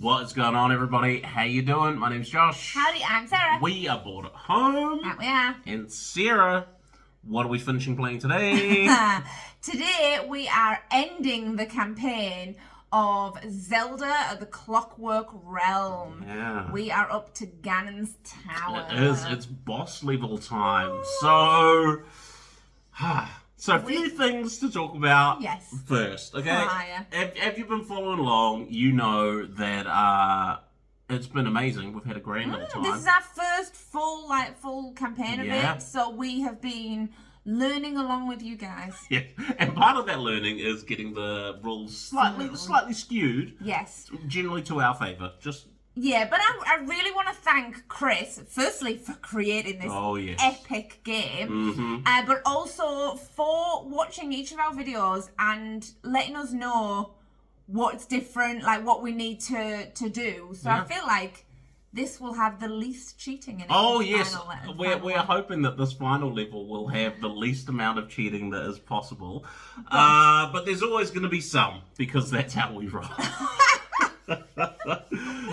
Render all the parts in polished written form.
What is going on, everybody? How you doing? My name's Josh. Howdy, I'm Sarah. We are bored at home. That we are. And Sarah, what are we finishing playing today? Today we are ending the campaign of Zelda: The Clockwork Realm. Yeah. We are up to Ganon's Tower. It is. It's boss level time. So, a few things to talk about. Yes. First, okay. Hiya. If you've been following along, you know that it's been amazing. We've had a grand little time. This is our first full campaign of Yeah. it, so we have been learning along with you guys. Yeah, and part of that learning is getting the rules slightly skewed. Yes. Generally to our favour. Yeah, but I really want to thank Chris, firstly, for creating this epic game, but also for watching each of our videos and letting us know what's different, like what we need to do. So I feel like this will have the least cheating in it. Oh, yes. We're hoping that this final level will have the least amount of cheating that is possible. Yes. But there's always going to be some, because that's how we roll.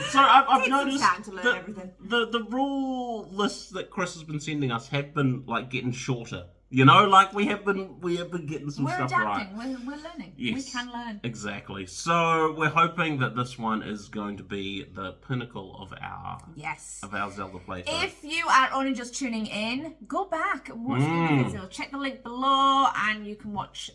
So I've noticed the rule lists that Chris has been sending us have been like getting shorter. You know, like we have been getting some stuff adapting. right. We're learning. Yes, we can learn. Exactly. So we're hoping that this one is going to be the pinnacle of our Zelda playthrough. If you are only just tuning in, go back and watch the video. Check the link below, and you can watch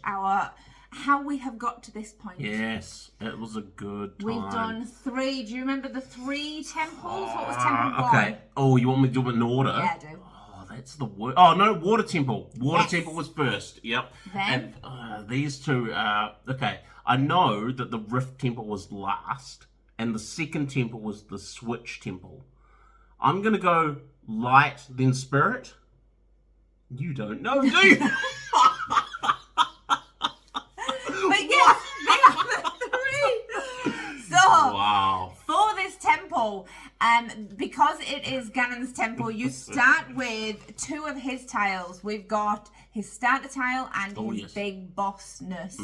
how we have got to this point. Yes, it was a good time. We've done 3. Do you remember the 3 temples? What was temple 1? Okay. Oh, you want me to do them in order? Yeah, I do. Oh, that's the word. Oh, no, water temple. Water temple was first. Yep. Then? And these two, okay. I know that the Rift temple was last, and the second temple was the Switch temple. I'm going to go light, then spirit. You don't know, do you? Wow. For this temple, because it is Ganon's temple, you start with 2 of his tiles. We've got his starter tile and his big bossness.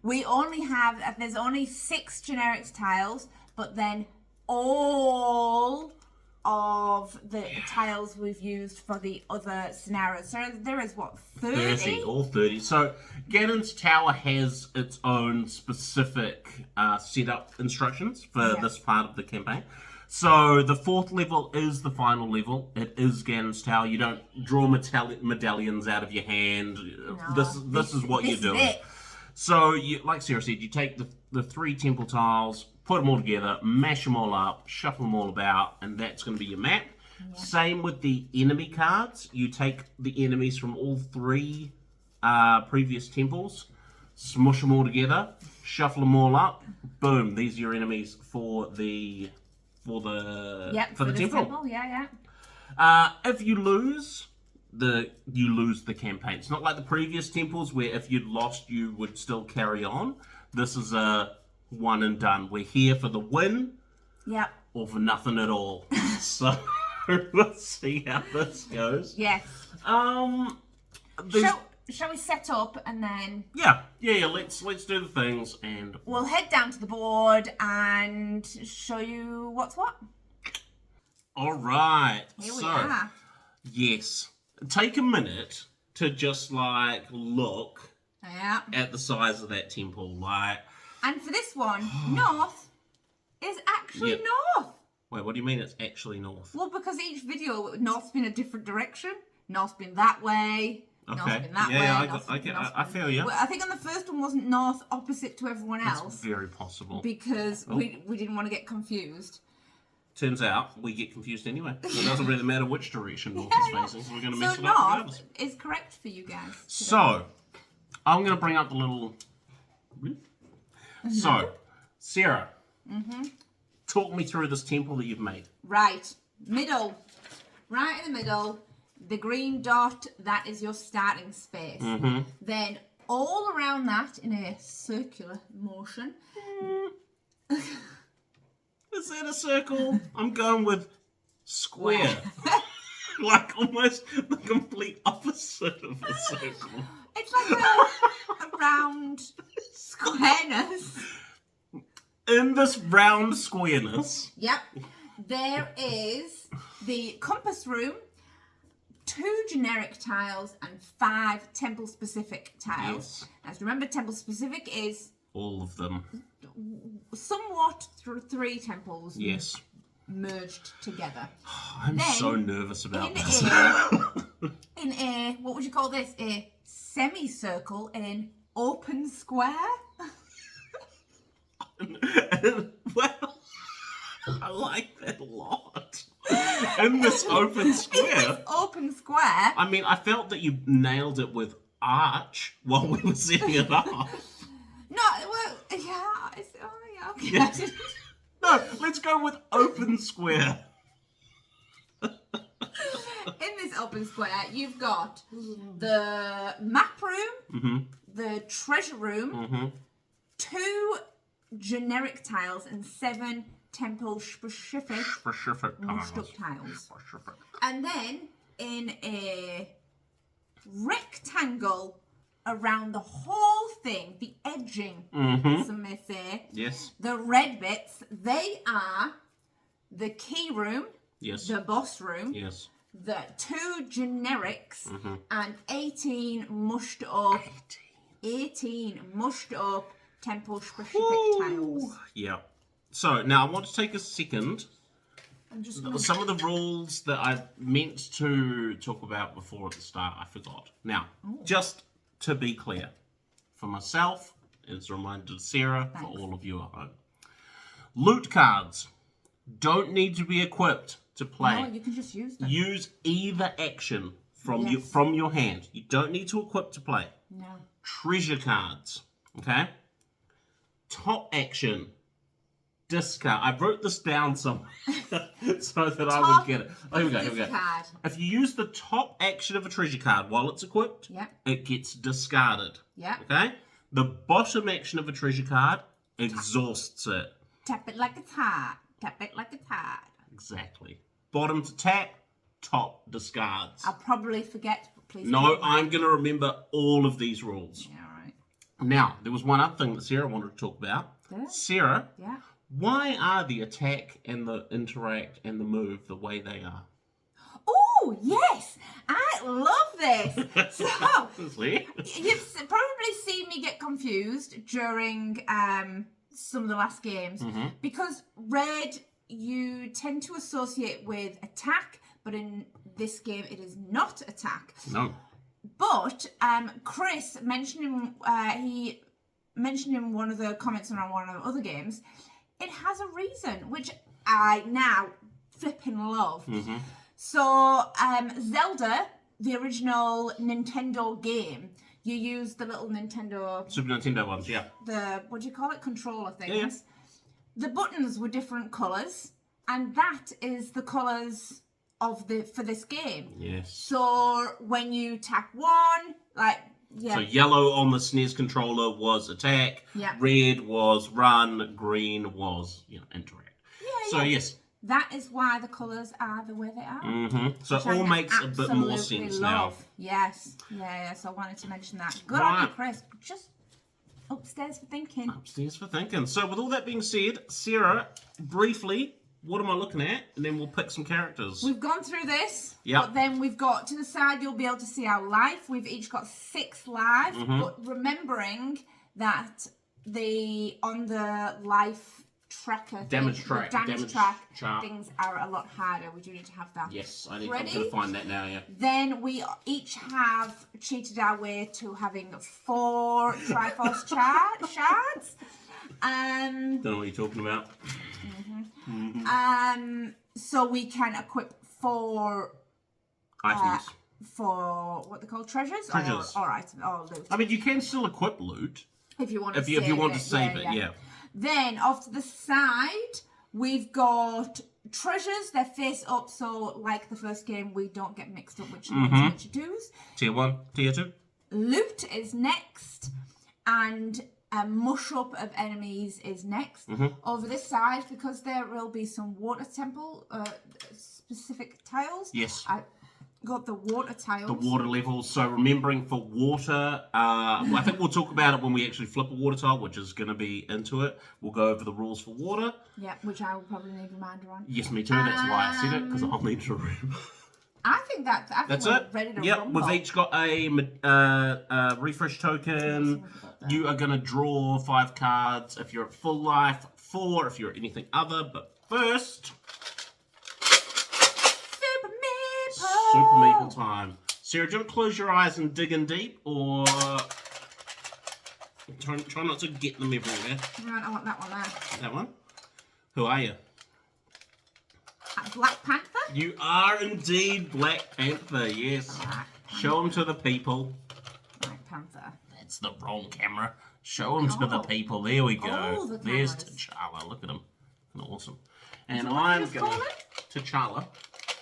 We only have, there's only 6 generic tiles, but then all of the tiles we've used for the other scenarios. So there is what, 30? All 30. So Ganon's Tower has its own specific setup instructions for this part of the campaign. So the 4th level is the final level. It is Ganon's Tower. You don't draw medallions out of your hand. No, this is what you're doing. So, like Sarah said, you take the 3 temple tiles, put them all together, mash them all up, shuffle them all about, and that's going to be your map. Yeah. Same with the enemy cards. You take the enemies from all 3 previous temples, smush them all together, shuffle them all up. Boom! These are your enemies for the temple. If you lose, you lose the campaign. It's not like the previous temples where if you'd lost, you would still carry on. This is a one and done. We're here for the win, or for nothing at all. So let's see how this goes. Yes. Shall we set up and then? Yeah. Let's do the things, and we'll head down to the board and show you what's what. All right. Here we are. Yes. Take a minute to just look at the size of that temple, And for this one, north is actually north. Wait, what do you mean it's actually north? Well, because each video, north's been a different direction. North's been that way. Okay. North's been that way. I feel you. Well, I think on the first one wasn't north opposite to everyone else. That's very possible. Because we didn't want to get confused. Turns out we get confused anyway. So it doesn't really matter which direction north is facing. So we're going to mess it up. So north is correct for you guys today. So, I'm going to bring up the little... So, Sarah, talk me through this temple that you've made. Right in the middle, the green dot, that is your starting space. Then all around that, in a circular motion... Is that a circle? I'm going with square. Like almost the complete opposite of a circle. It's like a round squareness. in this round squareness. Yep. There is the compass room, 2 generic tiles, and 5 temple-specific tiles. Yes. As remember, temple-specific is... all of them. Somewhat 3 temples. Yes. Merged together. I'm so nervous about this. In a, what would you call this? A semicircle in open square? Well, I like that a lot. In this open square. Open square. I mean, I felt that you nailed it with arch while we were setting it up. No, well, yeah. Okay. Yeah. No, let's go with open square. In this open square, you've got the map room, the treasure room, 2 generic tiles, and 7 temple-specific mushed-up tiles. And then in a rectangle around the whole thing, the edging, some may say. Yes. The red bits, they are the key room, yes, the boss room, yes, the 2 generics, and 18 mushed up, 18 mushed up temple-specific tiles. Yeah. So now I want to take a second. I'm just Some of the rules that I meant to talk about before at the start, I forgot. Now, just to be clear, for myself, as a reminder to Sarah, for all of you at home. Loot cards don't need to be equipped to play. No, you can just use them. Use either action from your hand. You don't need to equip to play. No. Treasure cards, okay? Top action, discard. I wrote this down somewhere so that I would get it. Oh, here we go. Discard. If you use the top action of a treasure card while it's equipped, it gets discarded. Yeah. Okay? The bottom action of a treasure card exhausts it. Tap it like it's hot. Tap it like it's hot. Exactly. Bottom to tap, top discards. I'll probably forget, but please. No, I'm going to remember all of these rules. Yeah, all right. Now, there was one other thing that Sarah wanted to talk about. Yeah. Sarah, Yeah. why are the attack and the interact and the move the way they are? Oh, yes. I love this. So, you've probably seen me get confused during some of the last games because red you tend to associate with attack, but in this game it is not attack. No. But Chris mentioned he mentioned in one of the comments on one of the other games, it has a reason, which I now flipping love. So Zelda, the original Nintendo game, you use the little Nintendo... Super Nintendo ones, yeah. The, what do you call it? Controller things. Yeah. The buttons were different colours, and that is the colours of for this game. Yes. So when you tap one, like... Yeah. So yellow on the SNES controller was attack, red was run, green was, interact. Yeah, so yes. That is why the colours are the way they are. So it all makes a bit more sense now. Yes. Yeah, so I wanted to mention that. Good on you, Chris. Just upstairs for thinking. Upstairs for thinking. So with all that being said, Sarah, briefly, what am I looking at? And then we'll pick some characters. We've gone through this. Yeah. But then we've got to the side, you'll be able to see our life. We've each got 6 lives. But remembering that on the life tracker damage track chart. Things are a lot harder. We do need to have that. Yes, I'm going to find that now, yeah. Then we each have cheated our way to having 4 Triforce shards. Don't know what you're talking about. So we can equip 4 items. For what they call treasures? Treasures. Or items, or loot. I mean, you can still equip loot. If you want to save it, yeah. Then off to the side, we've got treasures. They're face up, so like the first game, we don't get mixed up which you do's. Tier 1, Tier 2. Loot is next, and a mush up of enemies is next. Over this side, because there will be some water temple specific tiles. Yes. got the water tiles. The water levels. So remembering for water, I think we'll talk about it when we actually flip a water tile, which is going to be into it. We'll go over the rules for water. Yeah, which I will probably need a reminder on. Yes, me too. That's why I said it, because I'll need to remember. I think that's it. Ready to yep, rumble. we've each got a refresh token. You are going to draw 5 cards if you're at full life, 4 if you're at anything other. But first, Super Meeple time. Sarah, do you want to close your eyes and dig in deep, or try not to get them everywhere? Right, I want that one there. That one? Who are you? Black Panther? You are indeed Black Panther, yes. Black Show them to the people. Black Panther. That's the wrong camera. Show them to the people. There we go. There's T'Challa. Look at him. Awesome. And I'm going to T'Challa.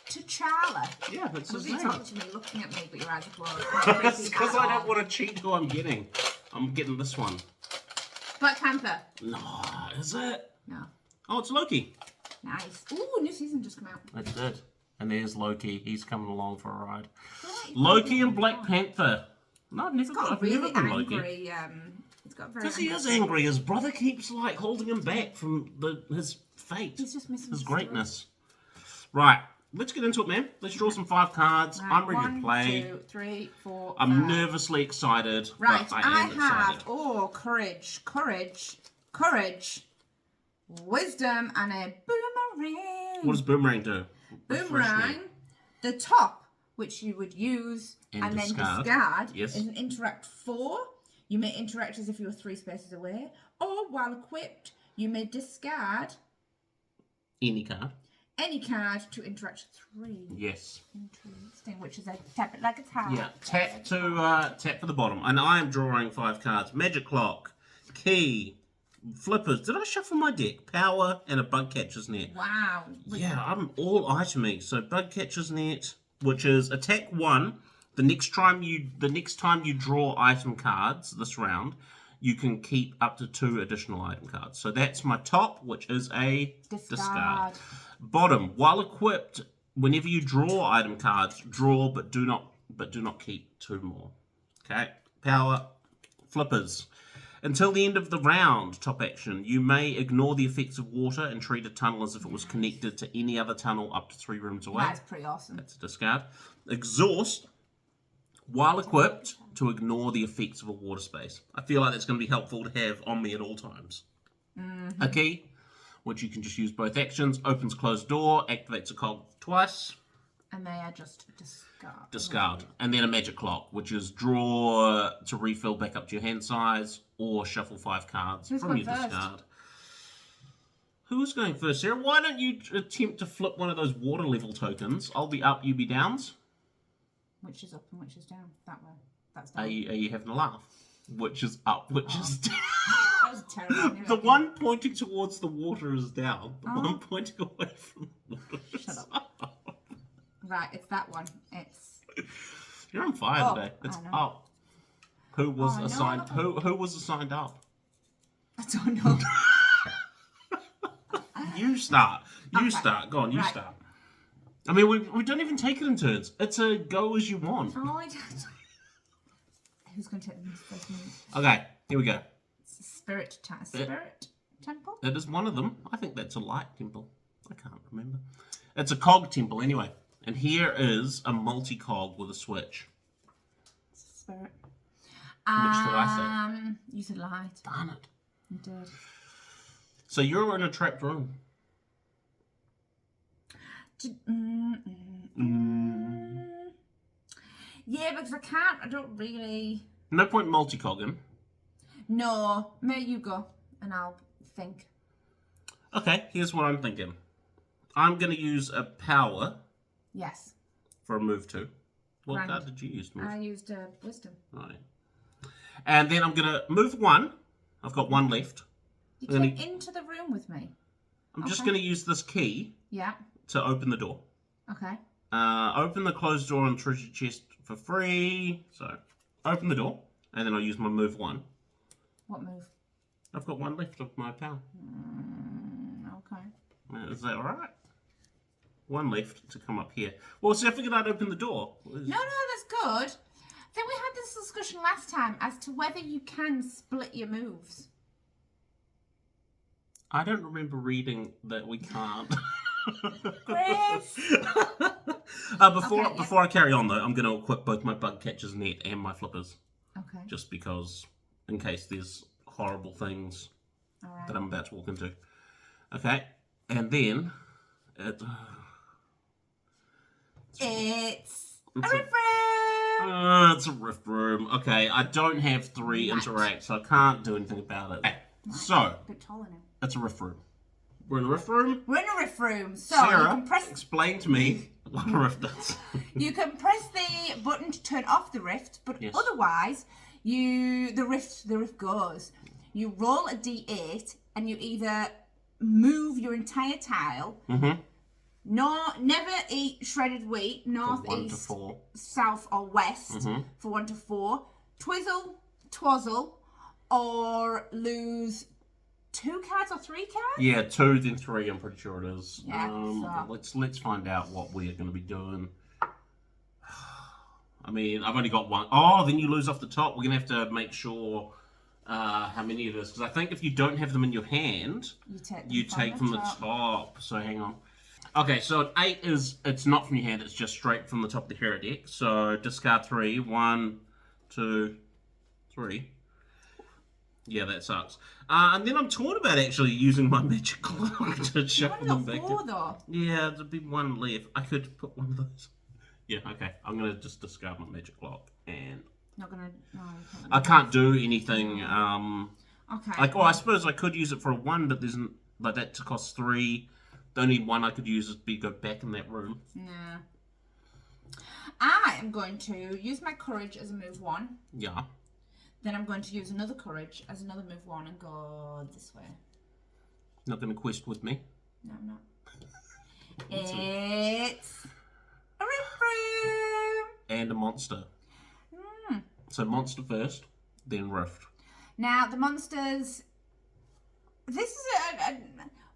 T'Challa? Yeah, that's his name. You're talking to me, looking at me, but your eyes are closed. It's because I don't want to cheat who I'm getting. I'm getting this one. Black Panther. No, is it? No. Oh, it's Loki. Nice. Ooh, new season just come out. It did. And there's Loki. He's coming along for a ride. Loki and Black Panther. No, I've never been Loki. Because he is angry. His brother keeps like holding him back from his fate. He's just missing his greatness. Right. Let's get into it, man. Let's draw some 5 cards. Right, I'm ready to play. 1, 2, 3, 4, I'm 5. nervously excited. Right, but I am excited. Courage, wisdom, and a boomerang. What does boomerang do? Boomerang, the top, which you would use and then discard, yes. is an interact 4. You may interact as if you were 3 spaces away, or while equipped, you may discard any card to interact 3. Yes. Interesting, which is a tap it like a tap. Yeah, tap for the bottom. And I am drawing 5 cards. Magic Clock, Key, Flippers. Did I shuffle my deck? Power and a Bug Catcher's Net. Wow. Yeah, I'm all iteming. So Bug Catcher's Net, which is attack 1. The next time you draw item cards this round, you can keep up to 2 additional item cards. So that's my top, which is a discard. Bottom, while equipped, whenever you draw item cards, draw but do not keep 2 more. Okay. Power, Flippers. Until the end of the round, top action, you may ignore the effects of water and treat a tunnel as if it was connected to any other tunnel up to 3 rooms away. That's pretty awesome. That's a discard. Exhaust, while equipped, to ignore the effects of a water space. I feel like that's going to be helpful to have on me at all times. Mm-hmm. A key, which you can just use both actions. Opens closed door, activates a cog twice. And they are just discard. Discard. And then a magic clock, which is draw to refill back up to your hand size, or shuffle 5 cards from your discard. Who's going first, Sarah? Why don't you attempt to flip one of those water level tokens? I'll be up, you be downs. Which is up and which is down? That way. That's down. Are you having a laugh? Which is up, which is down. That was terrible. The one pointing towards the water is down. The one pointing away from the water is up. Right, it's that one. It's... You're on fire today. It's up. Who was assigned? Who was assigned up? I don't know. You start. You start. Go on. You start. I mean, we don't even take it in turns. It's a go as you want. Oh, I don't. Who's going to take the first move? Okay, here we go. Spirit temple? It is one of them. I think that's a light temple. I can't remember. It's a cog temple anyway. And here is a multi-cog with a switch. Spirit. Which did I say? You said light. Darn it. You did. So you're in a trapped room. Yeah, because I don't really... No point multi-cogging. No, maybe you go and I'll think. Okay, here's what I'm thinking. I'm going to use a power. Yes. For a move 2. What card did you use? I used wisdom. Right. And then I'm going to move 1. I've got 1 left. You came into the room with me. I'm just going to use this key. Yeah. To open the door. Okay. Open the closed door on treasure chest for free. So, open the door. And then I'll use my move 1. What move? I've got 1 left of my power. Okay. Is that alright? one left to come up here. Well, see, I figured I'd open the door. No, that's good. I think we had this discussion last time as to whether you can split your moves. I don't remember reading that we can't. Chris! Before I carry on, though, I'm going to equip both my bug catcher's net and my flippers. Okay. Just because, in case there's horrible things that I'm about to walk into. Okay, and then... It's a rift room! It's a rift room. Okay, I don't have 3 interact, so I can't do anything about it. Right. So, a bit taller now. It's a rift room. We're in a rift room? We're in a rift room. So Sarah, you can press... explain to me what a rift is. You can press the button to turn off the rift, but otherwise, the rift goes. You roll a d8, and you either move your entire tile. Never eat shredded wheat, north, east, south, or west for 1 to 4. Twizzle, twazzle, or lose 2 cards or 3 cards? Yeah, 2 then 3. I'm pretty sure it is. Yeah. Let's find out what we're going to be doing. I mean, I've only got 1. Oh, then you lose off the top. We're going to have to make sure how many it is, because I think if you don't have them in your hand, you take from the top. So hang on. Okay, so 8 is, it's not from your hand, it's just straight from the top of the hero deck. So discard 3. 1, 2, 3. Yeah, that sucks. And then I'm torn about actually using my magic clock to shuffle them back. 4 though. Yeah, there'd be 1 left. I could put one of those. Yeah, okay. I'm gonna just discard my magic clock and. Not gonna. No, I can't do anything. Okay. Like, I suppose I could use it for a 1, but there's like that to cost 3. The only one I could use is go back in that room. Nah. I am going to use my courage as a move 1. Yeah. Then I'm going to use another courage as another move 1 and go this way. Not going to quest with me? No, I'm not. It's a rift room! And a monster. So monster first, then rift. Now, the monsters... This is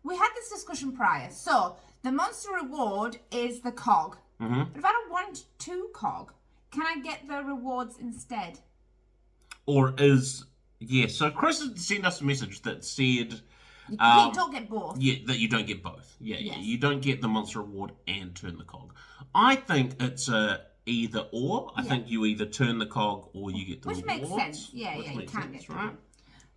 we had this discussion prior. So, the monster reward is the cog. But if I don't want 2 cog, can I get the rewards instead? Or is... Yeah, so Chris sent us a message that said... You don't get both. Yeah, that you don't get both. Yeah, you don't get the monster reward and turn the cog. I think it's either or. I think you either turn the cog or you get the rewards. Which makes sense. Yeah, you can't get right.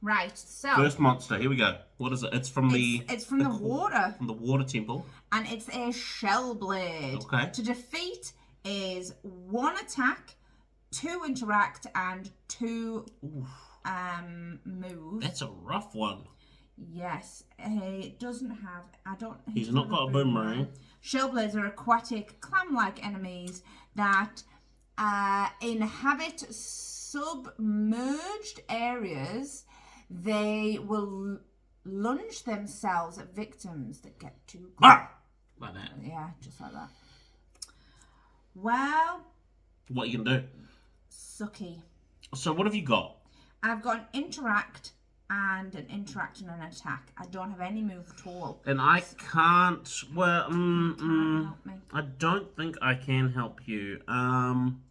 Right, so... First monster, here we go. What is it? It's from the... It's from the water. From the water temple. And it's a shell blade. Okay. To defeat is 1 attack, 2 interact, and 2 move. That's a rough one. Yes. He doesn't have... He's not got a boomerang. Shellblades are aquatic, clam-like enemies that inhabit submerged areas. They will lunge themselves at victims that get too close. Like that. Yeah, just like that. Well... What you can do? Sucky. So what have you got? I've got an interact and an interact and an attack. I don't have any move at all. And I can't... Well, can't help me. I don't think I can help you.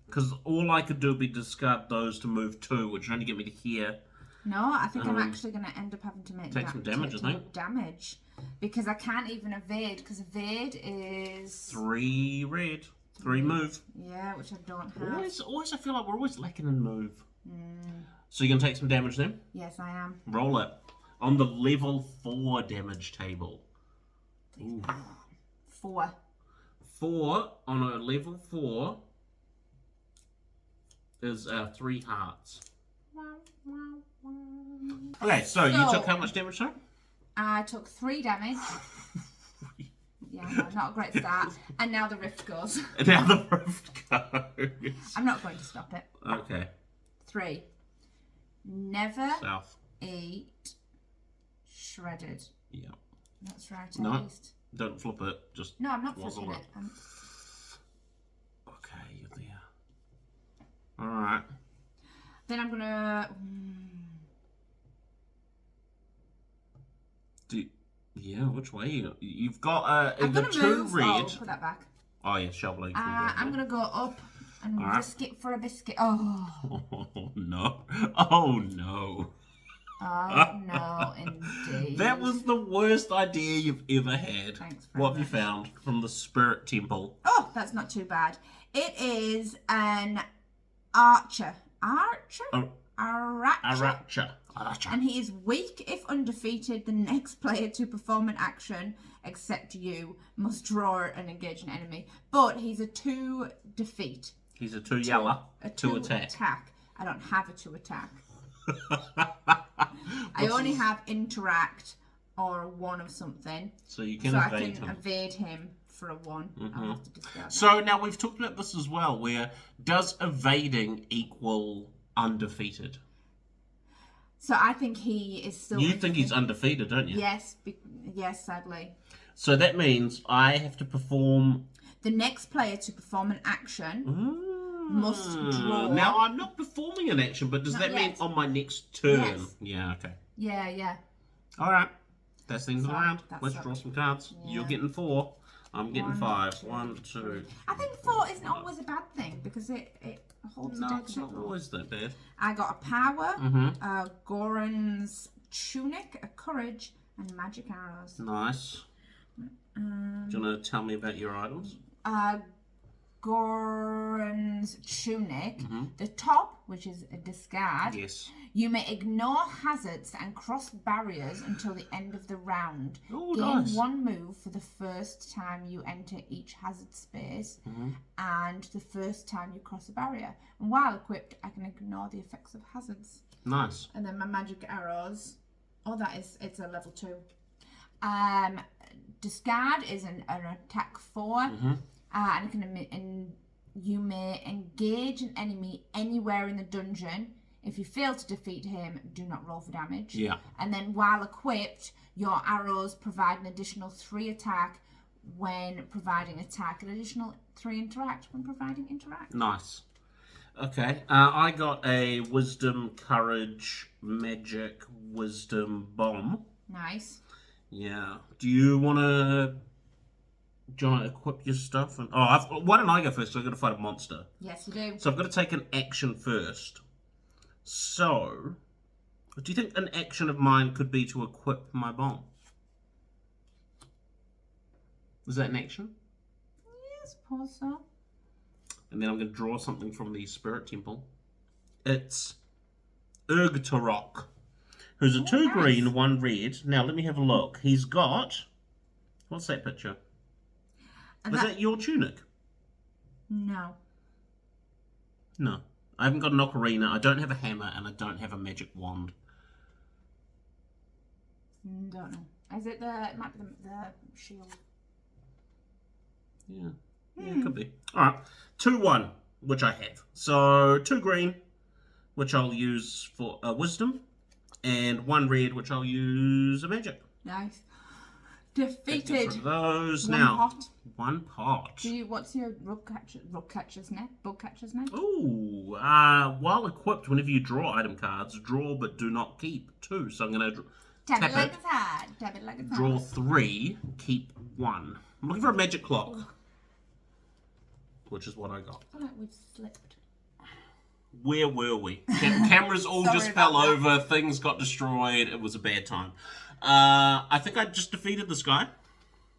Because all I could do would be discard those to move 2, which would only get me to here. No, I think I'm actually going to end up having to take some damage, I think. Damage. Because I can't even evade, because evade is... 3 red. 3 move. Yeah, which I don't have. Always I feel like we're always lacking in move. So you're going to take some damage then? Yes, I am. Roll it. On the level 4 damage table. Ooh. 4. 4 on a level 4 is 3 hearts. Okay, so you took how much damage, sir? I took 3 damage. Yeah, no, not a great start. And now the rift goes. And now the rift goes. I'm not going to stop it. Okay. 3. Never South. eat shredded. Yeah. That's right, at No, least. don't flip it. Just no, I'm not flipping it. Okay, you're there. Alright. Then I'm gonna... Yeah, which way? You've got I'm either gonna two move. red. Oh, put that back. Oh yeah, shovel. I'm gonna go up and risk it for a biscuit. Oh. Oh no! Oh no! Oh no, indeed. That was the worst idea you've ever had. Thanks very What have you much. found from the Spirit Temple? Oh, that's not too bad. It is an archer. Aracha. And he is weak if undefeated. The next player to perform an action, except you, must draw and engage an enemy. But he's a 2 defeat. He's a 2 yellow. A 2 attack. I don't have a 2 attack. I only have interact or a 1 of something. So you can evade him. Evade him for a 1. I'll have to discard that. So now we've talked about this as well, where does evading equal undefeated? So I think he is still... You think he's undefeated, don't you? Yes, yes, sadly. So that means I have to perform... The next player to perform an action must draw... Now, I'm not performing an action, but does that mean on my next turn? Yes. Yeah, okay. Yeah. All right. That's the end of the round. Let's sucked. draw some cards. Yeah. You're getting 4. I'm getting 5. 1, 2... I think 4 isn't always a bad thing, because it holds a dead it's not always that bad. I got a power, Goron's tunic, a courage, and magic arrows. Nice. Do you want to tell me about your items? Goron's tunic, the top, which is a discard. Yes. You may ignore hazards and cross barriers until the end of the round. Oh, Gain nice. 1 move for the first time you enter each hazard space and the first time you cross a barrier. And while equipped, I can ignore the effects of hazards. Nice. And then my magic arrows. Oh, it's a level 2. Discard is an attack 4. And you may engage an enemy anywhere in the dungeon. If you fail to defeat him, do not roll for damage. Yeah. And then while equipped, your arrows provide an additional 3 attack when providing attack, an additional 3 interact when providing interact. Nice. Okay. I got a wisdom, courage, magic, wisdom bomb. Nice. Yeah. Do you want to equip your stuff? Why don't I go first? So I've got to fight a monster. Yes, you do. So I've got to take an action first. So, do you think an action of mine could be to equip my bomb? Is that an action? Yeah, I suppose so. And then I'm going to draw something from the Spirit Temple. It's Urgtarok, who's a 2 green, 1 red. Now, let me have a look. He's got... What's that picture? Is that your tunic? No. No. I haven't got an ocarina, I don't have a hammer, and I don't have a magic wand. Don't know. Is it it might be the shield. Yeah. Yeah, it could be. Alright. 2-1, which I have. So, 2 green, which I'll use for wisdom, and 1 red, which I'll use a magic. Nice. Defeated. Those. One now. pot. 1 pot. What's your bug catcher's net? Ooh, while equipped, whenever you draw item cards, draw but do not keep 2. So I'm going to tap it like a card. Tap it like a card. Draw 3, keep 1. I'm looking for a magic clock, which is what I got. I feel like we've slipped. Where were we? Cameras all just fell over. Things got destroyed. It was a bad time. I think I just defeated this guy.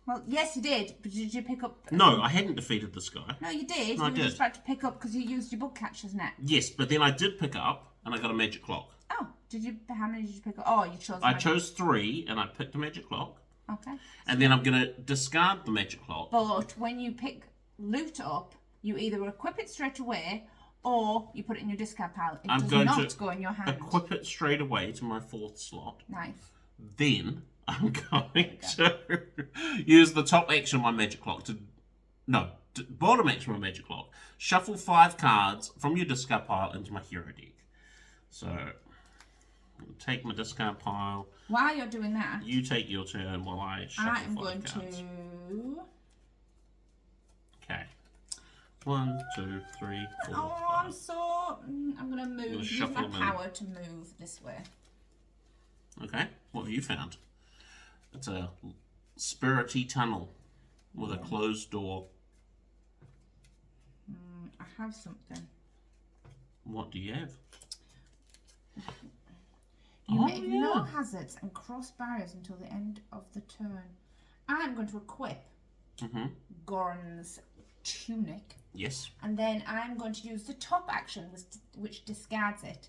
Well, yes, you did. But did you pick up... No, I hadn't defeated this guy. No, you did. No, you were just about to pick up because you used your bug catcher's net. Yes, but then I did pick up, and I got a magic clock. Oh, did you? How many did you pick up? Oh, you chose... I chose 3, and I picked a magic clock. Okay. And then I'm going to discard the magic clock. But when you pick loot up, you either equip it straight away, or you put it in your discard pile. It does not go in your hand. Equip it straight away to my 4th slot. Nice. Then I'm going to use the top action of my magic clock bottom action of my magic clock. Shuffle 5 cards from your discard pile into my hero deck. So, I'll take my discard pile. While you're doing that, you take your turn while I shuffle 5 cards. I am going to... Okay. 1, 2, 3, 4, Oh, 5. I'm going to move. Use my power to move this way. Okay. What have you found? It's a spirity tunnel with a closed door. I have something. What do you have? You may ignore hazards and cross barriers until the end of the turn. I'm going to equip Goron's tunic. Yes. And then I'm going to use the top action, which discards it.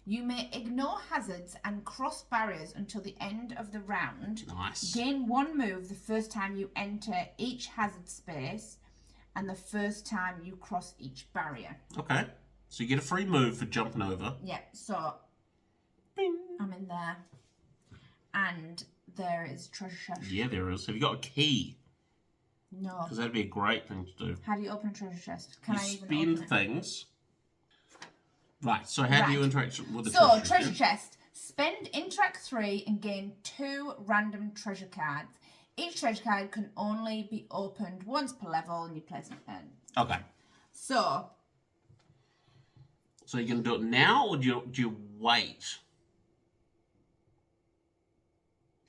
You may ignore hazards and cross barriers until the end of the round. Nice. Gain 1 move the first time you enter each hazard space and the first time you cross each barrier. Okay. So you get a free move for jumping over. Yeah, so Bing. I'm in there. And there is treasure chest. Yeah, there is. Have you got a key? No. Because that'd be a great thing to do. How do you open a treasure chest? Can you I even spend open it? things. Right, so how do you interact with the treasure chest? So, treasure chest. Spend interact 3 and gain 2 random treasure cards. Each treasure card can only be opened once per level and you place it in. Okay. So you're going to do it now or do you wait?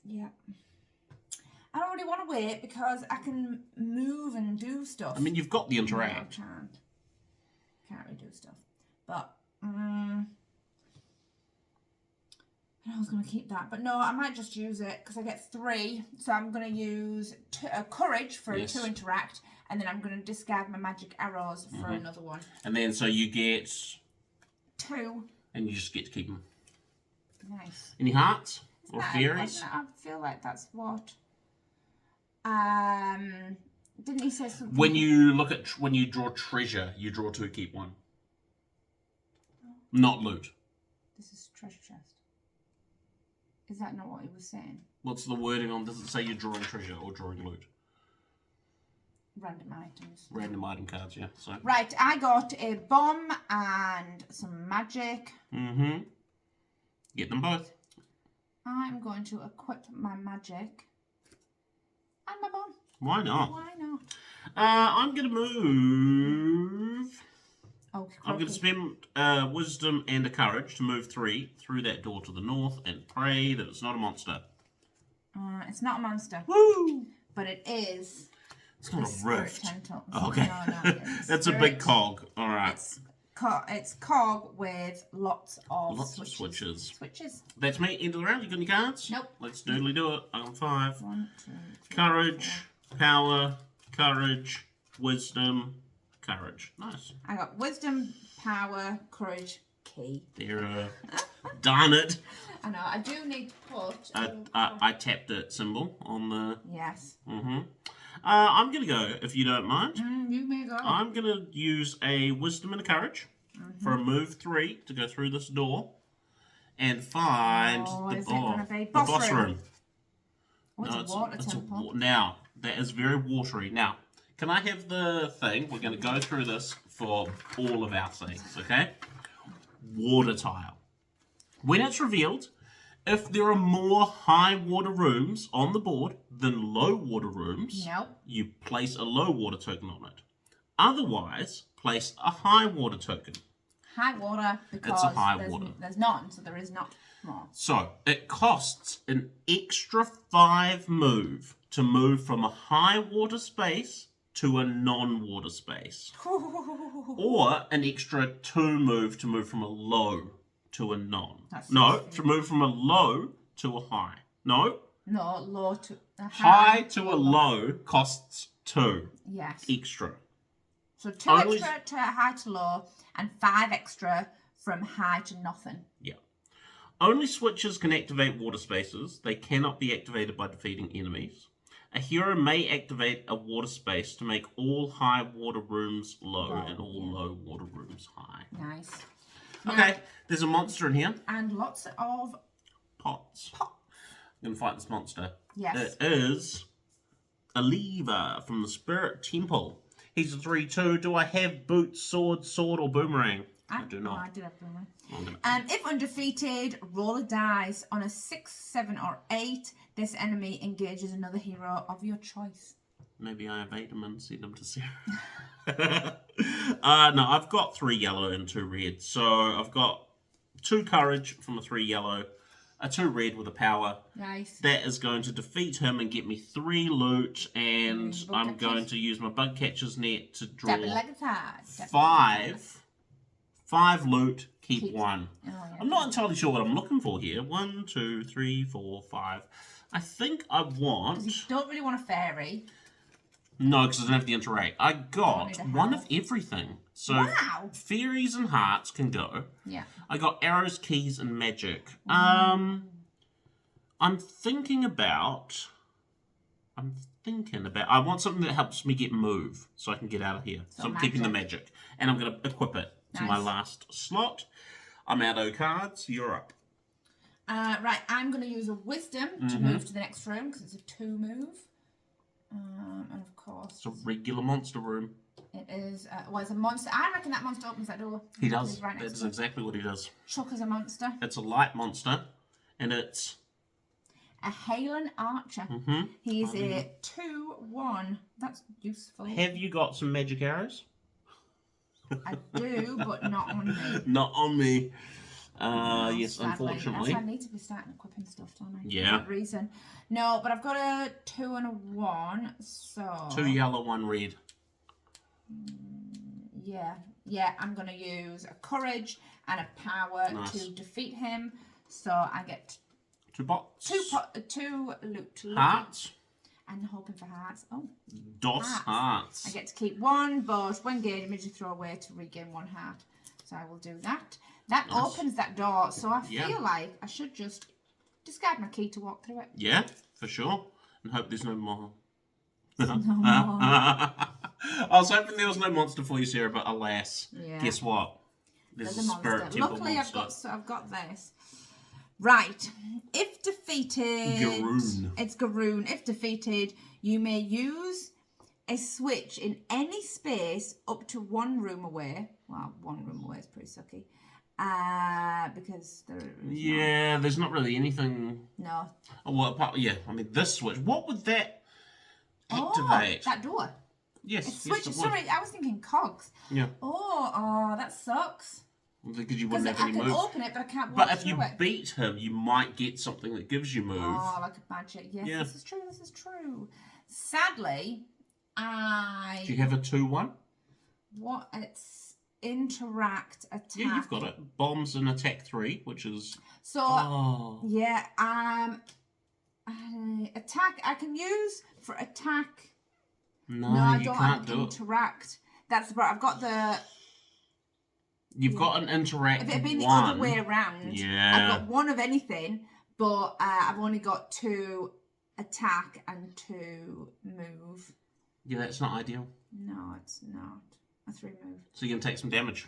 Yeah. I don't really want to wait because I can move and do stuff. I mean, you've got the interact. No, I can't really do stuff. But, I was going to keep that. But no, I might just use it because I get 3. So I'm going to use courage for a 2 interact. And then I'm going to discard my magic arrows for another one. And then so you get 2. And you just get to keep them. Nice. Any hearts or fairies? I feel like that's what. Didn't he say something? When you draw treasure, you draw 2, keep 1. Not loot. This is treasure chest. Is that not what he was saying? What's the wording on? Does it say you're drawing treasure or drawing loot? Random items. Random item cards, yeah. So. Right, I got a bomb and some magic. Get them both. I'm going to equip my magic and my bomb. Why not? Why not? I'm going to move. Okay. I'm going to spend wisdom and a courage to move 3 through that door to the north and pray that it's not a monster. It's not a monster. Woo! But it is. It's not a rift. Okay. No, It's a big cog. All right. It's cog with lots of switches. Switches. That's me. End of the round. You got any cards? Nope. Let's doodly do it. I'm 5. 1, 2, 3, courage, power, courage, wisdom, courage. Nice. I got wisdom, power, courage, key. There. Darn it. I know. I do need to put. I tapped it symbol on the. Yes. I'm going to go, if you don't mind. You may go. I'm going to use a wisdom and a courage for a move 3 to go through this door and find the boss room. Oh, it's a water temple. Now, that is very watery. Now, can I have the thing? We're going to go through this for all of our sakes, okay? Water tile. When it's revealed, if there are more high water rooms on the board than low water rooms, you place a low water token on it. Otherwise, place a high water token. High water because it's a high water. There's none, so there is not more. So, it costs an extra 5 move to move from a high water space to a non-water space. Or an extra 2 move to move from a low to a non. To move from a low to a high. No, low to a high to a low costs 2. Yes. Extra. So 2 extra to high to low and 5 extra from high to nothing. Yeah. Only switches can activate water spaces. They cannot be activated by defeating enemies. A hero may activate a water space to make all high water rooms low and all low water rooms high. Nice. Okay, there's a monster in here. And lots of pots. I'm going to fight this monster. Yes. It is a lever from the Spirit Temple. He's a 3/2. Do I have boots, sword, or boomerang? I do not. I did have boomerang. If undefeated, roll a dice. On a 6, 7, or 8, this enemy engages another hero of your choice. Maybe I evade him and send him to Sarah. No, I've got 3 yellow and 2 red. So I've got 2 courage from a 3 yellow, a 2 red with a power. Nice. That is going to defeat him and get me 3 loot, and I'm going to use my bug catcher's net to draw five loot, keep 1. Oh, yeah. I'm not entirely sure what I'm looking for here. 1, 2, 3, 4, 5. I think I want... You don't really want a fairy. No, because I don't have to interact. I got one of everything. So fairies and hearts can go. Yeah. I got arrows, keys, and magic. I'm thinking about... I want something that helps me get move, so I can get out of here. So I'm keeping the magic. And I'm going to equip it to my last slot. I'm out of cards. You're up. Right, I'm going to use a wisdom to move to the next room, because it's a 2 move. And of course... It's a regular monster room. It is, well, it's a monster. I reckon that monster opens that door. He does. That is exactly what he does. Chuck is a monster. It's a light monster, and it's... a Halen Archer. He's a 2/1. That's useful. Have you got some magic arrows? I do, but not on me. Not on me. Yes, Sadly. unfortunately. That's why I need to be starting equipping stuff, don't I? Yeah. For that reason. No, but I've got a 2 and a 1, so... 2 yellow, 1 red. Yeah, I'm going to use a courage and a power to defeat him. So I get 2 bots. 2 loot. Hearts. And hoping for hearts. Oh. Hearts. I get to keep 1, but when gained, immediately throw away to regain 1 heart. So I will do that. That opens that door, so I feel like I should just discard my key to walk through it. Yeah, for sure. And hope there's no more. No more. I was hoping there was no monster for you, Sarah, but alas, guess what? There's a spirit temple Luckily, monster. I've got this. Right. If defeated... Garoon. It's Garoon. If defeated, you may use a switch in any space up to 1 room away. Well, 1 room away is pretty sucky. Because there's not really anything. No. Oh, well, apart, I mean, this switch. What would that activate? That door. Yes. Switch. Sorry, I was thinking cogs. Yeah. Oh, that sucks. Because you wouldn't have any move. I can open it, but I can't walk But if through you it. beat him, you might get something that gives you move. Oh, like a magic. Yes, Yeah. This is true. Sadly, Do you have a 2/1? What? It's interact, attack. Yeah, you've got it. Bombs and attack 3, which is... So, attack, I can use for attack. No, I you don't can't have do interact. That's the part. I've got the... You've got an interact 1. If it had been the other way around, yeah. I've got 1 of anything, but I've only got 2 attack and 2 move. Yeah, that's not ideal. No, it's not. A 3 move. So you're going to take some damage.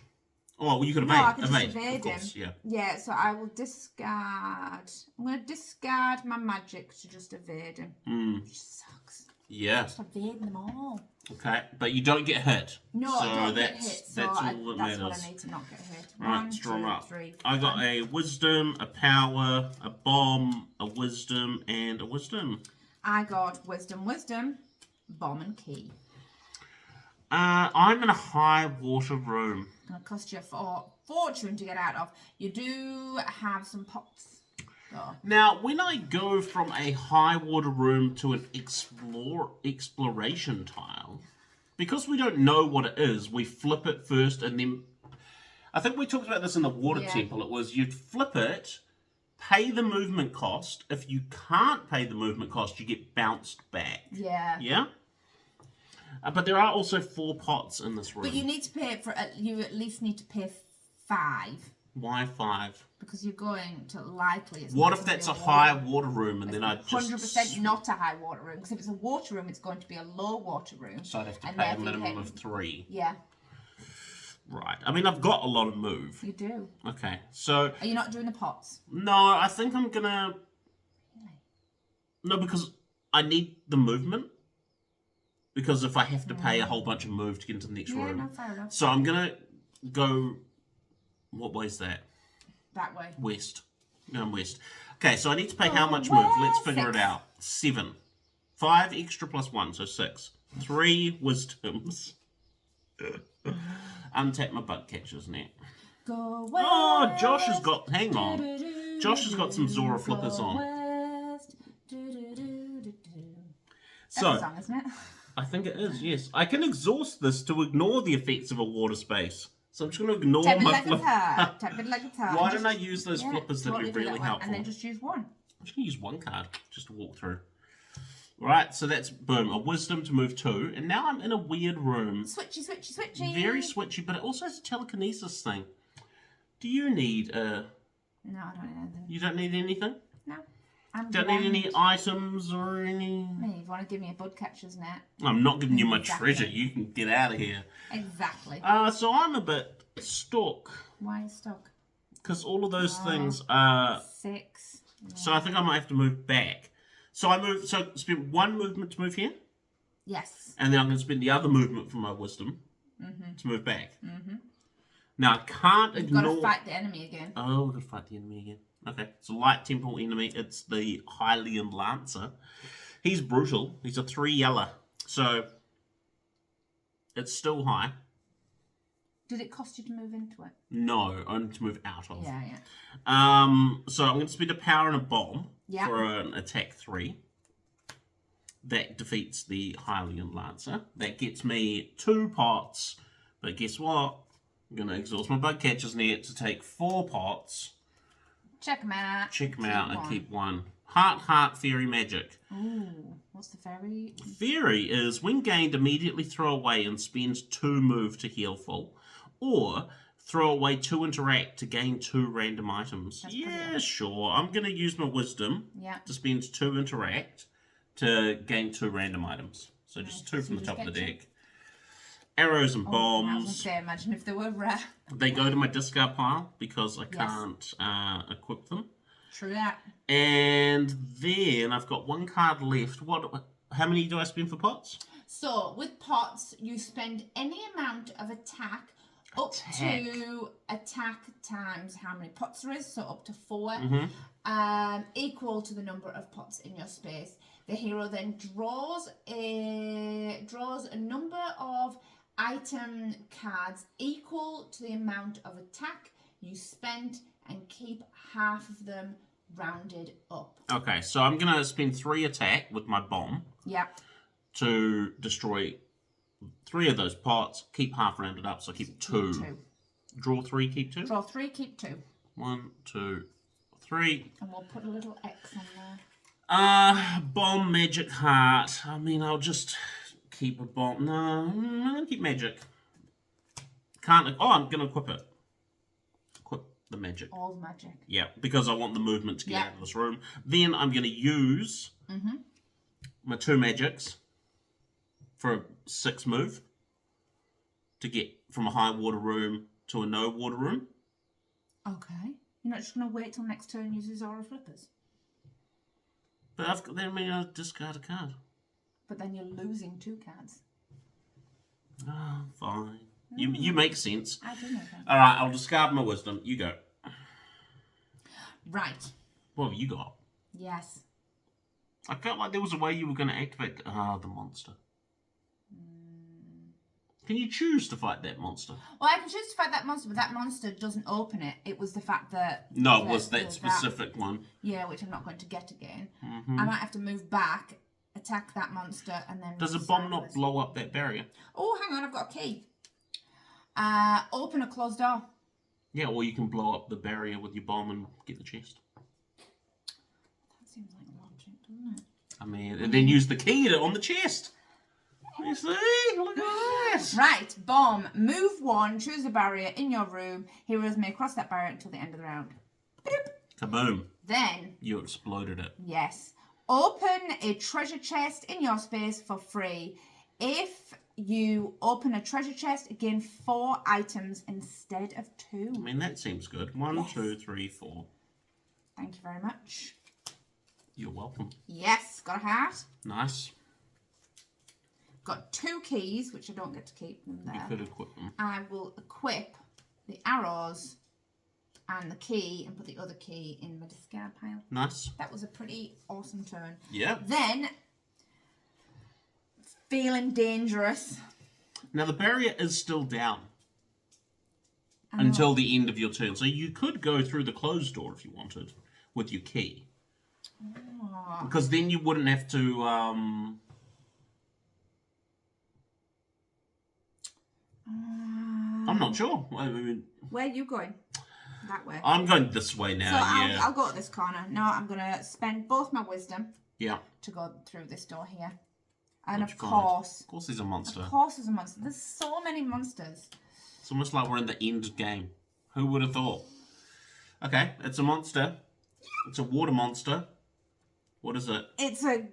Oh, well, you could evade. No, I can evade, just evade of course, him. Yeah. Yeah, so I will discard. I'm going to discard my magic to just evade him. Which sucks. Yeah. Just evading them all. Okay, but you don't get hit. No, so I don't that's, get hit. So that's all that matters. That's what I need to not get hit. Right, 1, strong 2, up. 3, 4. I got a wisdom, a power, a bomb, a wisdom, and a wisdom. I got wisdom, bomb and key. I'm in a high water room. It'll cost you a fortune to get out of. You do have some pots. Oh. Now, when I go from a high water room to an exploration tile, because we don't know what it is, we flip it first and then... I think we talked about this in the water temple. It was you'd flip it, pay the movement cost. If you can't pay the movement cost, you get bounced back. Yeah. Yeah? But there are also 4 pots in this room. But you need to pay for... you at least need to pay 5. Why 5? Because you're going to likely... What if that's a high water room and then I just... 100% not a high water room. Because if it's a water room, it's going to be a low water room. So I'd have to pay a minimum of 3. Yeah. Right. I mean, I've got a lot of move. You do. Okay. So... Are you not doing the pots? No, I think I'm going to... Really? No, because I need the movement. Because if I have to pay a whole bunch of move to get into the next room. No, fair enough. So I'm going to go... What way is that? That way. West. Going west. Okay, so I need to pay how much move? Let's figure 6. it out. 7. 5 extra plus 1, so 6. 3 wisdoms. Untap my bug catcher's net. Go away. Oh, Josh has got... Hang on. Josh has got some Zora flippers on. That's a song, isn't it? I think it is, yes. I can exhaust this to ignore the effects of a water space. So I'm just going to ignore my flipper. Tap it like a tart. Why don't I use those flippers that are really helpful? And then just use one. I'm just going to use one card just to walk through. Right, so that's, boom, a wisdom to move 2. And now I'm in a weird room. Switchy, switchy, switchy. Very switchy, but it also has a telekinesis thing. Do you need a... No, I don't need anything. You don't need anything? No. Don't need any items or any... You want to give me a bud catcher's net? I'm not giving you my treasure. You can get out of here. Exactly. So I'm a bit stuck. Why are you stuck? Because all of those things are... 6. Yeah. So I think I might have to move back. So I spent one movement to move here. Yes. And then I'm going to spend the other movement for my wisdom to move back. Now I can't ignore... You've got to fight the enemy again. Oh, we've got to fight the enemy again. Okay, it's a light temple enemy. It's the Hylian Lancer. He's brutal. He's a 3 yeller. So it's still high. Did it cost you to move into it? No, only to move out of. Yeah. So I'm going to spend a power and a bomb for an attack 3. That defeats the Hylian Lancer. That gets me 2 pots. But guess what? I'm going to exhaust my bug catcher's net to take 4 pots. Check them out. Check them out and keep 1. Heart, fairy magic. Ooh, what's the fairy? Fairy is when gained, immediately throw away and spend 2 move to heal full. Or throw away 2 interact to gain 2 random items. That's sure. I'm going to use my wisdom to spend 2 interact to gain 2 random items. So just 2 from the top of the deck. Arrows and bombs. I was going to say, imagine if they were rare. They go to my discard pile because I can't equip them. True that. And then I've got 1 card left. How many do I spend for pots? So with pots, you spend any amount of attack up to attack times how many pots there is, so up to 4, equal to the number of pots in your space. The hero then draws a number of item cards equal to the amount of attack you spent and keep half of them rounded up. Okay, so I'm going to spend 3 attack with my bomb. To destroy 3 of those pots, keep half rounded up, so keep 2. Draw 3, keep 2? Draw 3, keep 2. 1, 2, 3. And we'll put a little X on there. Bomb, magic, heart. I mean, I'll just keep a bomb. No, I'm going to keep magic. I'm going to equip it. Equip the magic. All the magic. Yeah, because I want the movement to get out of this room. Then I'm going to use my 2 magics for a 6 move to get from a high water room to a no water room. Okay. You're not just going to wait till next turn and use your Zora flippers? But I'll discard a card. But then you're losing 2 cards. Oh, fine. You make sense. I do make sense. All right, I'll discard my wisdom. You go. Right. What have you got? Yes. I felt like there was a way you were going to activate the monster. Can you choose to fight that monster? Well, I can choose to fight that monster, but that monster doesn't open it. It was the fact that... No, it was that specific one. Yeah, which I'm not going to get again. I might have to move back, attack that monster, and then... Does a bomb not blow up that barrier? Oh, hang on, I've got a key. Open a closed door. Yeah, or you can blow up the barrier with your bomb and get the chest. That seems like logic, doesn't it? I mean, and then use the key on the chest. You see? Look at this. Right, bomb. Move 1, choose a barrier in your room. Heroes may cross that barrier until the end of the round. Kaboom. Then... You exploded it. Yes. Open a treasure chest in your space for free. If you open a treasure chest, gain 4 items instead of 2. I mean, that seems good. 1, 2, 3, 4. Thank you very much. You're welcome. Yes, got a hat. Nice. Got 2 keys, which I don't get to keep them there. You could equip them. I will equip the arrows and the key and put the other key in my discard pile. Nice. That was a pretty awesome turn. Yeah. Then, feeling dangerous. Now the barrier is still down. until the end of your turn. So you could go through the closed door if you wanted with your key. Oh. Because then you wouldn't have to... I'm not sure. Where are you going? That way. I'm going this way now, so yeah. I'll go to this corner. No, I'm going to spend both my wisdom to go through this door here. And of course... Of course there's a monster. Of course there's a monster. There's so many monsters. It's almost like we're in the end game. Who would have thought? Okay, it's a monster. It's a water monster. What is it? It's a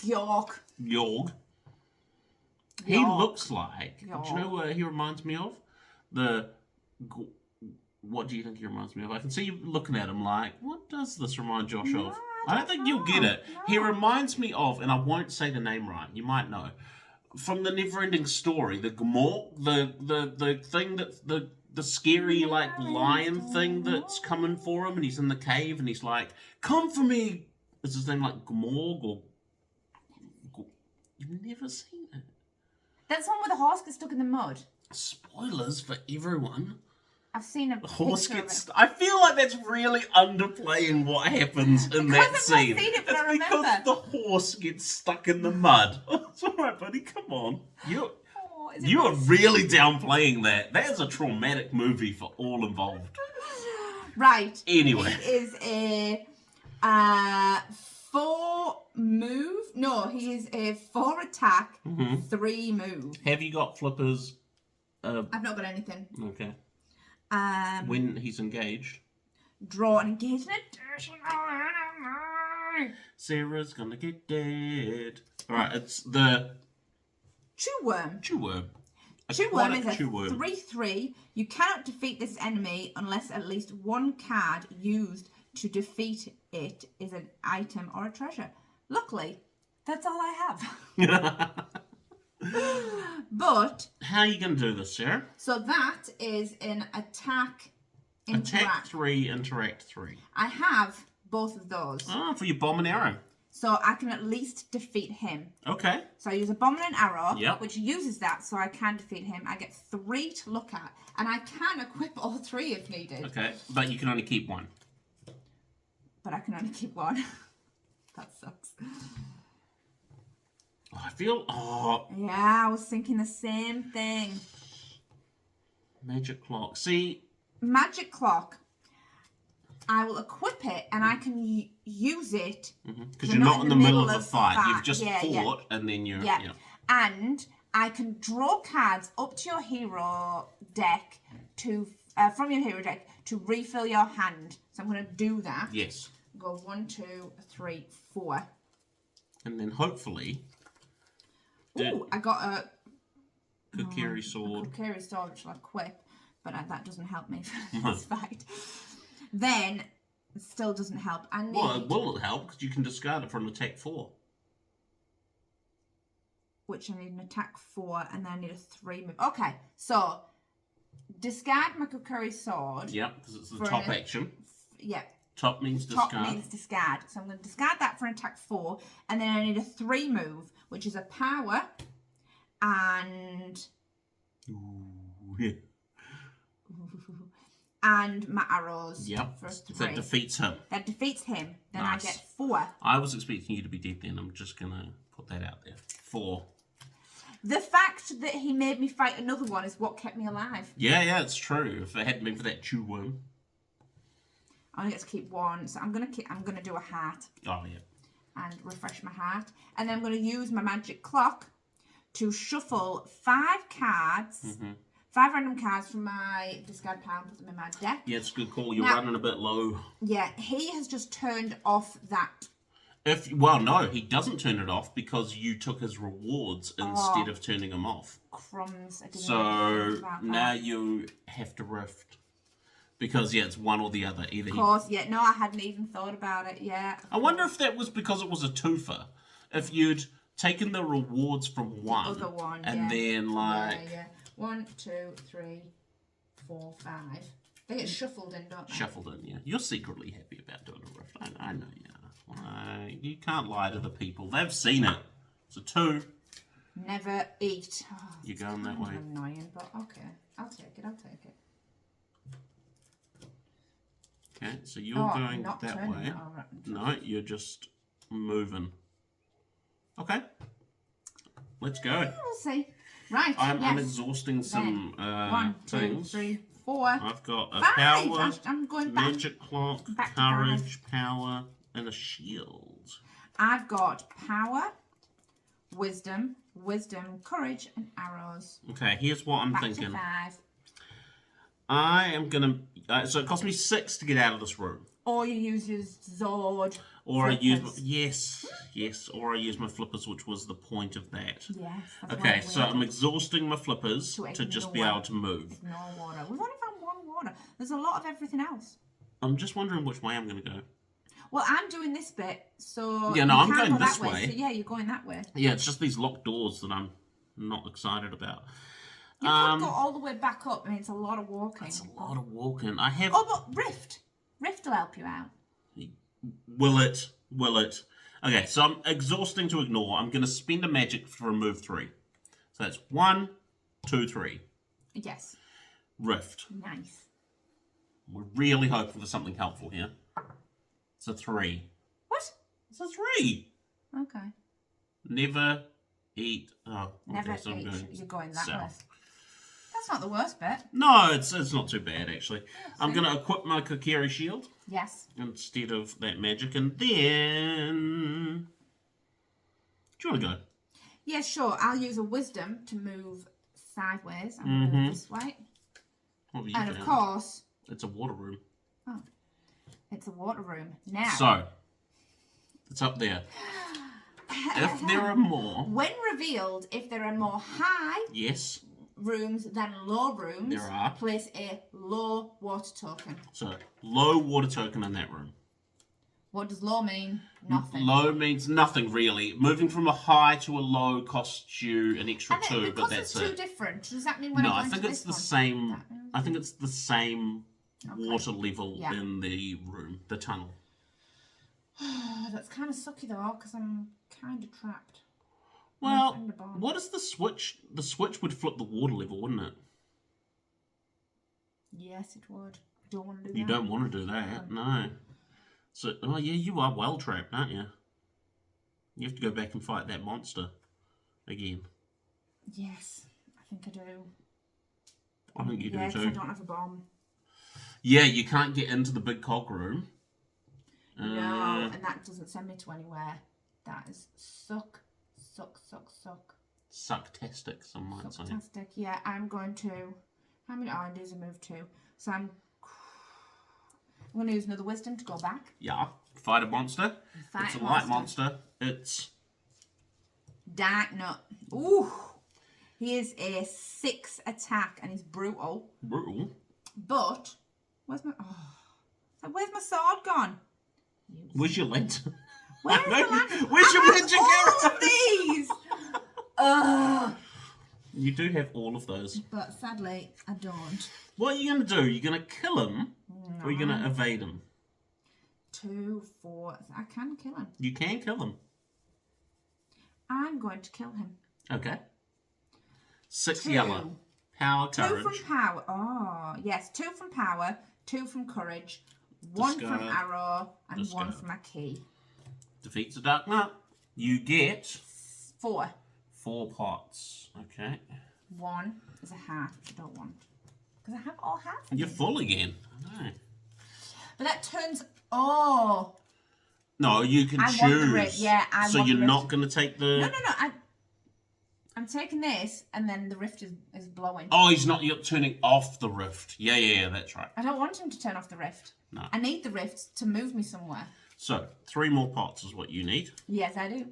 York. York. He looks like... York. Do you know what he reminds me of? What do you think he reminds me of? I can see you looking at him like, what does this remind Josh of? I don't think you'll get it. No. He reminds me of, and I won't say the name right, you might know, from the Neverending Story, the Gmork, the thing that, the scary, like, lion thing that's coming for him, and he's in the cave, and he's like, come for me! Is his name like Gmorg, or... You've never seen it? That's one where the horse gets stuck in the mud. Spoilers for everyone. I've seen a horse gets. I feel like that's really underplaying what happens in that scene. I've not seen it, but I remember. Because the horse gets stuck in the mud. It's all right, buddy. Come on. You are really downplaying that. That is a traumatic movie for all involved. Right. Anyway, he is a 4 move. No, he is a 4 attack, 3 move. Have you got flippers? I've not got anything. Okay. When he's engaged. Draw an engagement. Sarah's gonna get dead. Alright, it's the... Chewworm. Chewworm. Chewworm is a 3/3. You cannot defeat this enemy unless at least one card used to defeat it is an item or a treasure. Luckily, that's all I have. But how are you going to do this, Sarah? So that is an attack, interact. Attack 3, interact 3. I have both of those. Oh, for your bomb and arrow. So I can at least defeat him. Okay. So I use a bomb and an arrow, which uses that, so I can defeat him. I get 3 to look at, and I can equip all 3 if needed. Okay, but you can only keep 1. But I can only keep 1. That sucks. I feel... Yeah, I was thinking the same thing. Magic clock. See... Magic clock. I will equip it and I can use it... Because you're not in the middle of a fight. You've just fought and then you're... Yeah. And I can draw cards up to your hero deck to... from your hero deck to refill your hand. So I'm going to do that. Yes. Go 1, 2, 3, 4. And then hopefully... Ooh, I got a Kukiri sword. A Kukiri sword, which I'll equip, but that doesn't help me for this fight. Then, it still doesn't help. Well, it will help, because you can discard it for an attack 4. Which I need an attack 4, and then I need a 3 move. Okay, so, discard my Kukiri sword. Yep, because it's the top action. Yeah. Top means discard. Top means discard. So I'm going to discard that for an attack 4. And then I need a 3 move, which is a power and... Ooh, yeah. And my arrows. Yep. For a 3. That defeats him. That defeats him. Then nice. I get 4. I was expecting you to be dead then. I'm just going to put that out there. 4. The fact that he made me fight another one is what kept me alive. Yeah, it's true. If it hadn't been for that chewworm. I only get to keep 1, so I'm gonna do a heart. Oh yeah. And refresh my heart, and then I'm gonna use my magic clock to shuffle 5 cards, 5 random cards from my discard pile and put them in my deck. Yeah, it's a good call. You're running a bit low. Yeah, he has just turned off that. No, he doesn't turn it off because you took his rewards instead of turning them off. Crumbs. I didn't so now you have to rift. Because, it's one or the other. Either of course, No, I hadn't even thought about it, I wonder if that was because it was a twofer. If you'd taken the rewards from one. The other one, and then, like... Yeah. 1, 2, 3, 4, 5. They get shuffled in, don't they? Shuffled in, yeah. You're secretly happy about doing a rift. I know you are. You can't lie to the people. They've seen it. It's a 2. Never eat. You're going that way. Annoying, but okay. I'll take it. so you're going not that turning. way. Oh, right. No, you're just moving. Okay. Let's go. We'll see. Right. I'm exhausting some 1, 2, things. 3, 4. I've got a 5. power, I'm going back. magic clock, back to courage, power, and a shield. I've got power, wisdom, courage, and arrows. Okay, here's what I'm Back thinking. to 5. I am gonna. So it cost me 6 to get out of this room. Or you use your Zord. Or flippers. I use yes, or I use my flippers, which was the point of that. Yes. That's Okay, so I'm exhausting my flippers to just be able to move. Ignore water. We've only found 1 water. There's a lot of everything else. I'm just wondering which way I'm going to go. Well, I'm doing this bit, so yeah, no, I'm going go this that way. So yeah, you're going that way. Yeah, it's just these locked doors that I'm not excited about. You could go all the way back up. I mean, it's a lot of walking. It's a lot of walking. I have. Oh, but Rift will help you out. Will it? Will it? Okay, so I'm exhausting to ignore. I'm going to spend a magic to remove 3. So that's 1, 2, 3. Yes. Rift. Nice. We're really hoping for something helpful here. It's a 3. What? It's a 3. Okay. Never eat. Oh, Never so eat. You're going that way. south. That's not the worst bit. No, it's not too bad actually. I'm going to equip my Kokiri shield Yes. instead of that magic, and then. Do you want to go? Yeah, sure. I'll use a wisdom to move sideways. I'm going to move this way. What have you And found? of course, It's a water room. oh, it's a water room. Now, So, it's up there. If there are more, when revealed, if there are more high yes, rooms than low rooms, there are. place a low water token. So, low water token in that room. What does low mean? Nothing. Low means nothing really. Moving from a high to a low costs you an extra And 2, but that's it's it. too different. Does that mean when No, I I think it's the same. I think it's the same water level in the room, the tunnel. That's kind of sucky though, because I'm kind of trapped. Well, what is the switch? The switch would flip the water level, wouldn't it? Yes, it would. Don't want to do that. You don't want to do that, no. So, oh yeah, you are well trapped, aren't you? You have to go back and fight that monster again. Yes, I think I do. I think you do Yes, too. I don't have a bomb. Yeah, you can't get into the big cog room. No, and that doesn't send me to anywhere. That is suck. Sucktastic, some might say. Fantastic. Yeah, I'm going to. How many R&Ds I moved to? So I'm going to use another wisdom to go back. Yeah, fight a monster. It's a light monster. It's Dark Nut. Ooh, he is a 6 attack and he's brutal. brutal. But where's my sword gone? Where's your lantern? Where's the lantern? Where's your magic all arrow? of these. Ugh. You do have all of those. But sadly, I don't. What are you going to do? You're going to kill him, or are you going to evade him? 2, 4. I can kill him. You can kill him. I'm going to kill him. Okay. 6 2. yellow. Power, 2 courage. from power. Oh, yes. 2 from power, 2 from courage, 1 from arrow, and 1 from my key. Defeats a dark nut. You get 4. 4 pots. Okay. 1 is a half, which I don't want. Because I have all half. You're full again. I know. But that turns. Oh. No, you can choose. Want the rift. Yeah, I so want you're the not rift. going to take the. No. I'm taking this, and then the rift is blowing. Oh, he's not. You're turning off the rift. Yeah, that's right. I don't want him to turn off the rift. No. I need the rift to move me somewhere. So 3 more pots is what you need. Yes, I do.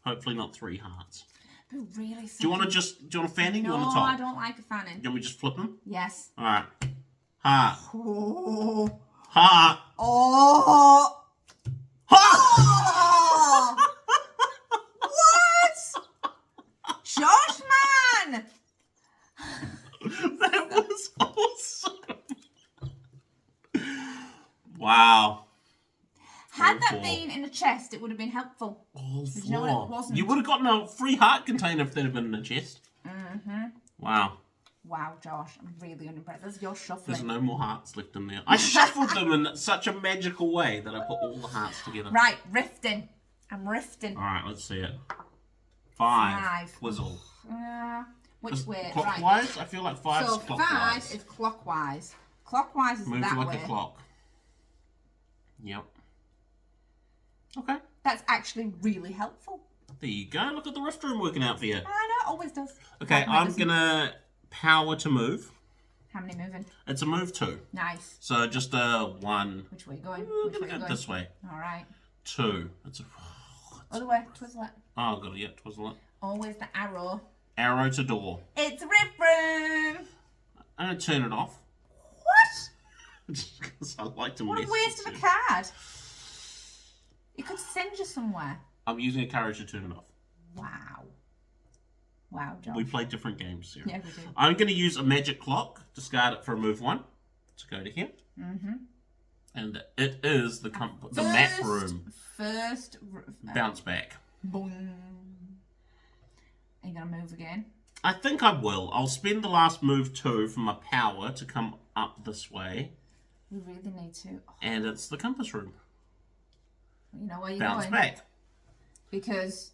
Hopefully not 3 hearts. But really. Do you want a fanning? No, You want a top? I don't like a fanning. You want me to just flip them? Yes. All right. Heart. Oh. Heart. Oh. Heart. What? Josh, man! That was awesome. Wow. Had that been in a chest, it would have been helpful. All 4. Did you know what it wasn't? You would have gotten a free heart container if that had been in a chest. Mm-hmm. Wow. Wow, Josh, I'm really unimpressed. That's your shuffling. There's no more hearts left in there. I shuffled them in such a magical way that I put all the hearts together. Right, rifting. I'm rifting. All right, let's see it. 5. Twizzle. Which way? Clockwise? Right. I feel like 5 so is clockwise. 5 is clockwise. Clockwise is Move that like way. a clock. Yep. Okay. That's actually really helpful. There you go. Look at the rift room working out for you. I know, always does. Okay, I'm going to power to move. How many moving? It's a move 2. Nice. So just a 1. Which way are you going? Which way are you going? This way. All right. 2. It's a... Other way, twizzle it. Oh, got it, yeah, twizzle it. Always the arrow. Arrow to door. It's a rift room. I'm going to turn it off. What? Just because I like to What mess a waste of a card. It could send you somewhere. I'm using a courage to turn it off. Wow. Wow, Josh. We play different games here. Yeah, we do. I'm going to use a magic clock, discard it for a move 1, to go to here. Mm-hmm. And it is the map room. First. Bounce back. Boom. Are you going to move again? I think I will. I'll spend the last move 2 for my power to come up this way. We really need to. Oh. And it's the compass room. You know where you're Bounce going? back. Because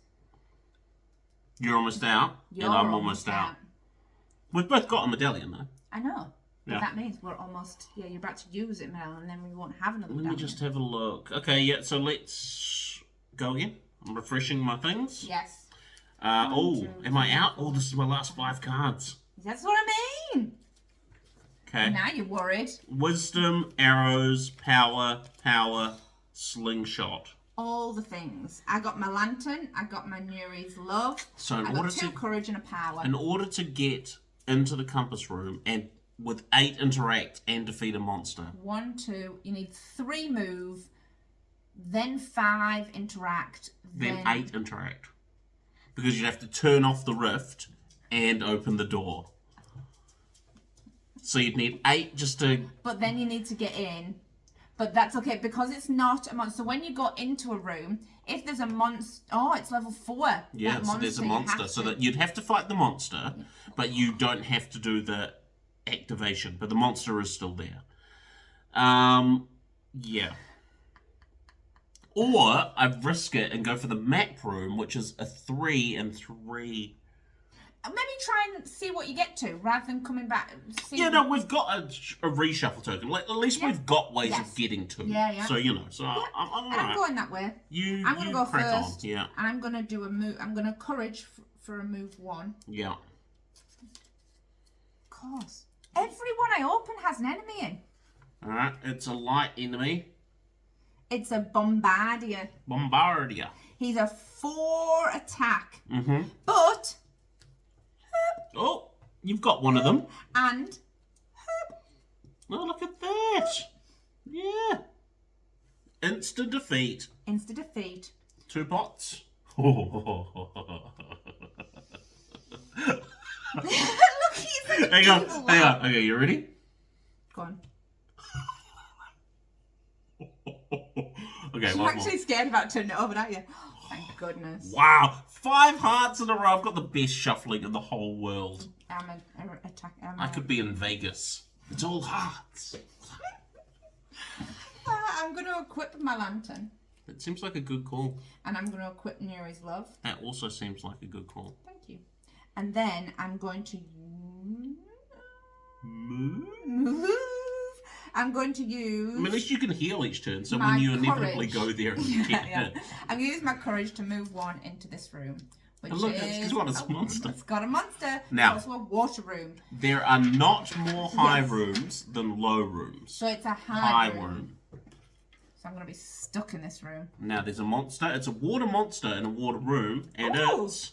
you're almost out, and I'm almost out. We've both got a medallion, though. I know. But Yeah. that means we're almost... Yeah, you're about to use it, Mel, and then we won't have another Let me medallion. just have a look. Okay, yeah, so let's go again. I'm refreshing my things. Yes. Am I out? Oh, this is my last 5 cards. That's what I mean. Okay. Now you're worried. Wisdom, arrows, power, slingshot. All the things. I got my lantern. I got my Nuri's love. So I got 2 courage and a power. In order to get into the compass room and with 8 interact and defeat a monster. 1, 2. You need 3 move, then 5 interact, Then 8 interact. Because you'd have to turn off the rift and open the door. So you'd need 8 just to... But then you need to get in. But that's okay, because it's not a monster. So when you go into a room, if there's a monster... Oh, it's level 4. Yeah, so there's a monster. So that you'd have to fight the monster, but you don't have to do the activation. But the monster is still there. Yeah. Or I risk it and go for the map room, which is a 3 and 3. Maybe try and see what you get to, rather than coming back. Yeah, no, we've got a reshuffle token. At least we've got ways of getting to it. Yeah. So, you know, I'm all right. I'm going that way. I'm going to go crack first. On. Yeah. And I'm going to do a move. I'm going to courage for a move 1. Yeah. Of course. Everyone I open has an enemy in. All right, it's a light enemy. It's a bombardier. Bombardier. He's a 4 attack. Mm-hmm. But... Oh, you've got one of them. And... Oh, look at that. Yeah. Instant defeat. Insta defeat. 2 pots. Look, he's like Hang on. Okay, you ready? Go on. Okay, I'm one actually scared about turning it over, aren't you? Thank goodness. Wow, 5 hearts in a row. I've got the best shuffling in the whole world. I could be in Vegas. It's all hearts. I'm going to equip my lantern. It seems like a good call. And I'm going to equip Nuri's love. That also seems like a good call. Thank you. And then I'm going to move. I'm going to use... I mean, at least you can heal each turn, so when you inevitably go there and get hit. I'm going to use my courage to move 1 into this room. Which and look, it's got a monster. It's got a monster. Now, it's also a water room. There are not more high rooms than low rooms. So it's a high room. So I'm going to be stuck in this room. Now, there's a monster. It's a water monster in a water room, and it's...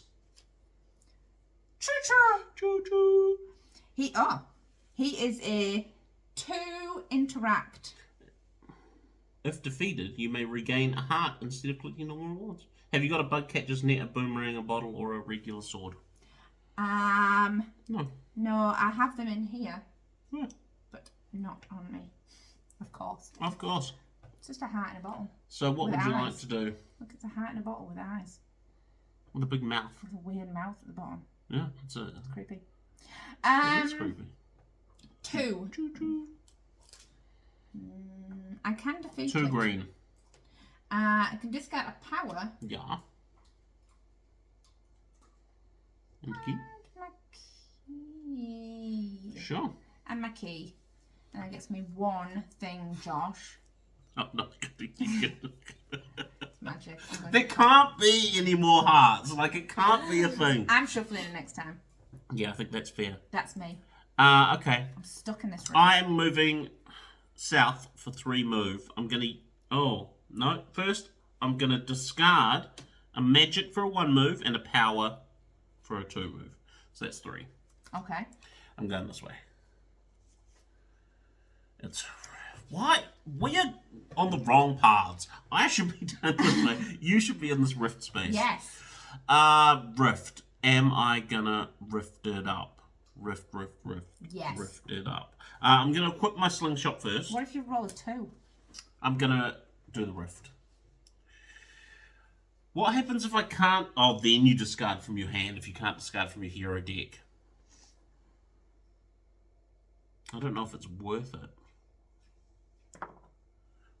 Choo-choo! Choo-choo! He is a 2 interact. If defeated, you may regain a heart instead of clicking on one once. Have you got a bug catcher's net, a boomerang, a bottle, or a regular sword? No. No, I have them in here. Yeah. But not on me. Of course. Of course. It's just a heart in a bottle. So what would you like to do? Look, it's a heart in a bottle with eyes. With a big mouth. With a weird mouth at the bottom. Yeah, it's creepy. That's creepy. 2. I can defeat 2 it. green. I can discard a power. Yeah. And key? My key. Sure. And my key. And that gets me 1 thing, Josh. Oh, no. It's magic. There can't be any more hearts. Like, it can't be a thing. I'm shuffling it next time. Yeah, I think that's fair. That's me. Okay. I'm stuck in this room. I'm moving south for 3 move. I'm gonna... Oh, no. First, I'm gonna discard a magic for a 1 move and a power for a 2 move. So that's 3. Okay. I'm going this way. It's... Why? We're on the wrong paths. I should be down this way. You should be in this rift space. Yes. Rift. Am I gonna rift it up? Rift. Yes. Rift it up. I'm gonna equip my slingshot first. What if you roll a 2? I'm gonna do the rift. What happens if I can't... Oh, then you discard from your hand if you can't discard from your hero deck. I don't know if it's worth it.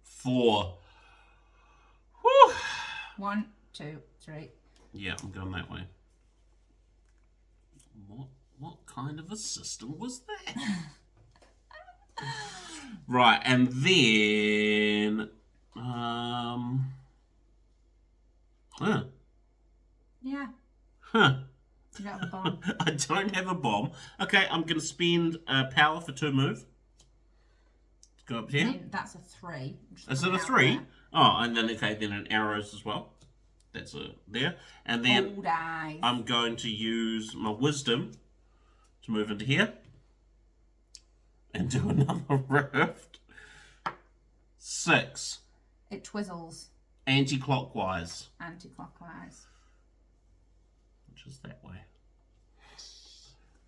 4. Whew. 1, 2, 3. Yeah, I'm going that way. What kind of a system was that? Right, and then... Yeah. Huh. You don't have a bomb. I don't have a bomb. Okay, I'm going to spend power for 2 move. Let's go up here. And that's a 3. Is it a 3? Oh, and then, okay, then an arrows as well. That's there. And then Old eyes. I'm going to use my wisdom to move into here. And do another rift. 6. It twizzles. Anti-clockwise. Anti-clockwise. Which is that way.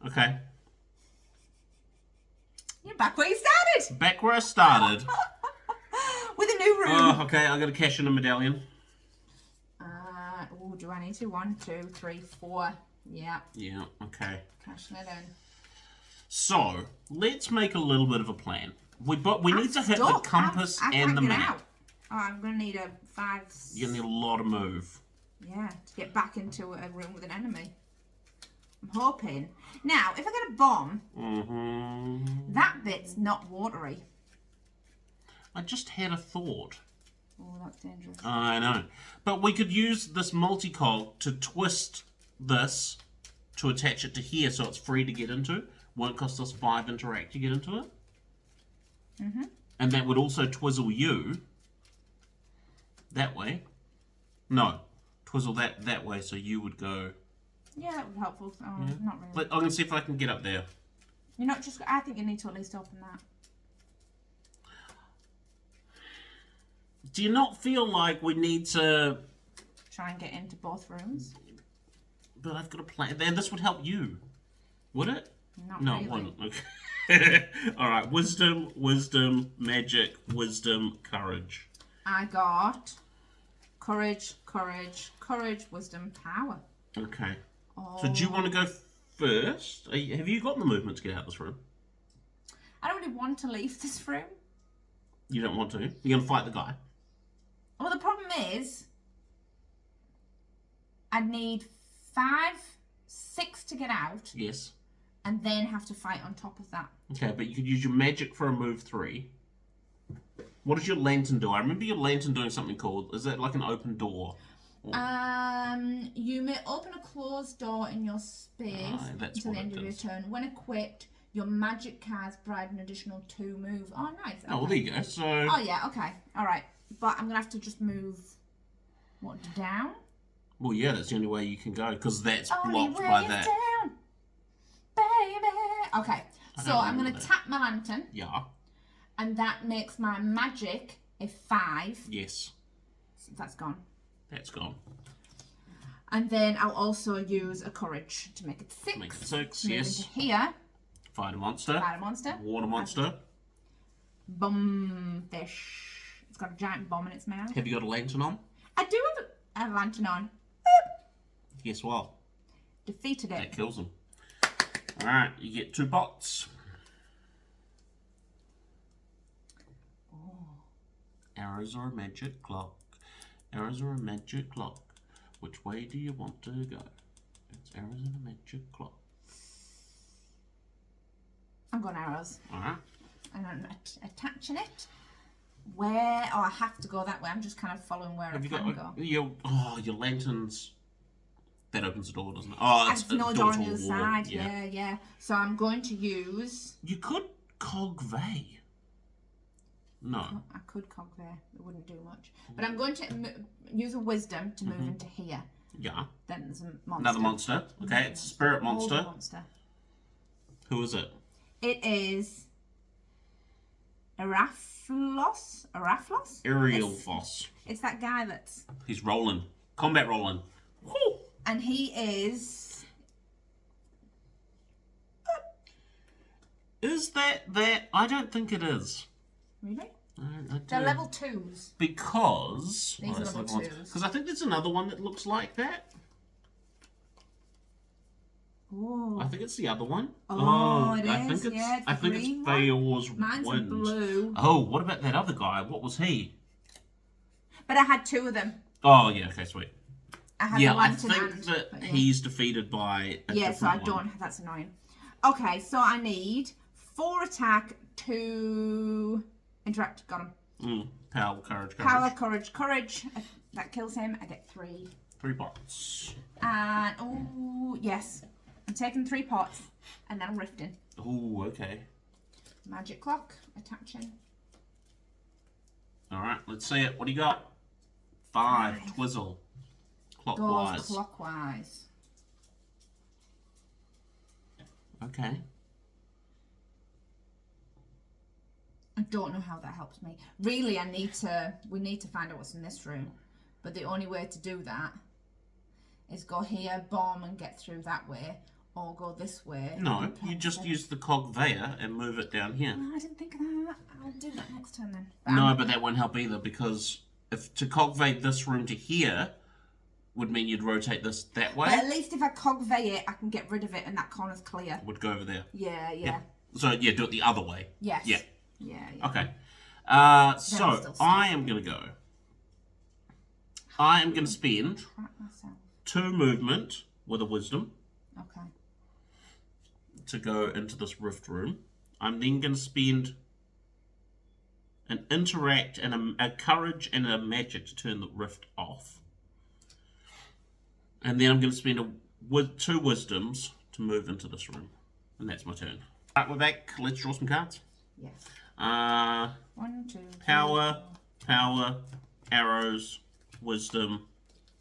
Okay. You're back where you started. Back where I started. With a new room. Oh, okay, I'm going to cash in a medallion. Oh, do I need to? 1, 2, 3, 4. Yeah. Yeah, okay. Cashing it in. So, let's make a little bit of a plan. We need to hit the Stuck. compass I and the can't get map. out. Oh, I'm going to need a 5... You're going to need a lot of move. Yeah, to get back into a room with an enemy. I'm hoping. Now, if I get a bomb, that bit's not watery. I just had a thought. Oh, that's dangerous. I know. But we could use this multi-cog to twist this to attach it to here so it's free to get into. Won't cost us 5 interact to get into it. And that would also twizzle you that way. No. Twizzle that way so you would go... Yeah, that would be helpful. Oh, not really. I'm going to see if I can get up there. You're not just... I think you need to at least open that. Do you not feel like we need to... Try and get into both rooms? But I've got a plan. Then this would help you. Would it? Not No, really. it wouldn't. Okay. Alright, wisdom, magic, wisdom, courage. I got courage, wisdom, power. Okay. Oh. So do you want to go first? Have you got the movement to get out of this room? I don't really want to leave this room. You don't want to? You're going to fight the guy? Well, the problem is I'd need 6 to get out. Yes. And then have to fight on top of that. Okay, but you could use your magic for a move 3. What does your lantern do? I remember your lantern doing something called... Is that like an open door? You may open a closed door in your space until the end of your turn. When equipped, your magic cards provide an additional 2 moves. Oh, nice. Okay. Oh, well, there you go. So... Oh, yeah, okay. All right. But I'm going to have to just move... What, down? Well, yeah, that's the only way you can go, because that's Only blocked way by is that. down, baby. Okay, so I'm going to tap my lantern. Yeah. And that makes my magic a 5. Yes. So that's gone. That's gone. And then I'll also use a courage to make it 6. Make it 6, Move yes. into here. Fight a monster. Fight a monster. Water monster. Bum fish. It's got a giant bomb in its mouth. Have you got a lantern on? I do have a lantern on. Guess what? Defeated it. That kills him. Alright, you get 2 pots. Arrows are a magic clock. Arrows are a magic clock. Which way do you want to go? It's arrows and a magic clock. I'm going arrows. Alright. And I'm attaching it. Where? Oh, I have to go that way. I'm just kind of following where I can go. Your lanterns. That opens the door, doesn't it? Oh, it's no door on the other wall. side. Yeah. So I'm going to use... You could cogvey. No. I could cog there. It wouldn't do much. But I'm going to use a wisdom to move into here. Yeah. Then there's a monster. Another monster. Okay, it's a spirit monster. Monster. Who is it? It is... Araflos? Ariel Foss. It's that guy that's... He's rolling. Combat rolling. Woo! And he is... Is that... I don't think it is. Really? I They're level 2s. Because... These are level 2s. Because I think there's another one that looks like that. Oh. I think it's the other one. Oh, it is. I think it's, I think it's Feor's Mine's Wind. blue. Oh, what about that other guy? What was he? But I had 2 of them. Oh, yeah, okay, sweet. I had Yeah, the I lantern think that he's defeated by a yeah, so I different one. don't. That's annoying. Okay, so I need 4 attack, 2 interact. Got him. Power, courage. Power, courage. That kills him. I get 3. 3 pots. And oh yes, I'm taking 3 pots, and then I'm rifting. Oh, okay. Magic clock attaching. All right, let's see it. What do you got? 5. Twizzle. Clockwise. Goes clockwise. Okay. I don't know how that helps me. Really, we need to find out what's in this room. But the only way to do that is go here, bomb, and get through that way. Or go this way. No, you just use the cogveyor and move it down here. Oh, I didn't think of that. I'll do that next turn then. But that won't help either, because if to cogvey this room to here would mean you'd rotate this that way. But at least if I cogvey it, I can get rid of it and that corner's clear. Would go over there. Yeah. So, yeah, do it the other way. Yes. Yeah. Yeah. Okay. So, I am going to go. I am going to spend 2 movement with a wisdom. Okay. To go into this rift room. I'm then going to spend an interact and a courage and a magic to turn the rift off. And then I'm going to spend 2 wisdoms to move into this room. And that's my turn. Alright, we're back. Let's draw some cards. Yes. 1, 2, 3, power, arrows, wisdom,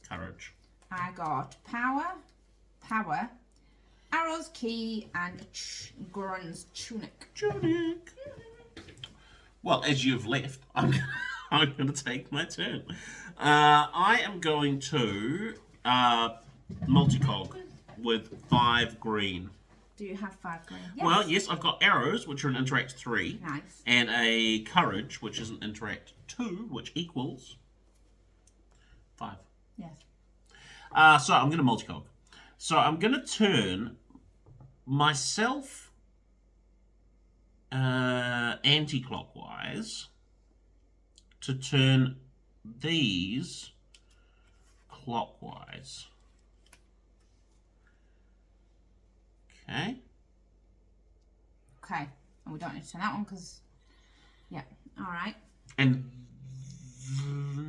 courage. I got power, arrows, key, and Goron's tunic. Well, as you've left, I'm going to take my turn. I am going to multicog with 5 green. Do you have 5 green? Yes. Well, yes, I've got arrows, which are an interact 3. Nice. And a courage, which is an interact 2, which equals 5. Yes. So I'm going to multicog. So I'm going to turn myself anti-clockwise to turn these clockwise. Okay. Okay. And we don't need to turn that one because, yeah. All right. And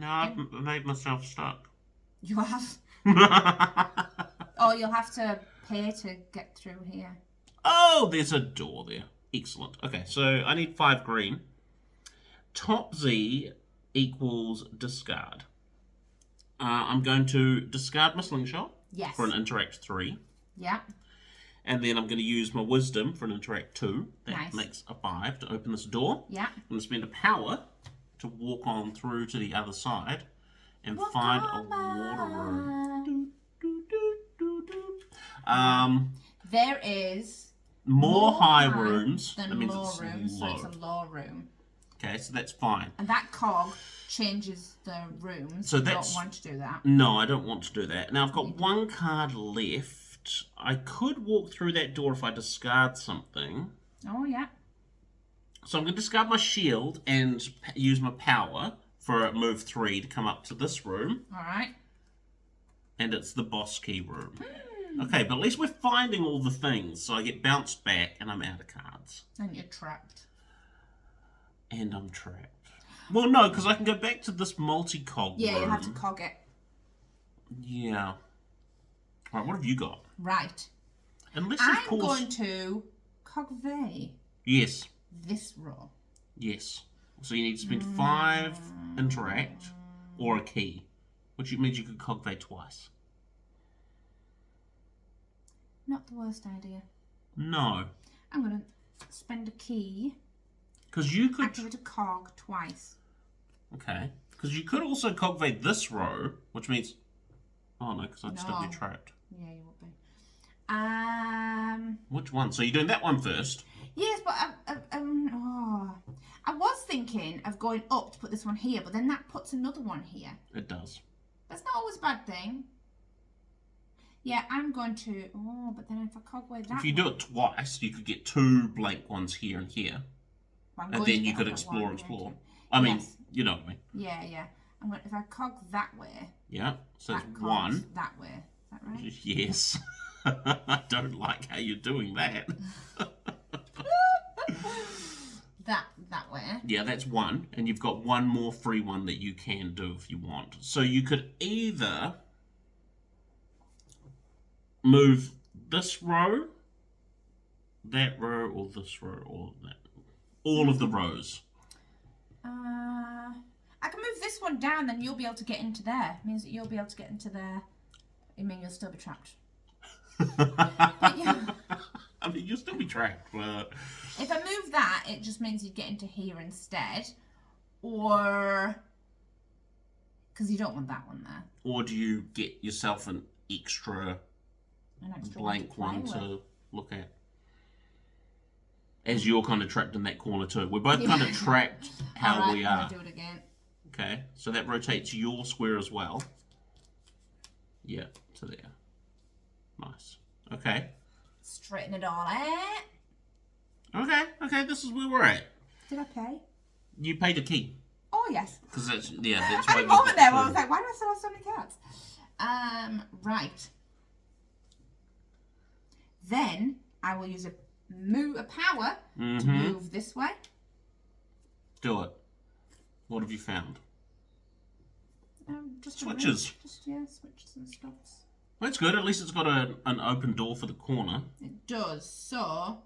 now I've made myself stuck. You have? Oh, you'll have to pay to get through here. Oh, there's a door there. Excellent. Okay, so I need 5 green. Top Z equals discard. I'm going to discard my slingshot for an interact 3. Yeah. And then I'm going to use my wisdom for an interact 2. That nice. Makes a 5 to open this door. Yeah. I'm going to spend a power to walk on through to the other side and find a water room. There is more high rooms than low rooms, so it's a low room. Okay, so that's fine. And that cog changes the rooms. So you don't want to do that. No, I don't want to do that. Now I've got 1 card left. left. I could walk through that door if I discard something. Oh, yeah. So I'm going to discard my shield and use my power for move 3 to come up to this room. All right. And it's the boss key room. Okay, but at least we're finding all the things. So I get bounced back and I'm out of cards. And you're trapped. And I'm trapped. Well, no, because I can go back to this multi-cog room. Yeah, you have to cog it. Yeah. All right, what have you got? Right. Unless, I'm going to cogvey Yes. this row. Yes. So you need to spend 5 interact or a key, which means you could cogvey twice. Not the worst idea. No. I'm going to spend a key. Because you could... Activate a cog twice. Okay. Because you could also cogvey this row, which means... Oh, no, because I'd still be trapped. Yeah, you would be. Which one? So you're doing that one first? Yes, but I was thinking of going up to put this one here, but then that puts another one here. It does. That's not always a bad thing. Yeah, I'm going to... Oh, but then if I cogway that If you do one, it twice, you could get 2 blank ones here and here. I'm And going then to you get could up at explore. one, I mean, Yes. you know what I mean. Yeah, yeah. I'm going, if I cog that way, Yeah, so that it's cogs 1. that way. Is that right? Yes. I don't like how you're doing that. that way. Yeah, that's 1. And you've got 1 more free one that you can do if you want. So you could either move this row, that row, or this row, or that. All of the rows. I can move this one down, then you'll be able to get into there. It means that you'll be able to get into there. I mean, you'll still be trapped. But yeah. I mean, you'll still be trapped, but... If I move that, it just means you get into here instead. Or... Because you don't want that one there. Or do you get yourself an extra blank one to look at? As you're kind of trapped in that corner too. We're both kind of trapped how we are. I'm gonna do it again. Okay, so that rotates your square as well. Yeah, to there. Nice. Okay. Straighten it all out. Okay, this is where we're at. Did I pay? You paid a key. Oh, yes. Because that's why I moment there where I was like, why do I still have so many cards? Right. Then I will use a power to move this way. Do it. What have you found? Just switches. Switches and stuffs. That's good. At least it's got an open door for the corner. It does. So,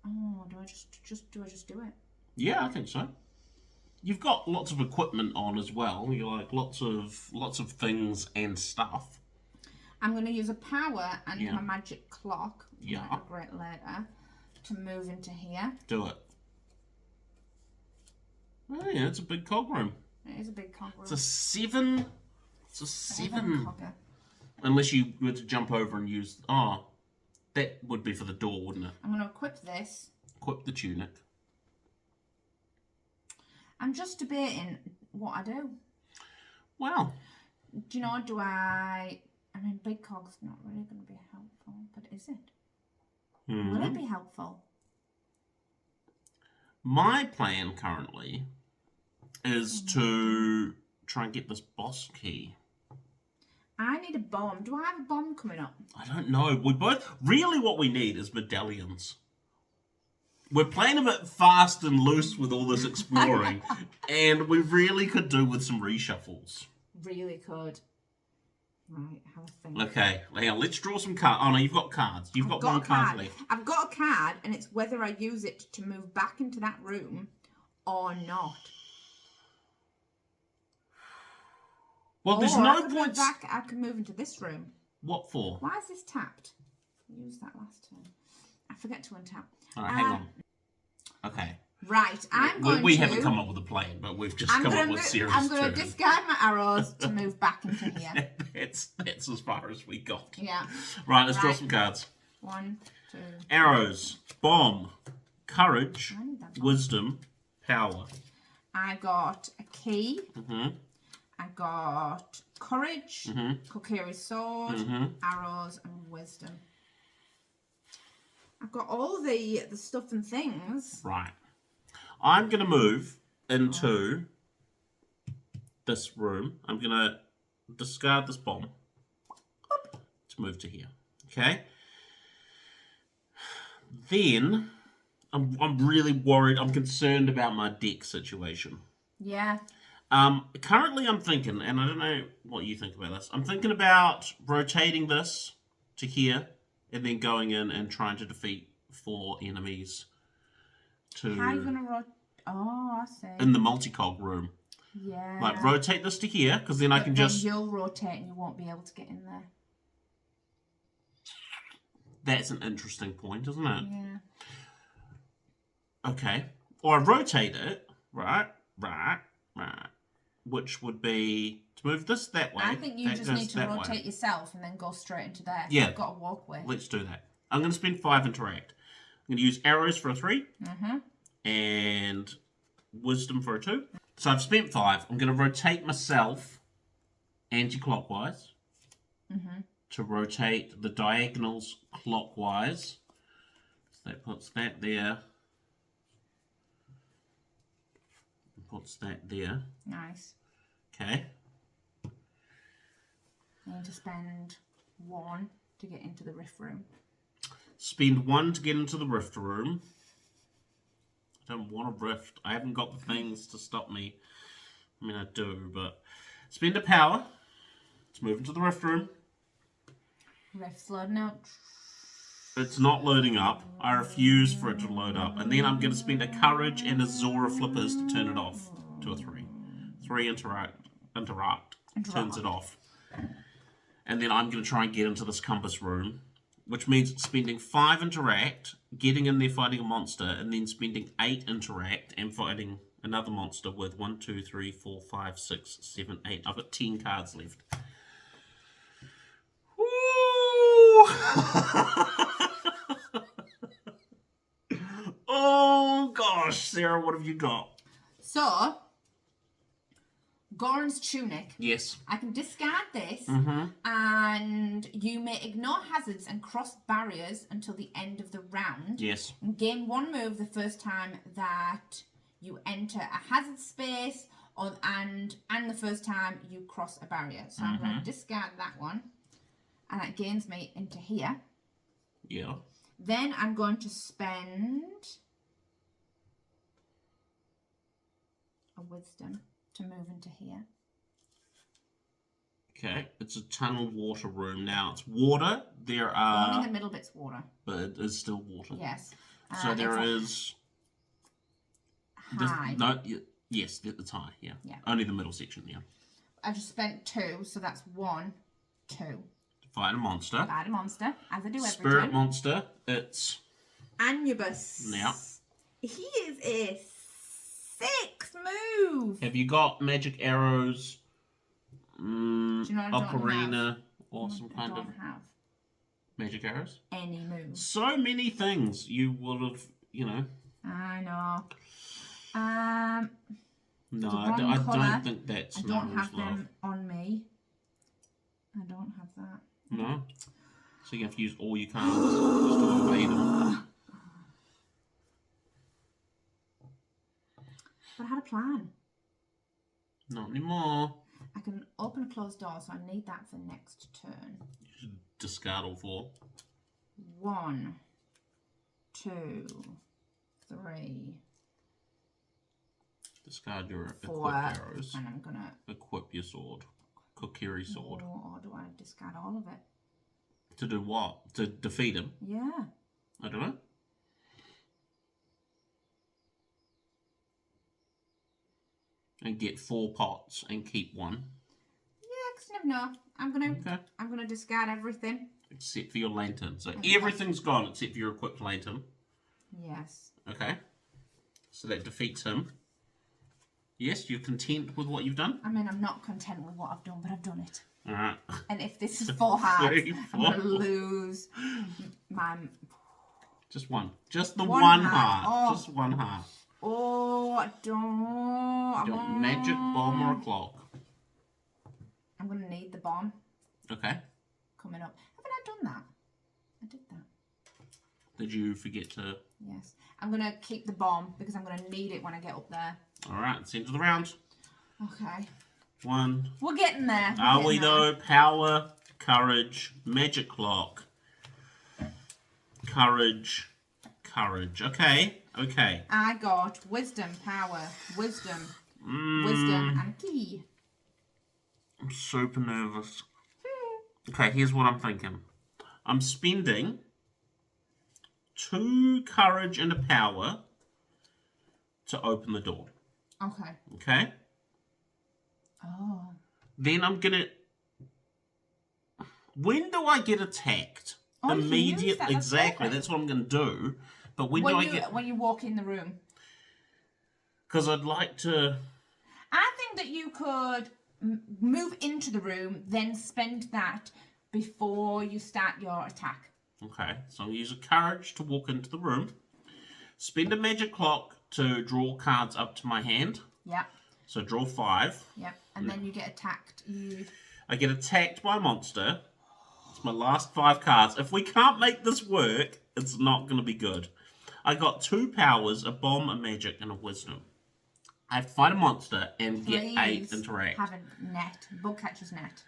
do I just do it? Yeah, I think so. You've got lots of equipment on as well. You're like lots of things and stuff. I'm going to use a power and my magic clock. Yeah. I'll great later to move into here. Do it. Oh yeah, it's a big cog room. It is a big cog room. It's a 7. It's a 7. Cogger. Unless you were to jump over and use... Oh, that would be for the door, wouldn't it? I'm going to equip this. Equip the tunic. I'm just debating what I do. Well. Do you know, I mean, big cog's not really going to be helpful, but is it? Will it be helpful? My plan currently is to try and get this boss key. I need a bomb. Do I have a bomb coming up? I don't know. We both... Really what we need is medallions. We're playing a bit fast and loose with all this exploring. And we really could do with some reshuffles. Really could. Right, have a think. Okay, now let's draw some cards. Oh no, you've got cards. You've got one card left. I've got a card, and it's whether I use it to move back into that room or not. Well, there's no point. I can move into this room. What for? Why is this tapped? I used that last time. I forget to untap. All right, hang on. Okay. Right, we haven't come up with a plan, but we've just come up with series. I'm going to discard my arrows to move back into here. That's as far as we got. Yeah. Right, let's draw some cards. 1, 2. Arrows, bomb, courage, wisdom, power. I got a key. I got courage, Kokiri's sword, arrows, and wisdom. I've got all the stuff and things. Right. I'm going to move into this room. I'm going to discard this bomb to move to here. Okay? Then, I'm really worried. I'm concerned about my deck situation. Yeah. Currently, I'm thinking, and I don't know what you think about this, I'm thinking about rotating this to here and then going in and trying to defeat 4 enemies to... How are you going to rotate? Oh, I see. In the multi-cog room. Yeah. Like, rotate this to here, because then I can just... you'll rotate and you won't be able to get in there. That's an interesting point, isn't it? Yeah. Okay. Or I rotate it, right, which would be to move this that way. I think you just need to rotate yourself and then go straight into there. Yeah. You've got a walkway. Let's do that. I'm going to spend 5 interact. I'm going to use arrows for a 3. And wisdom for a 2. So I've spent 5. I'm going to rotate myself anti-clockwise. To rotate the diagonals clockwise. So that puts that there. Puts that there. Nice. Okay. You need to spend 1 to get into the rift room. Spend 1 to get into the rift room. I don't want a rift. I haven't got the things to stop me. I mean, I do, but... Spend a power. Let's move into the rift room. Rift's loading up. It's not loading up. I refuse for it to load up. And then I'm going to spend a courage and a Zora flippers to turn it off to a 3. 3 interact. Turns it off. And then I'm going to try and get into this compass room, which means spending 5 interact, getting in there fighting a monster, and then spending 8 interact and fighting another monster with 1, 2, 3, 4, 5, 6, 7, 8. I've got 10 cards left. Oh gosh, Sarah, what have you got? So, Goron's tunic. Yes. I can discard this, and you may ignore hazards and cross barriers until the end of the round. Yes. And gain 1 move the first time that you enter a hazard space, and the first time you cross a barrier. So I'm going to discard that one, and that gains me into here. Yeah. Then I'm going to spend a wisdom to move into here. Okay, it's a tunnel water room. Now, it's water. There are... Only the middle bit's water. But it is still water. Yes. So there is... High. Yes, it's high, yeah. Yeah. Only the middle section, yeah. I just spent 2, so that's 1, 2. Fight a monster. Fight a monster, as I do every Spirit time. monster, it's... Anubis. Yeah. He is a 6 move. Have you got magic arrows, Do you know what I don't ocarina, have? or some kind of have magic arrows? any moves. So many things you would have, you know... I know. No, the I wrong colour. don't think that's I don't Naru's have love. them on me. I don't have that. No? So you have to use all your cards just to evade them. But I had a plan. Not anymore. I can open a closed door, so I need that for next turn. You should discard all 4. 1, 2, 3, Discard your 4, equipped arrows. and I'm gonna. Equip your sword. Kokiri sword. Or do I discard all of it? To do what? To defeat him? Yeah. I don't know. And get 4 pots and keep 1. Yeah, because you never know. I'm gonna discard everything. Except for your lantern. So everything's gone except for your equipped lantern. Yes. Okay. So that defeats him. Yes, you're content with what you've done? I mean, I'm not content with what I've done, but I've done it. Alright. And if this is 4 hearts, 3, 4. I'm going to lose my... Just one. Just the One one heart. heart. Oh. Just one heart. Oh, I don't... You got magic bomb or a clock? I'm going to need the bomb. Okay. Coming up. Haven't I done that? I did that. Did you forget to... Yes. I'm going to keep the bomb because I'm going to need it when I get up there. Alright, it's the end of the round. Okay. 1. We're getting there. Are we though? Power, courage, magic clock. Courage. Okay. I got wisdom, power, wisdom, wisdom, and key. I'm super nervous. Okay, here's what I'm thinking. I'm spending 2 courage and a power to open the door. Okay. Okay? Oh. Then I'm gonna... When do I get attacked? Oh, Immediately. Exactly, that's what I'm gonna do. But when do I get... When you walk in the room. Because I'd like to... I think that you could move into the room, then spend that before you start your attack. Okay, so I'll use a courage to walk into the room. Spend a magic clock to draw cards up to my hand. Yeah. So draw 5. Yeah, and then you get attacked. I get attacked by a monster. It's my last 5 cards. If we can't make this work, it's not going to be good. I got 2 powers, a bomb, a magic, and a wisdom. I have to fight a monster and get 8 interact. Have a net, bug catcher's net.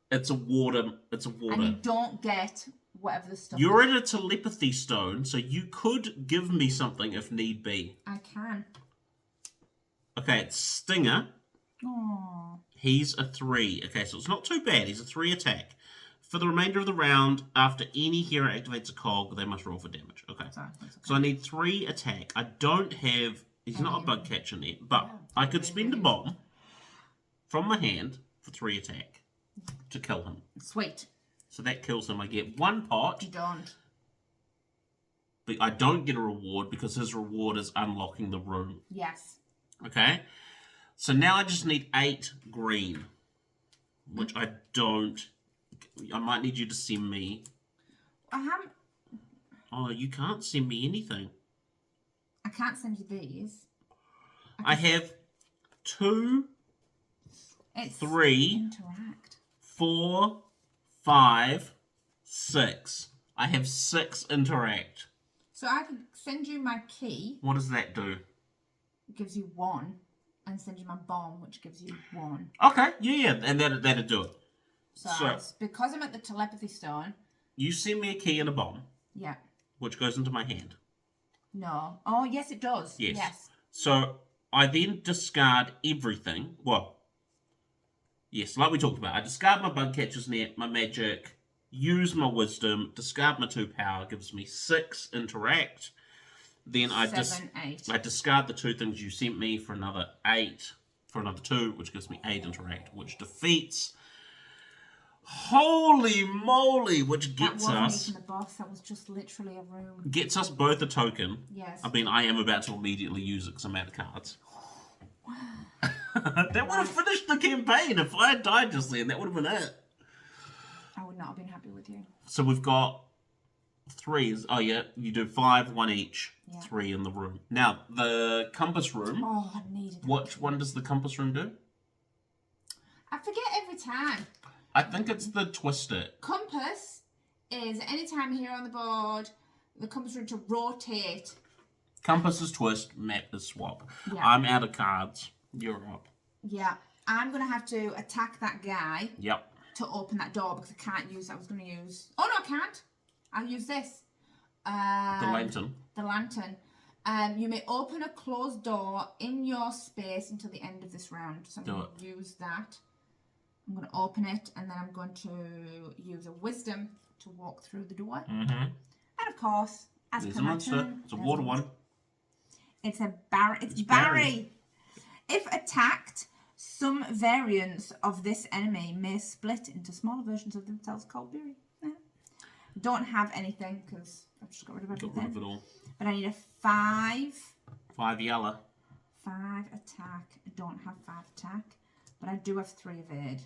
It's a water. And you don't get whatever the stuff You're is. in a telepathy stone, so you could give me something if need be. I can. Okay, it's Stinger. Aww. He's a 3. Okay, so it's not too bad. He's a 3 attack. For the remainder of the round, after any hero activates a cog, they must roll for damage. Okay. Sorry, that's okay. So I need 3 attack. I don't have... He's not a bug catcher yet, but I could spend a bomb from my hand for 3 attack to kill him. Sweet. So that kills him. I get 1 pot. You don't. But I don't get a reward because his reward is unlocking the room. Yes. Okay? So now I just need 8 green. Which I don't... I might need you to send me... I haven't... Oh, you can't send me anything. I can't send you these. I have 2, 3, interact. 4, 5, 6. I have 6 interact. So I could send you my key. What does that do? It gives you 1. And send you my bomb, which gives you 1. Okay, yeah, and that'd do it. So because I'm at the telepathy stone... You send me a key and a bomb. Yeah. Which goes into my hand. No. Oh, yes, it does. Yes. So I then discard everything. Well, yes, like we talked about. I discard my bug catcher's net, my magic, use my wisdom, discard my 2 power, gives me 6 interact. Then I 8. I discard the 2 things you sent me for another 8, for another 2, which gives me 8 interact, which defeats. Holy moly, which gets that wasn't us... even a boss, that was just literally a room. Gets us both a token. Yes. I mean, I am about to immediately use it because I'm out of cards. That would have finished the campaign. If I had died just then, that would have been it. I would not have been happy with you. So we've got 3. Oh yeah, you do 5, 1 each. Yeah. 3 in the room. Now, the compass room. Oh, I needed that. Which one does the compass room do? I forget every time. I think it's the twist it. Compass is anytime here on the board, the compass room to rotate. Compass is twist, map is swap. Yeah. I'm out of cards. You're up. Yeah. I'm going to have to attack that guy. Yep. To open that door because I can't use... I was going to use... Oh, no, I can't. I'll use this. The lantern. The lantern. You may open a closed door in your space until the end of this round. So I'm going to use that. I'm going to open it, and then I'm going to use a wisdom to walk through the door. Mm-hmm. And of course, as per my turn, it's a water one. It's a Barry. It's Barry. If attacked, some variants of this enemy may split into smaller versions of themselves called Barry. Yeah. Don't have anything because I've just got rid of everything. Got rid of it all. But I need a 5. 5 yellow. 5 attack. I don't have 5 attack, but I do have 3 evade.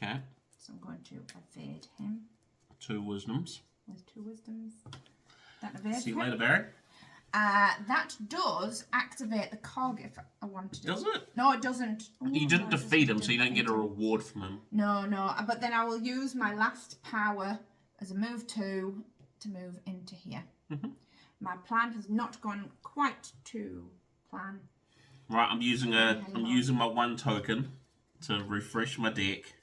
Okay. So I'm going to evade him. 2 wisdoms. With 2 wisdoms. That evades See you him. later, Barry. That does activate the cog if I wanted to. Does it? No, it doesn't. You didn't defeat him, so you don't get a reward from him. No. But then I will use my last power as a move 2 to move into here. My plan has not gone quite to plan. Right, I'm using my 1 token to refresh my deck.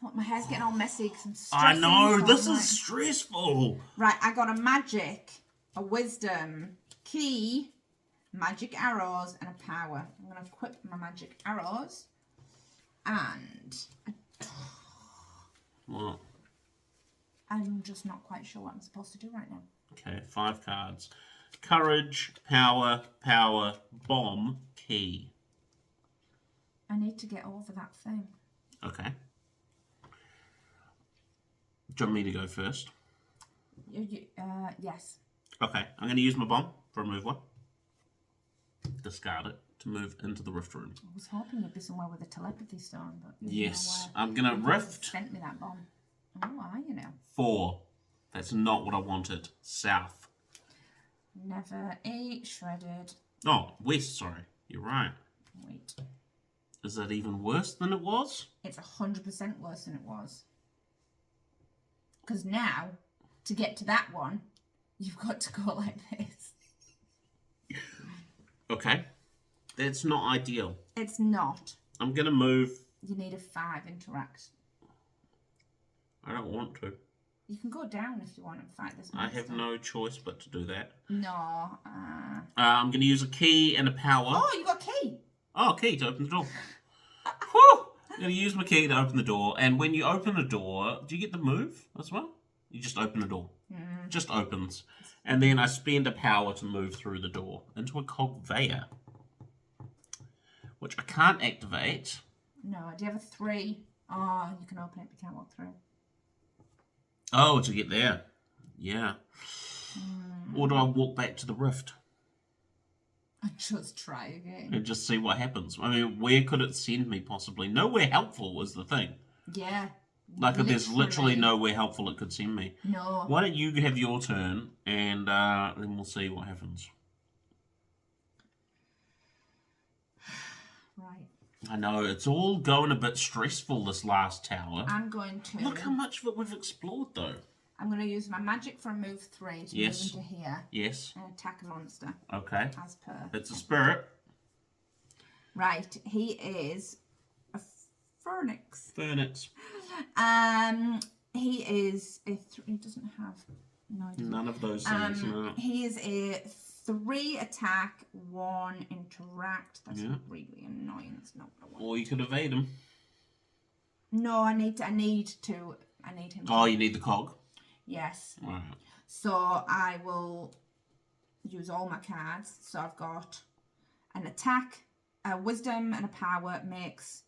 Oh, my hair's getting all messy because I'm I stressing. know, this is stressful. Right, I got a magic, a wisdom, key, magic arrows, and a power. I'm going to equip my magic arrows. And What? I'm just not quite sure what I'm supposed to do right now. Okay, 5 cards. Courage, power, bomb, key. I need to get over that thing. Okay. Do you want me to go first? Yes. Okay, I'm going to use my bomb for remove 1. Discard it to move into the rift room. I was hoping you'd be somewhere with a telepathy stone, but Yes, I'm going to rift. Sent me that bomb. Oh, are you now? 4. That's not what I wanted. South. Never ate shredded. Oh, west, sorry. You're right. Wait. Is that even worse than it was? It's 100% worse than it was. Because now, to get to that one, you've got to go like this. Okay. That's not ideal. It's not. I'm going to move. You need a 5 interact. I don't want to. You can go down if you want and fight this I monster. have no choice but to do that. No. I'm going to use a key and a power. Oh, you got a key. Oh, key to open the door. Whew! I'm going to use my key to open the door. And when you open a door, do you get to move as well? You just open the door. Just opens. And then I spend a power to move through the door into a conveyor, which I can't activate. No, do you have a 3? Oh, you can open it, but you can't walk through. Oh, to get there. Yeah. Or do I walk back to the rift? I just try again. And just see what happens. I mean, where could it send me possibly? Nowhere helpful is the thing. Yeah. Like, there's literally nowhere helpful it could send me. No. Why don't you have your turn, and then we'll see what happens. Right. I know, it's all going a bit stressful, this last tower. I'm going to... Look how much of it we've explored, though. I'm going to use my magic for a move 3 to move into here. Yes. And attack a monster. Okay. As per. It's a spirit. Right. He is a phoenix. Phoenix. He is a... He doesn't have... No, he doesn't. None of those things, no. He is a 3 attack, 1 interact. That's really annoying. That's not what I want. Or you could evade him. No, I need him to... Oh, you need the cog? Yes. Right. So I will use all my cards. So I've got an attack, a wisdom, and a power makes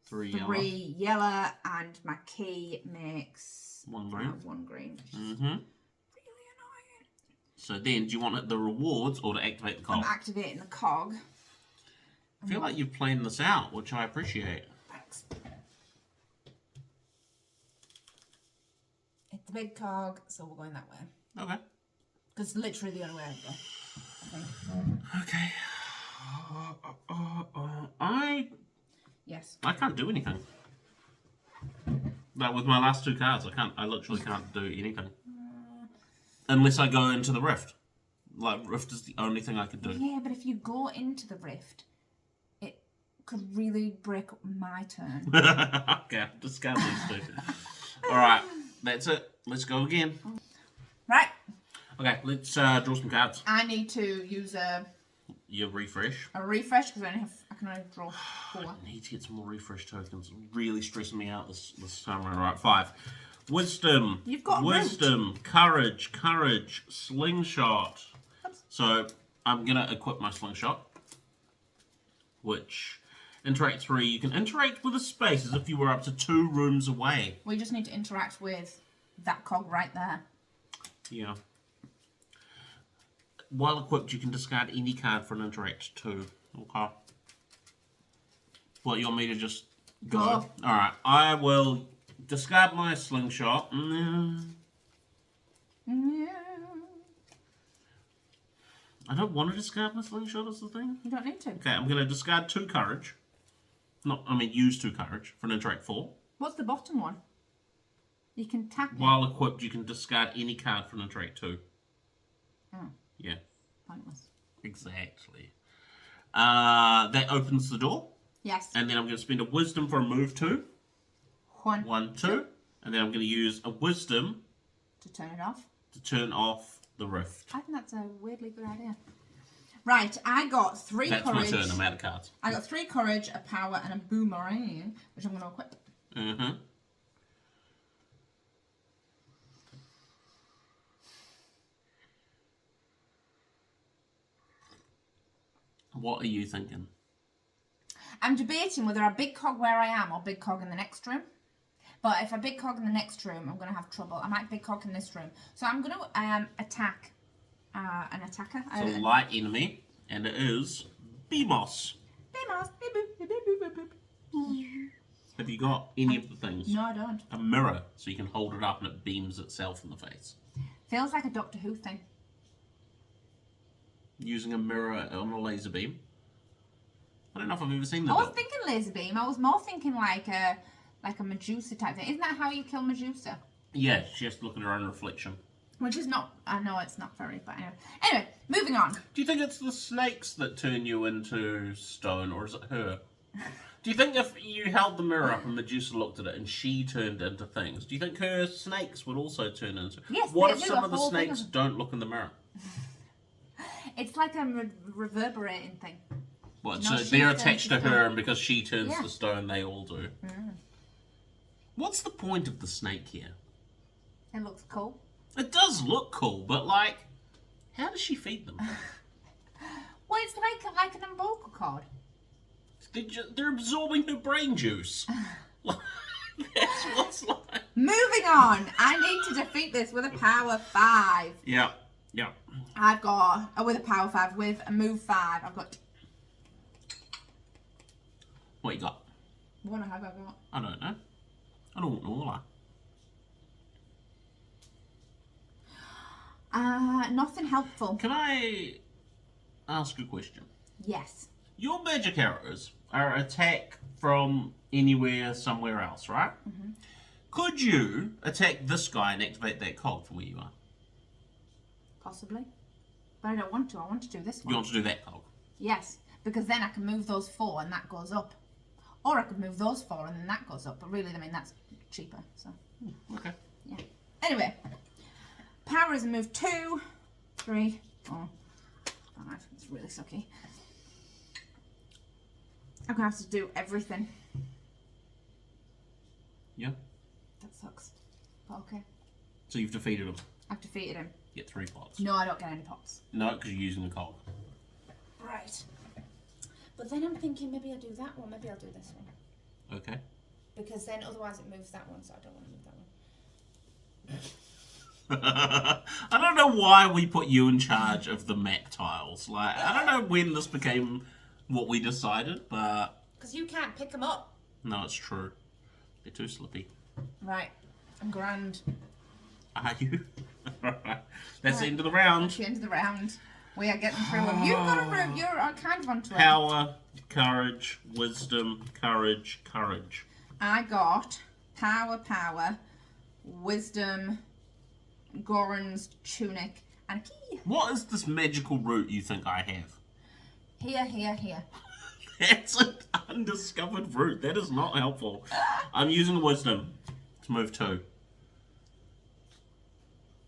3 yellow, and my key makes 1 green. 1 green. Mm-hmm. Really annoying. So then, do you want the rewards or to activate the cog? I'm activating the cog. I feel like you've planned this out, which I appreciate. Thanks. It's the big cog, so we're going that way. Okay. Because literally the only way I go, I think. Okay. Yes. I can't do anything. Like with my last 2 cards, I literally can't do anything. Unless I go into the rift. Like, rift is the only thing I could do. Yeah, but if you go into the rift, it could really break up my turn. Okay, discard these 2. Alright, that's it. Let's go again. Right. Okay, let's draw some cards. I need to use Your refresh. a refresh because I can only draw 4. I need to get some more refresh tokens. It's really stressing me out this time around. Right, 5. Wisdom. You've got Wisdom. Courage. Slingshot. Oops. So I'm gonna equip my slingshot, which interact 3. You can interact with a space as if you were up to 2 rooms away. We just need to interact with that cog right there. Yeah. While equipped, you can discard any card for an interact 2. Okay. What, you want me to just go? Alright, I will discard my slingshot. I don't want to discard my slingshot is the thing. You don't need to. Okay, I'm going to discard 2 courage. Use 2 courage for an interact 4. What's the bottom one? You can tap it. While equipped, you can discard any card for an interact 2. Oh. Yeah. Pointless. Exactly. That opens the door. Yes. And then I'm going to spend a wisdom for a move 2. 1, 2. And then I'm going to use a wisdom to turn it off. To turn off the rift. I think that's a weirdly good idea. Right, I got 3 That's courage. That's my turn, I'm out of cards. I got 3 courage, a power, and a boomerang, which I'm going to equip. Mm-hmm. What are you thinking? I'm debating whether a big cog where I am or big cog in the next room. But if a big cog in the next room, I'm going to have trouble. I might big cog in this room. So I'm going to attack an attacker. It's a light enemy, and it is Beamos. Beamos. Have you got any of the things? No, I don't. A mirror, so you can hold it up and it beams itself in the face. Feels like a Doctor Who thing. Using a mirror on a laser beam. I don't know if I've ever seen that. I was thinking laser beam. I was more thinking like a Medusa type thing. Isn't that how you kill Medusa? Yeah, she has to look at her own reflection. Which is not, I know it's not very, but anyway. Anyway, moving on. Do you think it's the snakes that turn you into stone, or is it her? Do you think if you held the mirror up and Medusa looked at it and she turned into things, do you think her snakes would also turn into... Yes, what they if do, some a of the whole thing snakes of- don't look in the mirror? It's like a reverberating thing. What, No, so she they're turns attached to to her, stone. and because she turns Yeah. to stone, they all do. What's the point of the snake here? It looks cool. It does look cool, but like, how does she feed them? Well, it's like an umbilical cord. They're absorbing her brain juice. That's what's like. Moving on. I need to defeat this with a power 5. Yeah. I've got, with a power 5, with a move 5, I've got... What you got? What have I got? I don't know. I don't know. Nothing helpful. Can I ask a question? Yes. Your magic arrows are attack from anywhere, somewhere else, right? Mm-hmm. Could you attack this guy and activate that cog from where you are? Possibly. But I don't want to. I want to do this one. You want to do that cog? Yes. Because then I can move those 4 and that goes up. Or I could move those 4 and then that goes up. But really, I mean, that's cheaper. So, Okay. yeah. Anyway. Power is a move 2, 3, 4, 5. It's really sucky. I'm going to have to do everything. Yeah. That sucks. But okay. So you've defeated him. I've defeated him. Get 3 pots. No, I don't get any pots. No, because you're using the cog. Right. But then I'm thinking maybe I'll do that one. Maybe I'll do this one. Okay. Because then otherwise it moves that one, so I don't want to move that one. I don't know why we put you in charge of the map tiles. Like, I don't know when this became what we decided, but... Because you can't pick them up. No, it's true. They're too slippy. Right. I'm grand. Are you? That's the end of the round. That's the end of the round. We are getting through them. You've got a room. You're kind of onto it. Power, courage, wisdom, courage, courage. I got power, wisdom, Goran's tunic, and a key. What is this magical route you think I have? Here. That's an undiscovered route. That is not helpful. I'm using wisdom to move 2.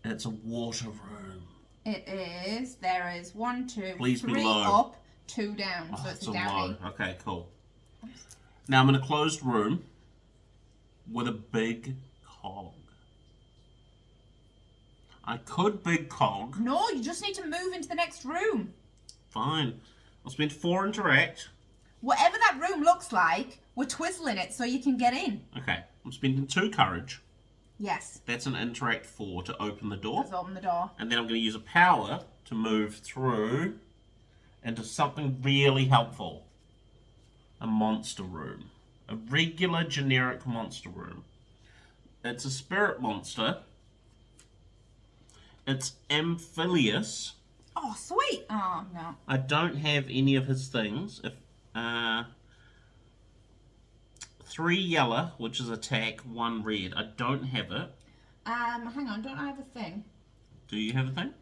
It's a water room. It is. There is 1, 2, Please be 3 low. up, 2 down. Oh, So it's a downy. low. Okay, cool. Now I'm in a closed room with a big cog. I could big cog. No, you just need to move into the next room. Fine. I'll spend 4 interact. Whatever that room looks like, we're twizzling it so you can get in. Okay. I'm spending 2 courage. Yes. That's an interact 4 to open the door. Let's open the door. And then I'm going to use a power to move through into something really helpful. A monster room. A regular generic monster room. It's a spirit monster. It's amphibious. Oh, sweet. Oh, no. I don't have any of his things. If 3 yellow, which is attack, 1 red. I don't have it. Hang on, don't I have a thing? Do you have a thing?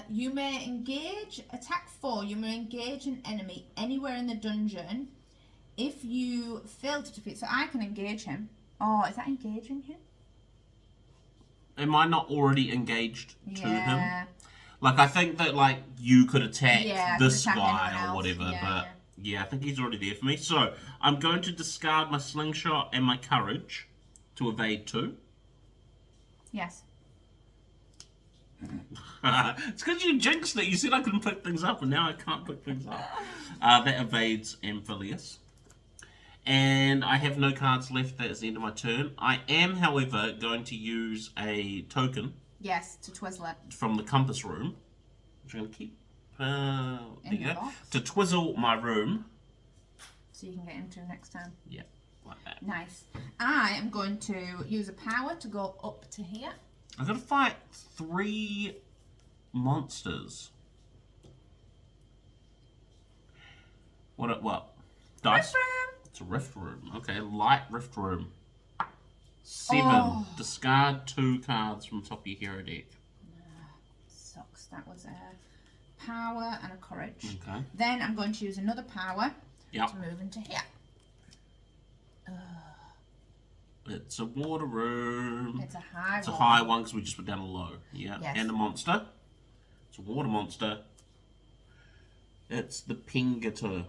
You may engage, attack 4, you may engage an enemy anywhere in the dungeon if you fail to defeat. So I can engage him. Oh, is that engaging him? Am I not already engaged to him? Like, I think that, like, you could attack this guy or whatever, but yeah, I think he's already there for me. So, I'm going to discard my slingshot and my courage to evade 2. Yes. It's because you jinxed it. You said I couldn't pick things up, and now I can't pick things up. That evades Amphileus. And I have no cards left. That is the end of my turn. I am, however, going to use a token. Yes, to twizzle it. From the compass room. Which I'm going to keep. There you go. Box. To twizzle my room. So you can get into next time. Yeah, like that. Nice. I am going to use a power to go up to here. I've got to fight 3 monsters. What? Dice? Rift room. It's a rift room. Okay, light rift room. 7. Oh. Discard 2 cards from top of your hero deck. Sucks. That was a power and a courage. Okay. Then I'm going to use another power to move into here. It's a water room. It's a high one. It's a high one because we just put down a low. Yeah. Yes. And a monster. It's a water monster. It's the Pingator.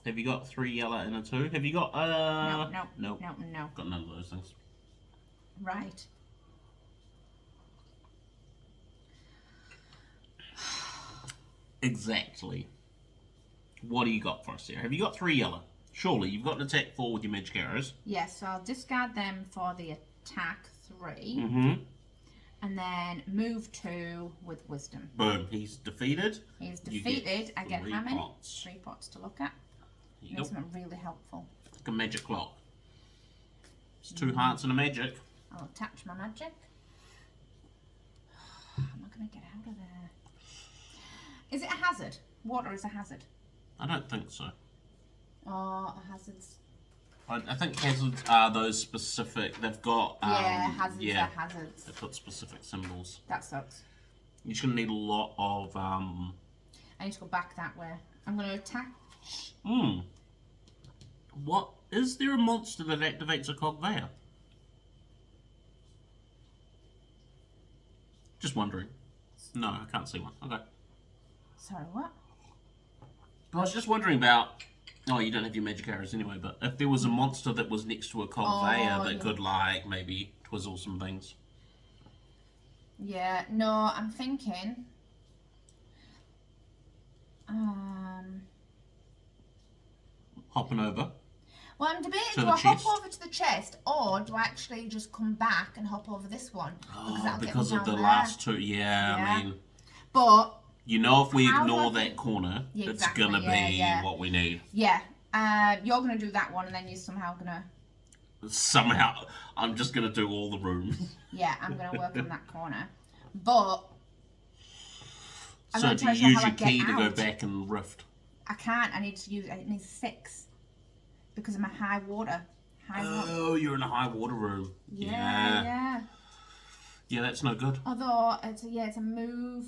Have you got 3 yellow and a 2? Have you got No. Got none of those things. Right. Exactly. What do you got for us here? Have you got 3 yellow? Surely you've got an attack 4 with your magic arrows. Yes, so I'll discard them for the attack 3. Mm-hmm. And then move 2 with wisdom. Boom. He's defeated. He's defeated. I get how many? Pots. 3 pots to look at. Makes them really helpful. Like a magic clock. It's 2 hearts and a magic. I'll attach my magic. I'm not going to get out of there. Is it a hazard? Water is a hazard. I don't think so. Oh, hazards. I think hazards are those specific. They've got hazards are hazards. They've got specific symbols. That sucks. You're just gonna need a lot of. I need to go back that way. I'm gonna attack. What is there a monster that activates a Cogveyor? Just wondering. No, I can't see one. Okay. Sorry, what? I was just wondering about. Oh, you don't have your magic arrows anyway, but if there was a monster that was next to a Cogveyor that could, like, maybe twizzle some things. Yeah, no, I'm thinking. Hopping over. Well, I'm debating, do I hop over to the chest, or do I actually just come back and hop over this one? Because of the last 2, I mean... But... You know, if we ignore that corner, it's going to be what we need. Yeah. You're going to do that one, and then you're somehow going to... Somehow. I'm just going to do all the rooms. Yeah, I'm going to work on that corner. But... So do you use your key to go back and rift? I can't. I need 6. Because of my high water. You're in a high water room. Yeah. Yeah, that's no good. Although, it's a move...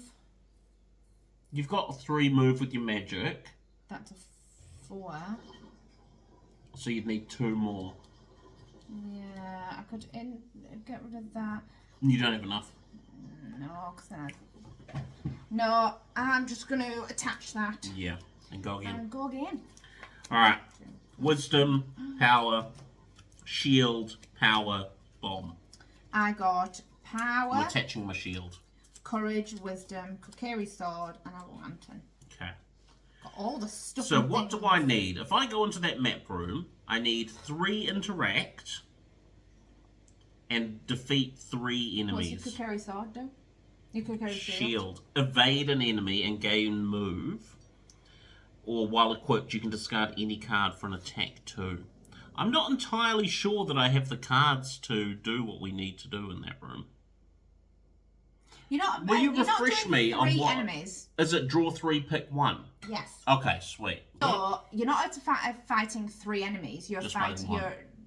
You've got 3 move with your magic. That's a 4. So you'd need 2 more. Yeah, I could get rid of that. You don't have enough. No, because No, I'm just going to attach that. Yeah, and go again. And go again. Alright. Wisdom, power, shield, power, bomb. I got power. I'm attaching my shield. Courage, wisdom, Kokiri sword, and a lantern. Okay. Got all the stuff. So what do I need? If I go into that map room, I need 3 interact and defeat 3 enemies. What's your Kokiri sword do? Your Kokiri shield. Evade an enemy and gain move. Or while equipped, you can discard any card for an attack too. I'm not entirely sure that I have the cards to do what we need to do in that room. Will you refresh me on what? Enemies. Is it draw 3, pick 1? Yes. Okay, sweet. So you're not fighting 3 enemies. You're Just fighting. one.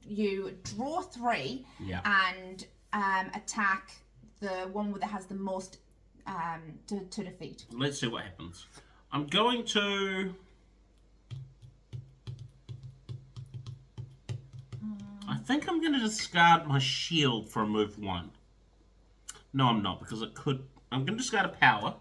You draw 3 and attack the one that has the most to defeat. Let's see what happens. I'm going to. I think I'm going to discard my shield for a move 1. No, I'm not, because it could... I'm going to discard a power.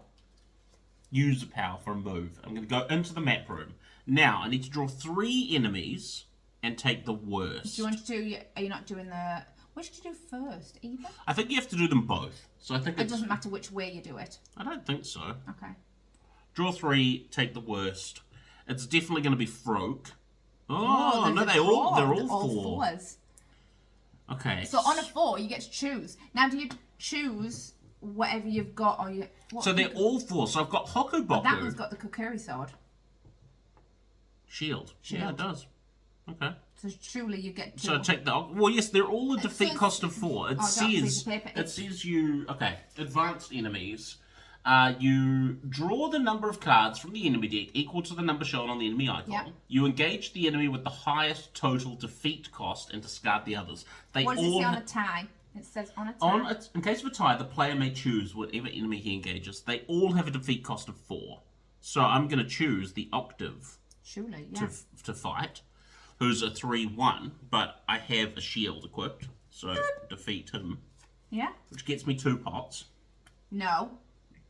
Use a power for a move. I'm going to go into the map room. Now, I need to draw 3 enemies and take the worst. Do you want to do... Are you not doing the... Which do you do first? Either? I think you have to do them both. So I think it doesn't matter which way you do it. I don't think so. Okay. Draw 3, take the worst. It's definitely going to be Froke. Oh, no, they're all 4. 4s. Okay. So on a 4, you get to choose. Now, do you choose whatever you've got, or you? So they're all 4. So I've got Hoku Boku. That one's got the Kokiri sword. Shield. Yeah, it does. Okay. So truly, you get. So take the. Well, yes, they're all a defeat cost of 4. It says. It says you. Okay. Advanced enemies. You draw the number of cards from the enemy deck equal to the number shown on the enemy icon. Yep. You engage the enemy with the highest total defeat cost and discard the others. What does it say on a tie? It says on a tie. In case of a tie, the player may choose whatever enemy he engages. They all have a defeat cost of 4. So I'm going to choose the Octave Surely, yeah. to fight, who's a 3/1, but I have a shield equipped, so defeat him. Yeah. Which gets me 2 pots. No.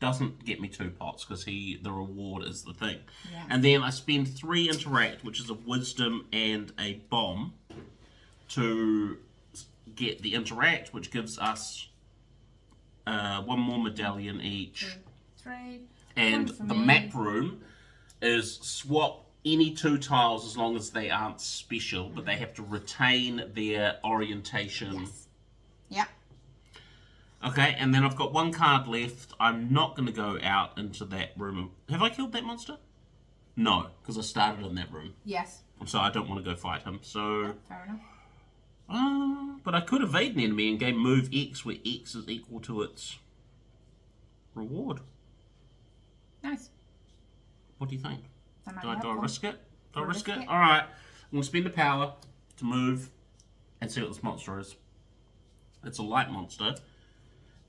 Doesn't get me 2 pots because the reward is the thing. Yeah. And then I spend 3 interact, which is a wisdom and a bomb, to get the interact, which gives us 1 more medallion each. 3. And the map room is swap any 2 tiles as long as they aren't special, but they have to retain their orientation. Yes. Yep. Okay, and then I've got 1 card left. I'm not going to go out into that room. Have I killed that monster? No, because I started in that room. Yes. So I don't want to go fight him. So. Fair enough. But I could evade an enemy and gain move X, where X is equal to its reward. Nice. What do you think? Do I risk it? Do I risk risk it? it. Alright. I'm going to spend the power to move and see what this monster is. It's a light monster.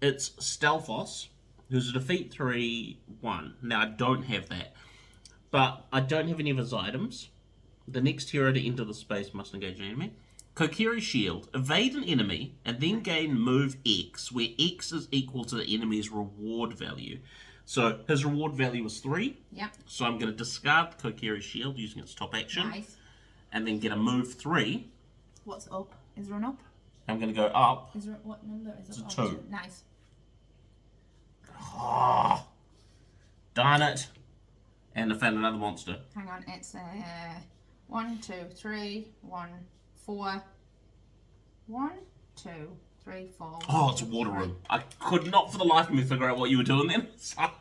It's Stelphos, who's a defeat 3/1. Now, I don't have that. But I don't have any of his items. The next hero to enter the space must engage an enemy. Kokiri Shield. Evade an enemy and then gain move X, where X is equal to the enemy's reward value. So his reward value is 3. Yep. So I'm going to discard the Kokiri Shield using its top action. Nice. And then get a move 3. What's up? Is there an up? I'm going to go up. Is there what number is it? It's a 2. Nice. Oh, darn it. And I found another monster. Hang on, it's 1, 2, 3, 1, 4. 1, 2, 3, 4. Oh, it's a water room. I could not for the life of me figure out what you were doing then. Sorry.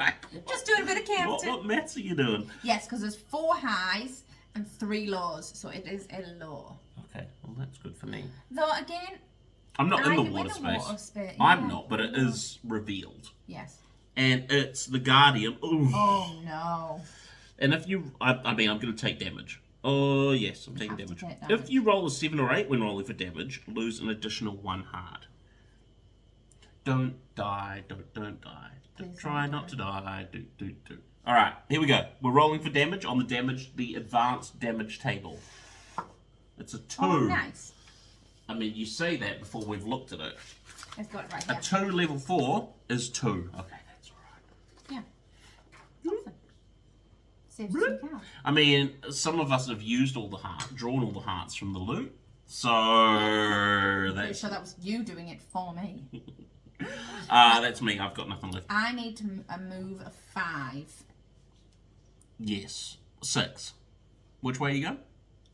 Just doing a bit of counting. What maths are you doing? Yes, because there's 4 highs and 3 lows, so it is a low. Okay, well that's good for me. Though again, I'm not in the water space. I'm not, but it is revealed. Yes. And it's the Guardian. Ooh. Oh no. And if you, I mean, I'm going to take damage. Oh yes, I'm taking damage. If you roll a 7 or 8 when rolling for damage, lose an additional 1 heart. Don't die. Don't die. Try not to die. Do. All right, here we go. We're rolling for damage on the advanced damage table. It's a 2. Oh, nice. I mean, you say that before we've looked at it. It's got it right here. A 2 level 4 is 2. Okay, that's all right. Yeah. Awesome. Saves some cow. I mean, some of us have used all the drawn all the hearts from the loot. So I'm pretty that's sure that was you doing it for me. that's me. I've got nothing left. I need to move a 5. Yes, 6. Which way you go?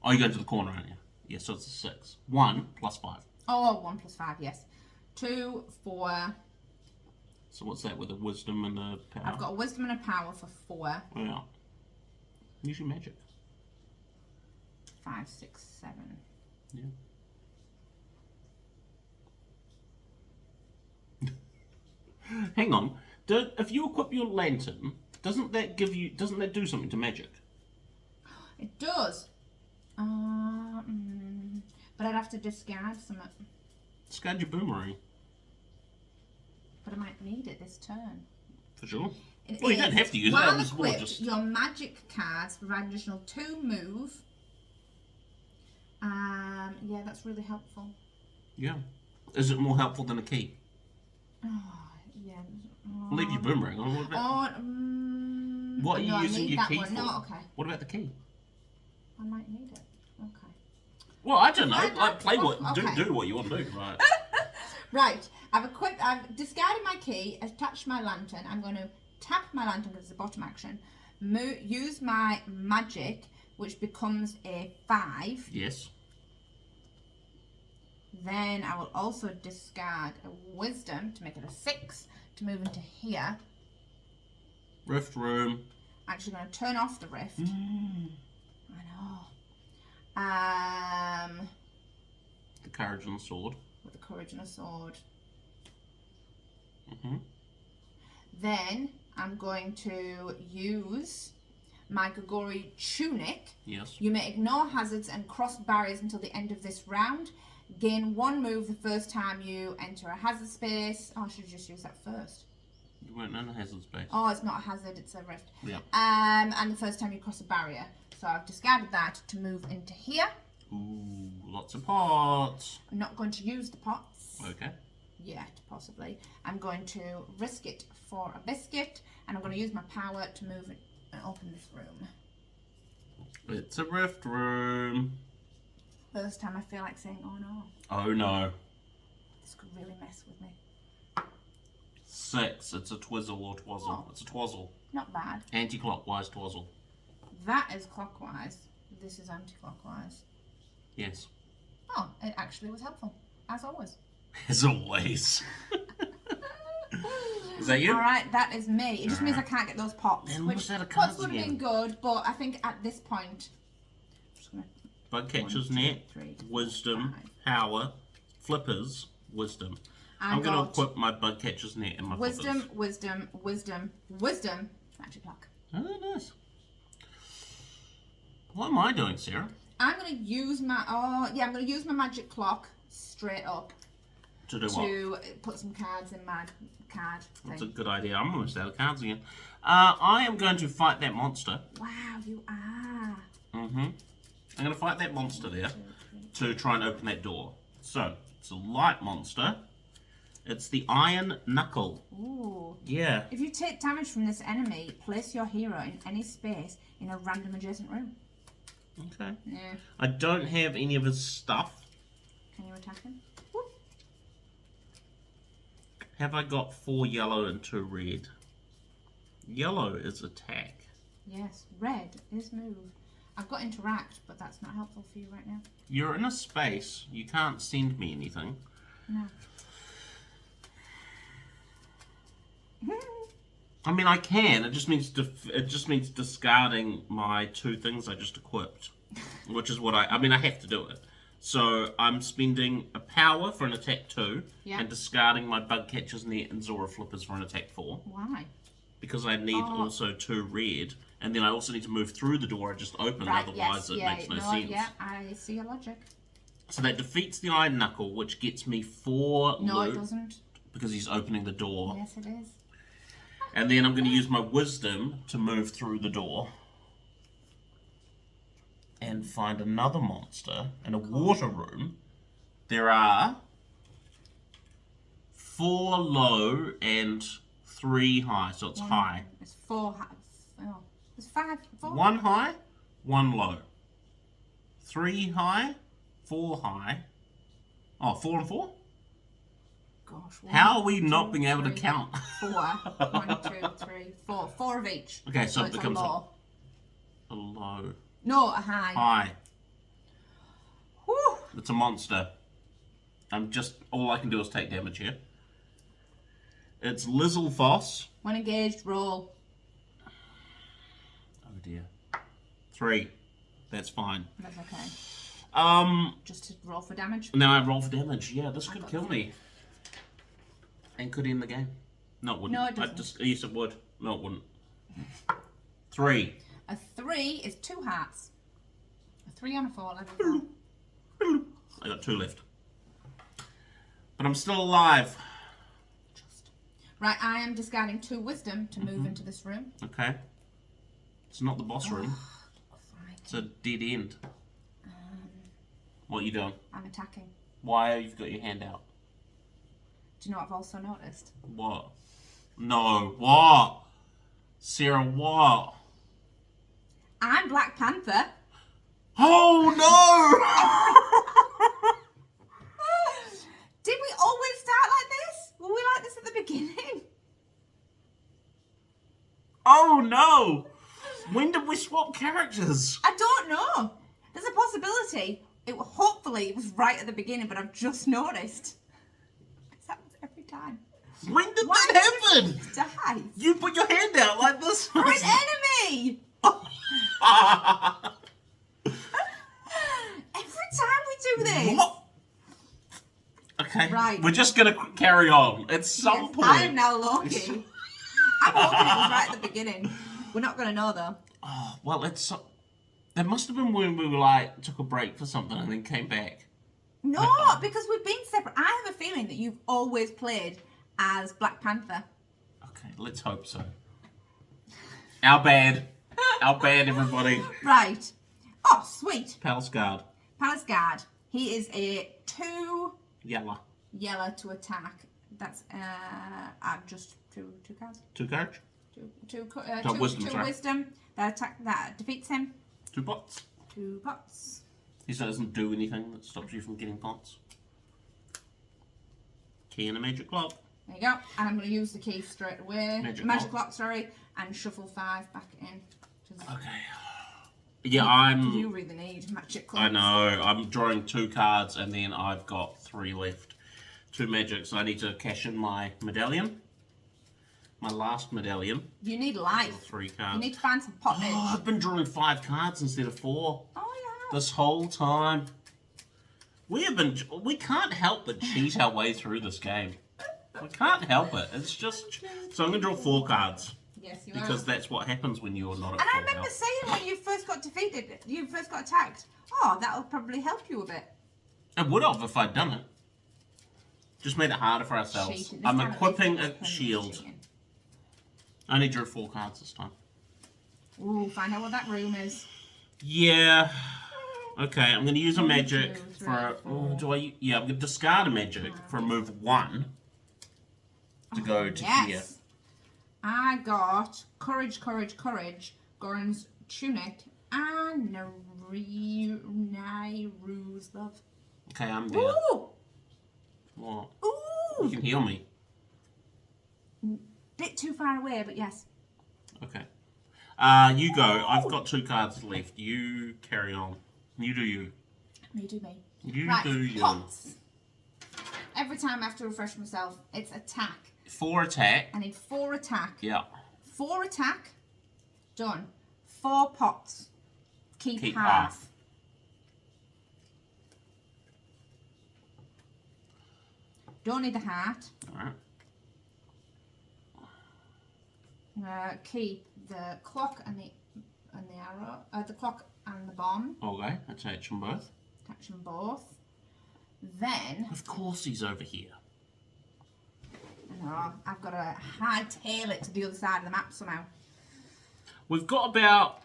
Oh, you're going to the corner, aren't you? Yes, so it's a 6. 1 plus 5. Oh, 1 plus 5, yes. 2, 4. So what's that with a wisdom and a power? I've got a wisdom and a power for 4. Yeah. Use your magic. 5, 6, 7. Yeah. Hang on. If you equip your lantern, doesn't that do something to magic? It does. But I'd have to discard some. Discard your boomerang. But I might need it this turn. For sure. Well, you don't have to use it. While equipped, your magic cards provide an additional 2 move. Yeah, that's really helpful. Yeah. Is it more helpful than a key? Oh, yeah. Leave your boomerang on. What are you using your key for? No, okay. What about the key? I might need it. Okay. Well, I don't know. Do what you want to do, right? Right. I've discarded my key, attached my lantern. I'm going to tap my lantern because it's a bottom action. Use my magic, which becomes a 5. Yes. Then I will also discard a wisdom to make it a 6 to move into here. Rift room. Actually going to turn off the rift. I know. The courage and the sword. With the courage and a sword. Mhm. Then I'm going to use my Gogori tunic. Yes. You may ignore hazards and cross barriers until the end of this round. Gain 1 move the first time you enter a hazard space. Oh, I should have just used that first. You weren't in a hazard space. Oh, it's not a hazard, it's a rift. Yeah. And the first time you cross a barrier. So I've discarded that to move into here. Ooh, lots of pots. I'm not going to use the pots. Okay. Yet, possibly. I'm going to risk it for a biscuit. And I'm going to use my power to move it and open this room. It's a rift room. First time I feel like saying, oh no. Oh no. This could really mess with me. 6. It's a twizzle or twazzle. Oh. It's a twazzle. Not bad. Anti-clockwise twazzle. That is clockwise. This is anti-clockwise. Yes. Oh, it actually was helpful. As always. As always. Is that you? Alright, that is me. It just means I can't get those pots. Then Which out of pots cards would have again? been good, but I think at this point... I'm just gonna, Bug catcher's 1, 2, net, 3, 4, wisdom, 5. power, flippers, wisdom. I'm going to equip my bug catcher's net and my wisdom, flippers. wisdom, magic lock. Oh, nice. What am I doing, Sarah? I'm going to use my... Oh, yeah, I'm going to use my magic clock straight up. To do what? To put some cards in my card thing. That's a good idea. I'm almost out of cards again. I am going to fight that monster. Wow, you are. Mm-hmm. I'm going to fight that monster there to try and open that door. So, it's a light monster. It's the Iron Knuckle. Ooh. Yeah. If you take damage from this enemy, place your hero in any space in a random adjacent room. Okay. Yeah. I don't have any of his stuff. Can you attack him? Whoop. Have I got 4 yellow and 2 red? Yellow is attack. Yes, red is move. I've got interact, but that's not helpful for you right now. You're in a space. You can't send me anything. No. I mean, I can. It just means discarding my 2 things I just equipped, which is what I mean, I have to do it. So I'm spending a power for an attack 2, and discarding my bug catcher's net and Zora flippers for an attack 4. Why? Because I need also 2 red, and then I also need to move through the door I just opened. Right, otherwise it makes no sense. Yeah, I see your logic. So that defeats the Iron Knuckle, which gets me 4 No, loot. it doesn't. Because he's opening the door. Yes, it is. And then I'm going to use my wisdom to move through the door. And find another monster in a water room. There are 4 low and 3 high, so it's high. It's 4 high. Oh, it's 5. 4. 1 high, 1 low. 3 high, 4 high. Oh, 4 and 4? Gosh. How are we not being able to count? 4. 1, 2, 3, 4. 4 of each. Okay, so it it's becomes a low. a low. No, a high. High. Whew. It's a monster. All I can do is take damage here. It's Lizzle Foss. When engaged, roll. Oh dear. 3. That's fine. That's okay. Just to roll for damage? Now I roll for damage. Yeah, this could kill me. And could end the game. No, it wouldn't. No, it doesn't. Yes, it would. No, it wouldn't. 3. A 3 is 2 hearts. A 3 on a 4, level 4. I got 2 left. But I'm still alive. Right, I am discarding 2 wisdom to move into this room. Okay. It's not the boss room. Right. It's a dead end. What are you doing? I'm attacking. Why have you got your hand out? Do you know what I've also noticed? What? No. What? Sarah, what? I'm Black Panther. Oh, no! Did we always start like this? Were we like this at the beginning? Oh, no! When did we swap characters? I don't know. There's a possibility. Hopefully it was right at the beginning, but I've just noticed. This happens every time. When did that happen? Die. You put your hand out like this. For an enemy! Every time we do this. What? Okay. Right. We're just going to carry on. At some point. I am now Loki. I'm hoping it was right at the beginning. We're not going to know though. Oh, well, that must have been when we were like, took a break for something and then came back. No, because we've been separate. I have a feeling that you've always played as Black Panther. Okay, let's hope so. Our bad. Our bad, everybody. Right. Oh, sweet. Palace Guard. Palace Guard. He is a 2 Yellow. yellow to attack. That's just two cards. 2 courage. Two wisdom, sorry. wisdom. That defeats him. 2 pots. 2 pots. He doesn't do anything that stops you from getting pots. Key and a magic clock. There you go. And I'm going to use the key straight away. Magic clock, sorry. And shuffle 5 back in. Okay. Yeah, You really need magic clocks. I know. I'm drawing 2 cards and then I've got 3 left. 2 magics. I need to cash in my medallion. My last medallion. You need life. 3 cards. You need to find some pottage. Oh, I've been drawing 5 cards instead of 4. Oh, yeah. This whole time. We can't help but cheat our way through this game. We can't help it. It's just... So I'm going to draw 4 cards. Yes, you Because are. that's what happens when you're not at And I full remember health. saying when you first got defeated, you first got attacked, oh, that'll probably help you a bit. It would have if I'd done it. Just made it harder for ourselves. Cheating. This I'm time equipping at least a it's shield. cheating. I only drew 4 cards this time. Ooh, find out what that room is. Yeah. Okay, I'm going to use a magic 2, 3, for... 4. I'm going to discard a magic for a move 1 to go to here. I got Courage, Goran's Tunic, and Nairu's Love. Okay, I'm there. Ooh! What? Ooh! You can heal me. Bit too far away, but yes. Okay. You go. I've got 2 cards left. You carry on. You do you. Me do me. You right, do you. pots. Every time I have to refresh myself, it's attack. 4 attack. I need 4 attack. Yeah. 4 attack. Done. 4 pots. Keep half. half. Don't need the heart. Alright. Keep the clock and the arrow. The clock and the bomb. Okay, attach them both. Attach them both. Then. Of course he's over here. No, I've got to hightail it to the other side of the map somehow. We've got about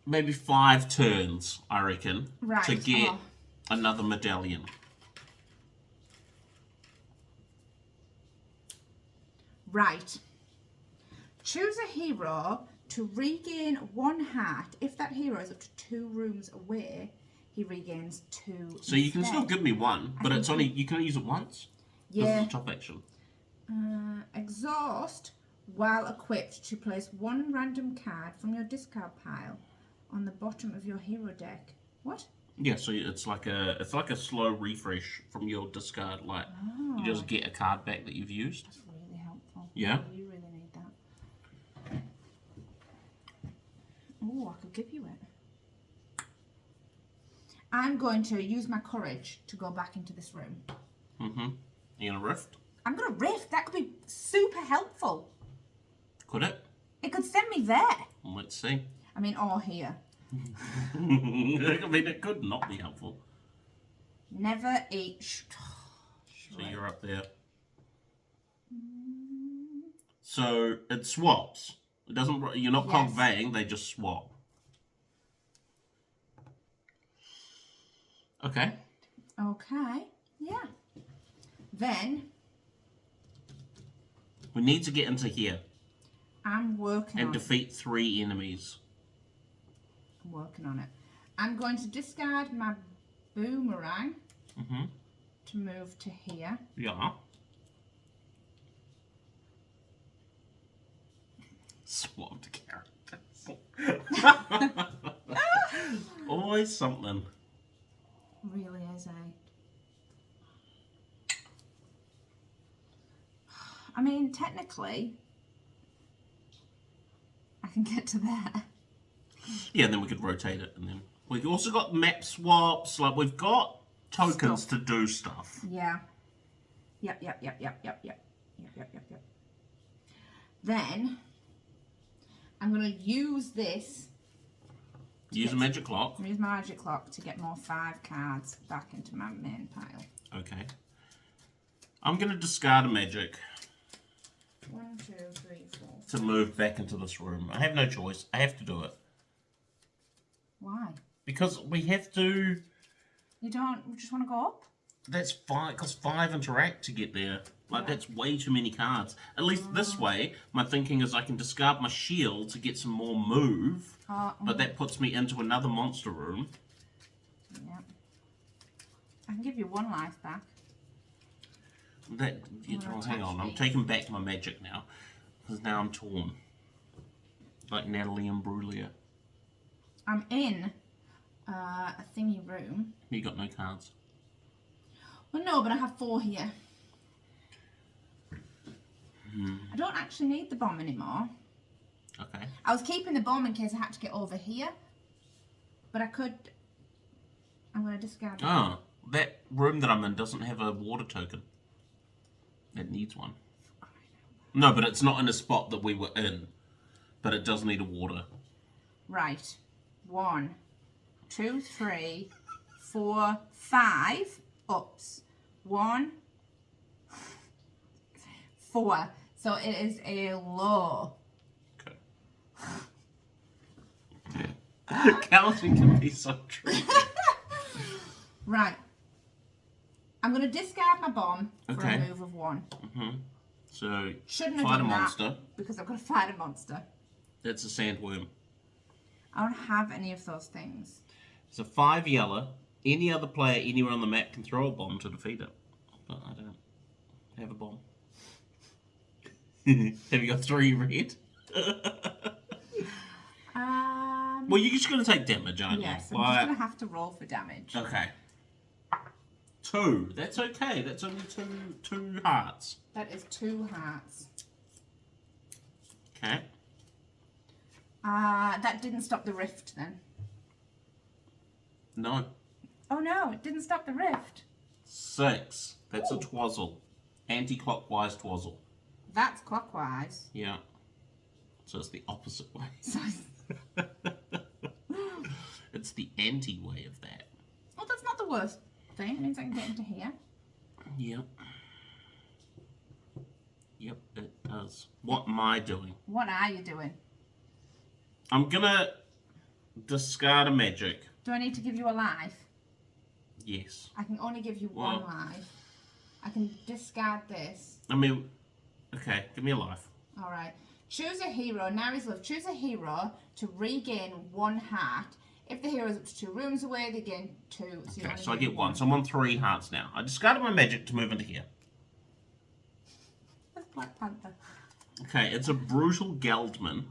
maybe 5 turns, I reckon, Right. to get another medallion. Right. Choose a hero to regain 1 heart. If that hero is up to 2 rooms away, he regains 2. So you can still give me 1, but it's only you can only use it once. Yeah. This is a top action. Exhaust while equipped to place 1 random card from your discard pile on the bottom of your hero deck. What? Yeah, so it's like a slow refresh from your discard. Like you just get a card back that you've used. That's really helpful. Yeah. You really need that. Oh, I could give you it. I'm going to use my courage to go back into this room. Mm-hmm. You gonna rift? I'm going to rift. That could be super helpful. Could it? It could send me there. Let's see. I mean, or here. I mean, it could not be helpful. Never eat. So you're up there. So it swaps. It doesn't. You're not conveying. They just swap. Okay. Okay. Yeah. Then we need to get into here. I'm working and on defeat 3 enemies. I'm working on it. I'm going to discard my boomerang to move to here. Yeah. Swapped characters. Always something. Really is, I mean, technically, I can get to there. Yeah, and then we could rotate it, and then we've also got map swaps. Like we've got tokens to do stuff. Yeah. Yep. Then I'm gonna use this. Use a magic clock. Use my magic clock to get more 5 cards back into my main pile. Okay. I'm gonna discard a magic. 1, 2, 3, 4. To move back into this room. I have no choice. I have to do it. Why? Because we have to... You don't just want to go up? That's 5, because 5 interact to get there. Like, that's way too many cards. At least this way, my thinking is I can discard my shield to get some more move, but that puts me into another monster room. Yeah. I can give you 1 life back. That, hang on, I'm taking back my magic now. Because now I'm torn. Like Natalie and Brulia. I'm in a thingy room. You got no cards. Well, no, but I have 4 here. I don't actually need the bomb anymore. Okay. I was keeping the bomb in case I had to get over here. But I could... I'm going to discard it. Oh, that room that I'm in doesn't have a water token. It needs one. No, but it's not in a spot that we were in. But it does need a water. Right. 1, 2, 3, 4, 5 ups. 1, 4. So it is a low. Okay. Counting can be so tricky. Right. I'm going to discard my bomb for Okay. a move of 1. So, Shouldn't have fight a done monster. that because I've got to fight a monster. That's a sandworm. I don't have any of those things. It's a 5 yellow. Any other player anywhere on the map can throw a bomb to defeat it. But I don't have a bomb. Have you got 3 red? Well, you're just going to take damage, aren't you? Yes, I'm just going to have to roll for damage. Okay. 2. That's okay. That's only two hearts. That is 2 hearts. Okay. That didn't stop the rift then. No. Oh no, it didn't stop the rift. 6. That's a twazzle. Anti-clockwise twazzle. That's clockwise. Yeah. So it's the opposite way. So, It's the anti-way of that. well, that's not the worst thing. It means I can get into here. Yep. Yep, it does. What am I doing? What are you doing? I'm gonna discard a magic. Do I need to give you a life? Yes. I can only give you 1 life. I can discard this. I mean, okay, give me a life. Alright. Choose a hero. Now he's left. Choose a hero to regain 1 heart. If the hero is up to 2 rooms away, they gain 2. Okay, so I get 1. So I'm on 3 hearts now. I discarded my magic to move into here. That's Black Panther. Okay, it's a brutal Geldman.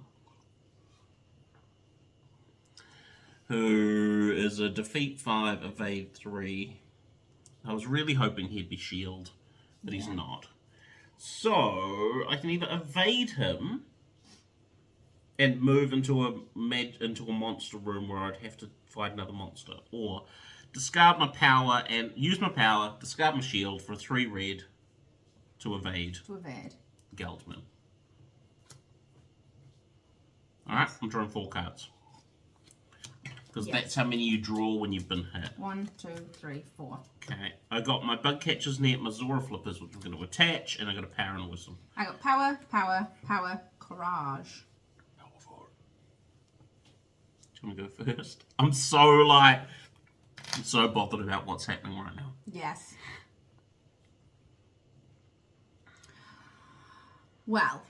Who is a defeat 5, evade 3. I was really hoping he'd be shield, but he's not. So I can either evade him and move into a monster room where I'd have to fight another monster, or discard my power and use my power, discard my shield for 3 red, to evade. To evade. Geldman. Alright, I'm drawing 4 cards. Because that's how many you draw when you've been hit. 1, 2, 3, 4. Okay. I got my bug catcher's net, my Zora flippers, which I'm going to attach, and I got a power and a wisdom. I got power, power, power, courage. Power 4. Do you want to go first? I'm so bothered about what's happening right now. Yes. Well,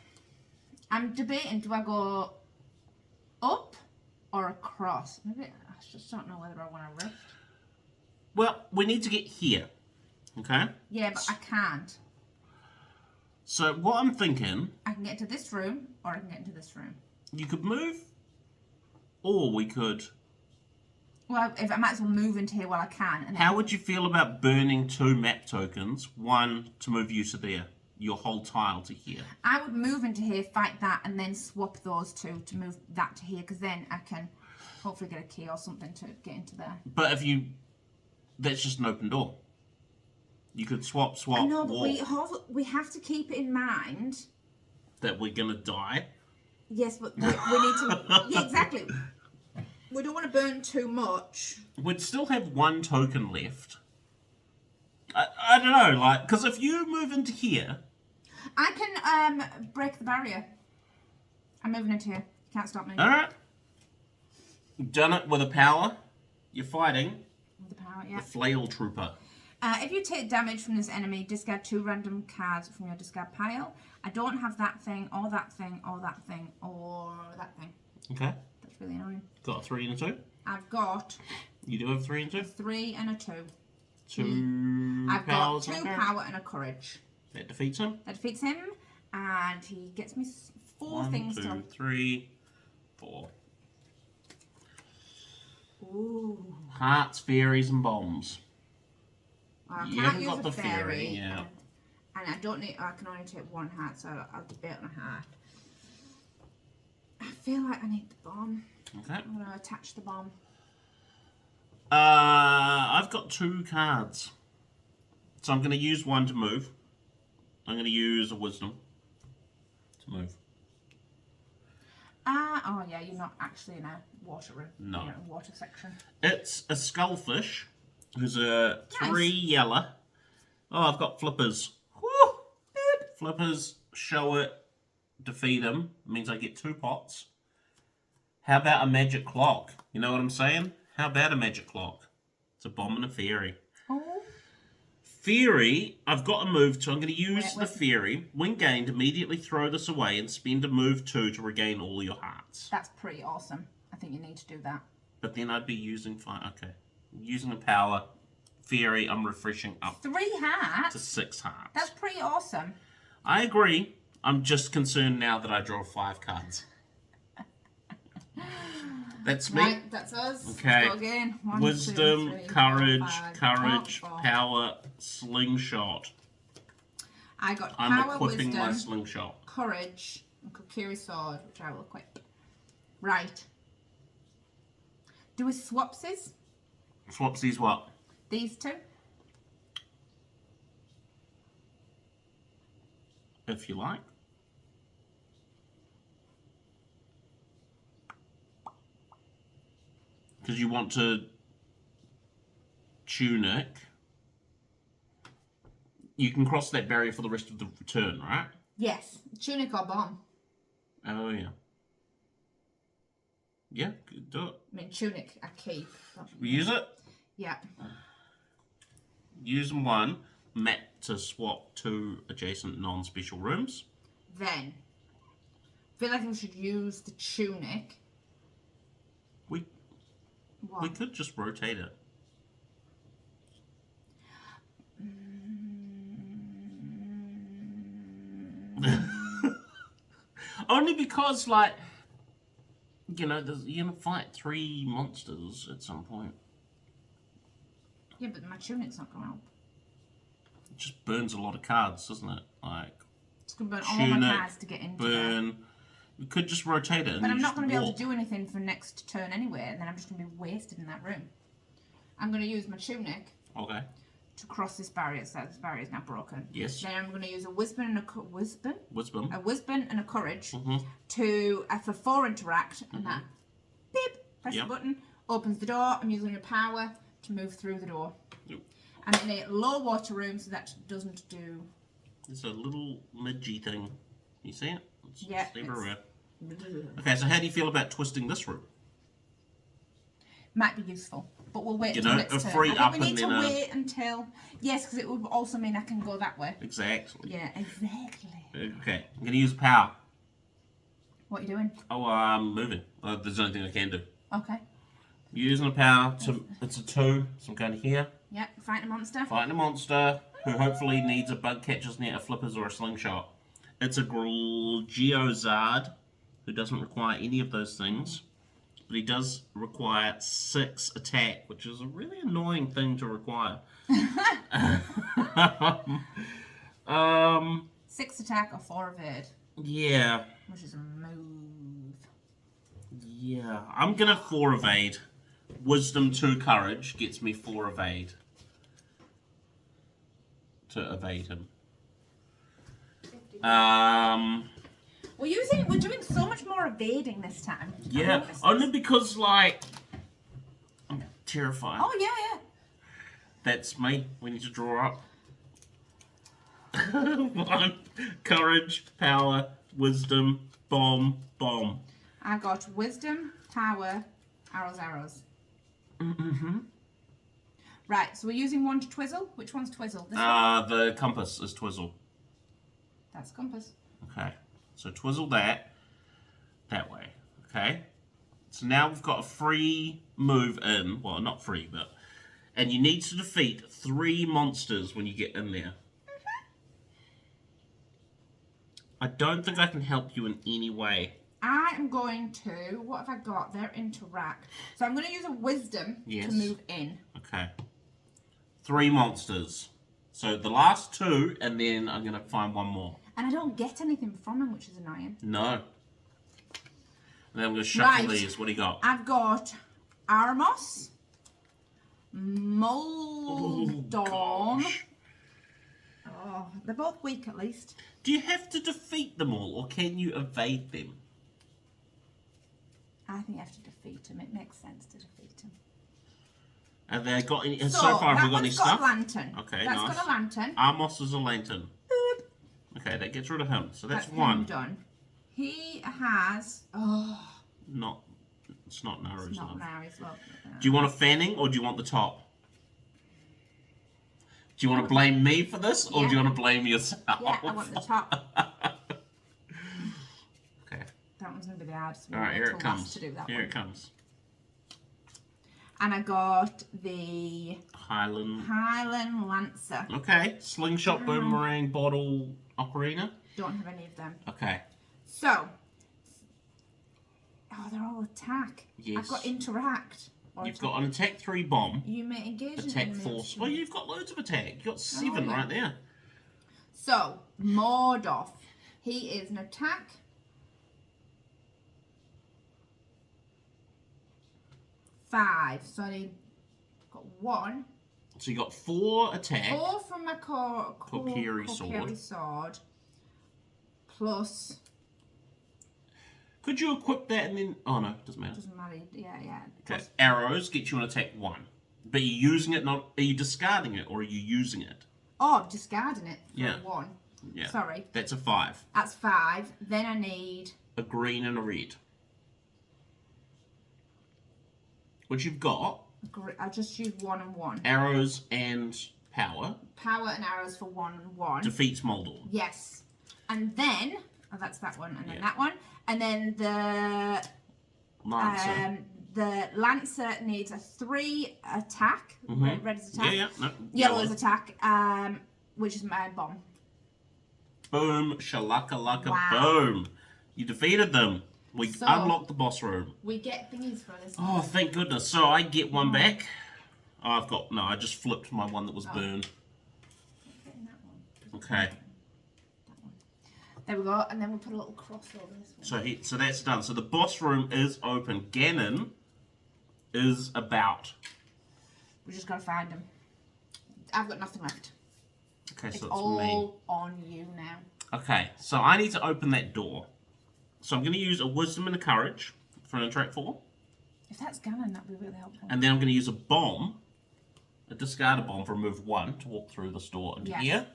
I'm debating, do I go up or across? Maybe I just don't know whether I want to rift. Well, we need to get here. Okay? Yeah, but I can't. So what I'm thinking... I can get into this room or I can get into this room. You could move, or we could... Well, if I might as well move into here while I can. And How would you feel about burning 2 map tokens? One to move you to there. Your whole tile to here. I would move into here, fight that, and then swap those 2 to move that to here, because then I can hopefully get a key or something to get into there. But if you... That's just an open door. You could swap, I know, but walk. we have to keep it in mind. That we're going to die? Yes, but we need to... Yeah, exactly. We don't want to burn too much. We'd still have 1 token left. I don't know, like... Because if you move into here... I can break the barrier. I'm moving into here. You can't stop me. Alright. You've done it with a power. You're fighting. With the power, yeah. The flail trooper. If you take damage from this enemy, discard 2 random cards from your discard pile. I don't have that thing, or that thing, or that thing, or that thing. Okay. That's really annoying. Got a 3 and a 2? I've got... You do have 3 and 2? A 3 and a 2. 2 I've got powers 2 and a power and a courage. That defeats him. That defeats him, and he gets me 4 things 1, to... 2, 3, 4. Ooh. Hearts, fairies, and bombs. Well, I You can't haven't use got a the fairy. yeah. And I don't need... I can only take 1 heart, so I'll debate on a heart. I feel like I need the bomb. Okay. I'm going to attach the bomb. I've got 2 cards. So I'm going to use 1 to move. I'm going to use a wisdom to move. Oh yeah, you're not actually in a water room. No. You're in a water section. It's a skullfish who's a 3 Nice. yeller. Oh, I've got flippers. Woo! Flippers, show it, defeat him. It means I get 2 pots. How about a magic clock? You know what I'm saying? How about a magic clock? It's a bomb and a fairy. Oh. Fairy, I've got a move to. I'm going to use Wait. the fairy. When gained, immediately throw this away and spend a move 2 to regain all your hearts. That's pretty awesome. I think you need to do that. But then I'd be using 5. Okay. Using a power. Fairy, I'm refreshing up 3 hearts? to 6 hearts. That's pretty awesome. I agree. I'm just concerned now that I draw 5 cards. That's me. Right, that's us. Okay. Let's go again. 1, Wisdom, 2, 3, 4, courage, 5, courage, 4. power, slingshot. I got I'm power, equipping my wisdom, slingshot. courage, and Kokiri sword, which I will equip. Right. Do we swapsies? Swapsies what? These 2? If you like. Because you want to tunic. You can cross that barrier for the rest of the turn, right? Yes. Tunic or bomb. Oh, yeah. Yeah, do it. I mean, tunic, I keep. Use it. Yeah. Use 1 map to swap 2 adjacent non-special rooms. Then, I feel like we should use the tunic. We could just rotate it. Only because, like, you know, you're going to fight 3 monsters at some point. Yeah, but my tunic's not going to help. It just burns a lot of cards, doesn't it? Like, It's going to burn all my cards to get into there. burn. We could just rotate it. And But I'm you not just going to be able walk. to do anything for next turn anyway, and then I'm just going to be wasted in that room. I'm going to use my tunic Okay. to cross this barrier. So this barrier is now broken. Yes. Then I'm going to use a wisdom and a wisdom and a courage to for 4 interact, and that beep, press the button, opens the door. I'm using a power to move through the door. Yep. And in a low water room, so that doesn't do. It's a little midgy thing. You see it? It's everywhere. Okay, so how do you feel about twisting this room? Might be useful, but we'll wait until its turn. free I up think we need and to then wait until... Yes, because it would also mean I can go that way. Exactly. Yeah, exactly. Okay, I'm going to use power. What are you doing? Oh, I'm moving. There's only thing I can do. Okay. Using a power to... It's a 2, so I'm going here. Yep, fighting a monster. Fighting a monster who hopefully needs a bug catcher's net, a flippers, or a slingshot. It's a Geozard who doesn't require any of those things. But he does require 6 attack, which is a really annoying thing to require. 6 attack or 4 evade. Yeah. Which is a move. Yeah. I'm going to 4 evade. Wisdom 2 courage gets me 4 evade. To evade him. We're doing so much more evading this time. Yeah, only because, like, I'm terrified. Oh, yeah. That's me. We need to draw up. 1, courage, power, wisdom, bomb. I got wisdom, power, arrows. Mm-hmm. Right, so we're using 1 to twizzle. Which one's twizzle? This one? The compass is twizzle. That's compass. Okay, so twizzle that way. Okay, so now we've got a free move in. Well, not free, but and you need to defeat 3 monsters when you get in there. I don't think I can help you in any way. I am going to. What have I got? They're interact. So I'm going to use a wisdom to move in. Okay. 3 monsters. So the last 2, and then I'm going to find 1 more. And I don't get anything from them, which is annoying. No. And then I'm going to shuffle these. What do you got? I've got Aramos, Moldorm. Oh, they're both weak at least. Do you have to defeat them all, or can you evade them? I think you have to defeat them. It makes sense to defeat them. Have they got any? So far, have we got any stuff? That's got a lantern. Okay, That's nice. got a lantern. Amos is a lantern. Boop. Okay, that gets rid of him. So that's him 1. Done. He has. Not. It's not Naru's. It's not Naru's love. Do you want a fanning or do you want the top? Do you want to blame me for this or do you want to blame yourself? Yeah, I want the top. Okay. That one's going to be the hardest. All right, here it comes. To do that here one. it comes. And I got the Highland Lancer. Okay, slingshot, boomerang, bottle, ocarina. Don't have any of them. Okay. So, they're all attack. Yes. I've got interact. You've got an attack 3 bomb. You may engage attack 4. Well, you've got loads of attack. You've got 7 right there. So, Mordoff. He is an attack. 5. So I got 1. So you got 4 attack. 4 from my Kokiri sword. Plus. Could you equip that and then? Oh no, doesn't matter. Doesn't matter. Yeah. Okay. Arrows get you an attack 1, but you're using it. Not are you discarding it or are you using it? Oh, I'm discarding it. For Yeah. 1. Yeah. Sorry. That's a 5. That's 5. Then I need a green and a red. What you've got? I just use 1 and 1. Arrows and power. Power and arrows for 1 and 1. Defeats Moldor. Yes. And then, that's that one, and then that one. And then the Lancer needs a 3 attack. Red is attack. Yeah. No, Yellow is attack, which is my bomb. Boom, shalaka-laka, boom. You defeated them. We unlocked the boss room. We get thingies for this. Oh, thank goodness. So I get 1 back. Oh, I just flipped my one that was burned. Okay. There we go, and then we'll put a little cross over this one. So that's done. So the boss room is open. Ganon is about. We just gotta find him. I've got nothing left. Okay, so It's it's all me. on you now. Okay, so I need to open that door. So I'm going to use a wisdom and a courage for an interact 4. If that's Ganon, that'd be really helpful. And then I'm going to use a bomb, a discard a bomb for move 1 to walk through this door into here.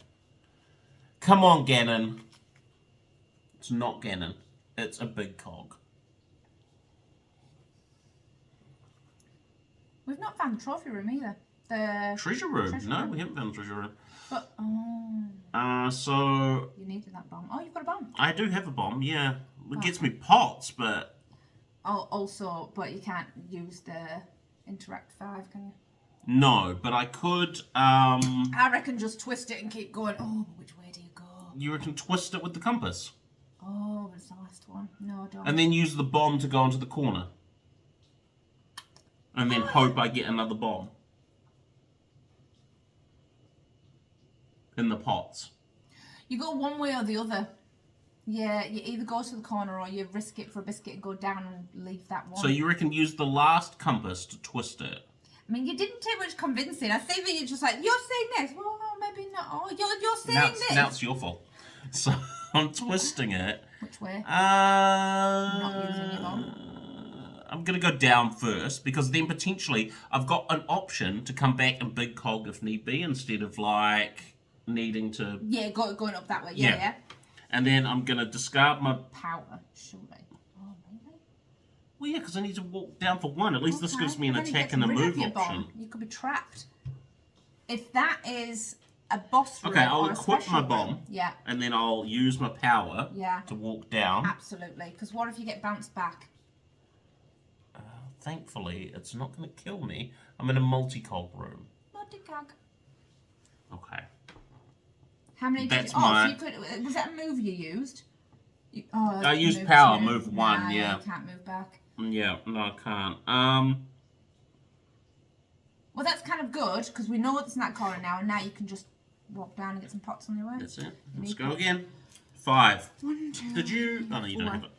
Come on, Ganon. It's not Ganon. It's a big cog. We've not found the trophy room either. The treasure room? No, we haven't found the treasure room. But, so... You needed that bomb. Oh, you've got a bomb. I do have a bomb, yeah. It gets me pots, but... Oh, also, but you can't use the Interact 5, can you? No, but I could, I reckon just twist it and keep going. Oh, but which way do you go? You reckon twist it with the compass? Oh, but it's the last one. No, don't. And then use the bomb to go into the corner. And then hope I get another bomb. In the pots. You go one way or the other. Yeah, you either go to the corner or you risk it for a biscuit and go down and leave that one. So you reckon use the last compass to twist it? I mean, you didn't take much convincing. I think that you're just like, you're saying this. Well, no, maybe not. Oh, you're saying this. Now it's your fault. So I'm twisting it. Which way? Not using your bomb. I'm going to go down first, because then potentially I've got an option to come back and big cog if need be, instead of like needing to... Yeah, going up that way. Yeah. And then I'm going to discard my... Power, surely. Oh, really? Well, yeah, because I need to walk down for 1. At least this gives me an Then attack gets and a rid of move your option. bomb. You could be trapped. If that is a boss room Okay, I'll or a equip special my room, bomb. Yeah. And then I'll use my power to walk down. Absolutely. Because what if you get bounced back? Thankfully, it's not going to kill me. I'm in a multi-cog room. Multi-cog. Okay. How many did you... Oh, so you could... Was that a move you used? I used power, move 1, nah, yeah. You can't move back. Yeah, no, I can't. Well, that's kind of good, because we know it's in that corner now, and now you can just walk down and get some pots on your way. That's it. Let's go again. 5. 1, 2, Did you... Oh, no, you don't 4. have it.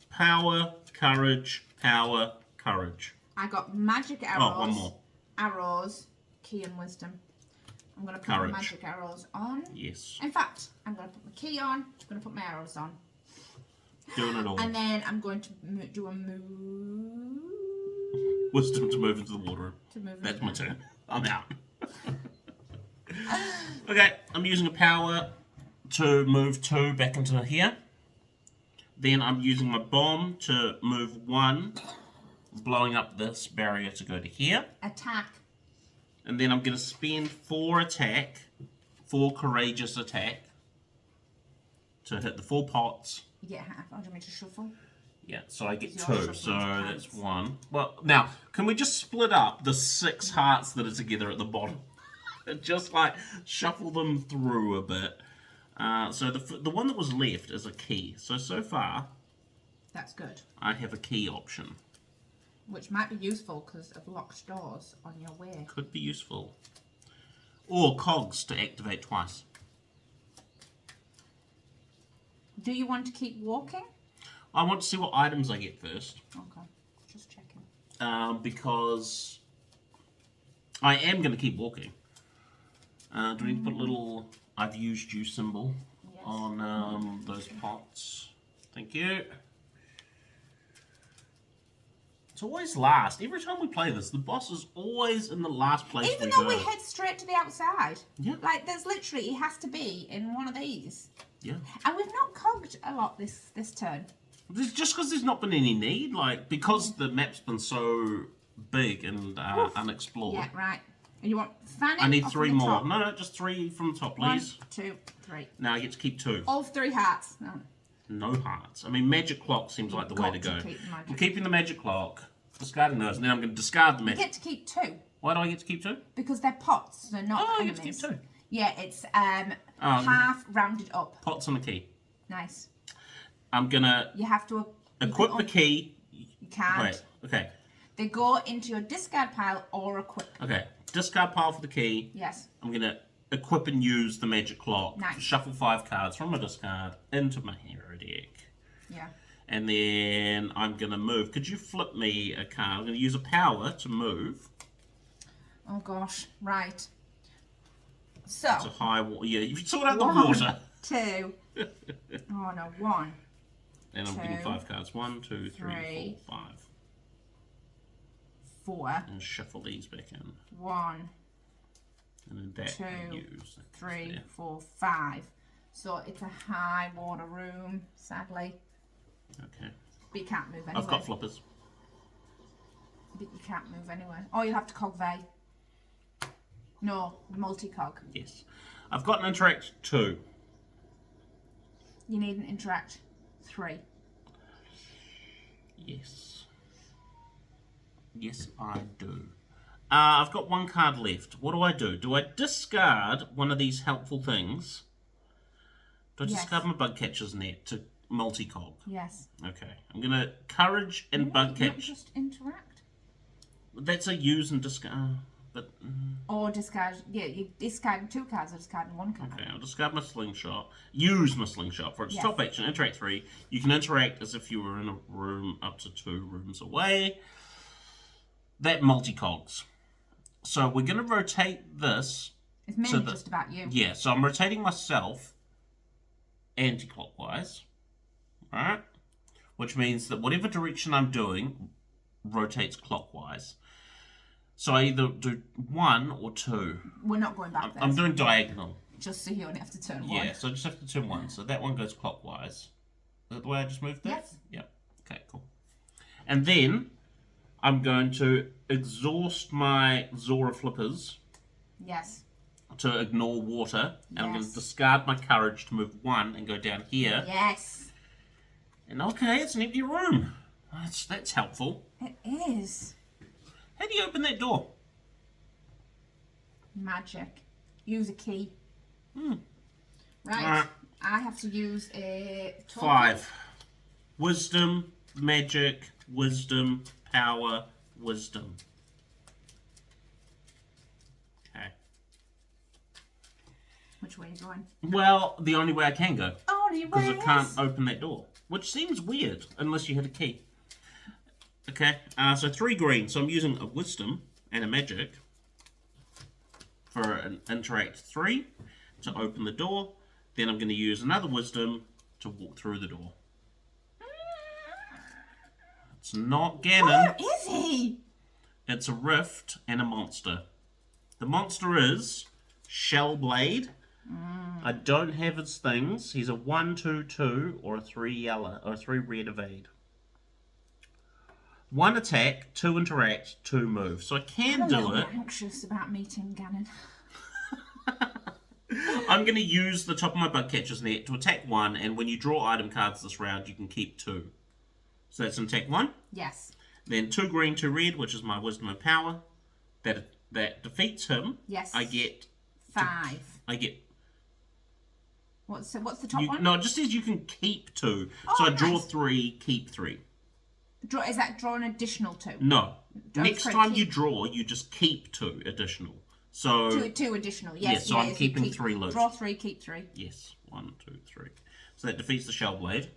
Power, courage, power, courage. I got magic arrows. Oh, one more. Arrows, key and wisdom. I'm going to put my magic arrows on. Yes. In fact, I'm going to put my key on. I'm going to put my arrows on. Doing it all. And then I'm going to do a move. Wisdom to move into the water room. That's my turn. I'm out. Okay, I'm using a power to move 2 back into here. Then I'm using my bomb to move 1, blowing up this barrier to go to here. Attack. And then I'm going to spend 4 attack, 4 courageous attack, to hit the 4 pots. You get half. Oh, do you want me to shuffle? Yeah, so I get 2, so that's 1. Well, now, can we just split up the 6 hearts that are together at the bottom? Just like shuffle them through a bit. So the one that was left is a key. So far... That's good. I have a key option. Which might be useful because of locked doors on your way. Could be useful. Or cogs to activate twice. Do you want to keep walking? I want to see what items I get first. Okay, just checking. Because I am going to keep walking. Do we need to put a little I've used you symbol on those pots? Thank you. It's always last. Every time we play this, the boss is always in the last place we go. Even though we head straight to the outside. Yeah. Like, there's literally, he has to be in one of these. Yeah. And we've not cogged a lot this turn. Just because there's not been any need, like, because the map's been so big and unexplored. Yeah, right. And you want fanning? I need off 3 the more. top? No, just 3 from the top, please. 1, 2, 3. Now I get to keep 2. All 3 hearts. No. No hearts. I mean, magic clock seems like the way to go. Keep the magic. I'm keeping the magic clock, discarding those, and then I'm going to discard the You magic. get to keep 2. Why do I get to keep 2? Because they're pots, they're not Oh, I enemies. get to keep 2. Yeah, it's half rounded up. Pots and a key. Nice. I'm going to You have to equip the key. You can't. Wait, okay. They go into your discard pile or equip. Okay, discard pile for the key. Yes. I'm going to equip and use the magic clock. Nice. Shuffle 5 cards from my discard into my hero deck. Yeah. And then I'm going to move. Could you flip me a card? I'm going to use a power to move. Oh gosh, right. So. It's a high water. Yeah, you've sorted out the 1, water. 2. Oh no, 1. And I'm 2, getting 5 cards. 1, 2, 3, 4, 5. 4. And shuffle these back in. 1. And then that 2, I use. 3, 4, 5. So it's a high water room, sadly. Okay. But you can't move anywhere. I've got flippers. But you can't move anywhere. Oh, you'll have to cog vey. No, multi-cog. Yes. I've got an interact 2. You need an interact 3. Yes. Yes, I do. I've got 1 card left. What do? Do I discard one of these helpful things? Do I discard my bug catcher's net to multi-cog? Yes. Okay. I'm going to courage and bug catch. Not just interact? That's a use and discard. Or discard, yeah, you discard 2 cards or discard 1 card. Okay, I'll discard my slingshot. Use my slingshot for its top action. Interact 3. You can interact as if you were in a room up to 2 rooms away. That multi-cogs. So we're going to rotate this. It's mainly just about you. Yeah, so I'm rotating myself anti-clockwise. Alright? Which means that whatever direction I'm doing rotates clockwise. So I either do 1 or 2. We're not going back there. I'm doing diagonal. Just so you only have to turn 1. Yeah, so I just have to turn 1. So that one goes clockwise. Is that the way I just moved that? Yes. Yep. Okay, cool. And then I'm going to exhaust my Zora flippers. Yes. To ignore water. And I'm going to discard my courage to move 1 and go down here. Yes. And okay, it's an empty room. That's helpful. It is. How do you open that door? Magic. Use a key. Hmm. Right. I have to use a token. 5. Wisdom, magic, wisdom, power, wisdom. Okay. Which way are you going? Well, the only way I can go. Only way. Because I can't open that door. Which seems weird, unless you had a key. Okay, so 3 green. So I'm using a wisdom and a magic for an interact 3 to open the door. Then I'm going to use another wisdom to walk through the door. It's not Ganon. Where is he? It's a rift and a monster. The monster is Shellblade. I don't have his things. He's a 1/2/2 or a 3 yellow or a 3 red evade. 1 attack, 2 interact, 2 move. So I can do it. I'm a little anxious about meeting Ganon. I'm going to use the top of my bug catcher's net to attack 1, and when you draw item cards this round, you can keep 2. So that's an attack 1. Yes. Then 2 green, 2 red, which is my wisdom and power. That defeats him. Yes. I get 5. I get. What's the top one? No, it just says you can keep 2. So I draw 3, keep 3. Is that draw an additional 2? No. Next sorry, time you draw, you just keep 2 additional. So 2 additional. Yes. so I'm keeping 3 loose. Draw 3, keep 3. Yes. 1, 2, 3. So that defeats the Shellblade.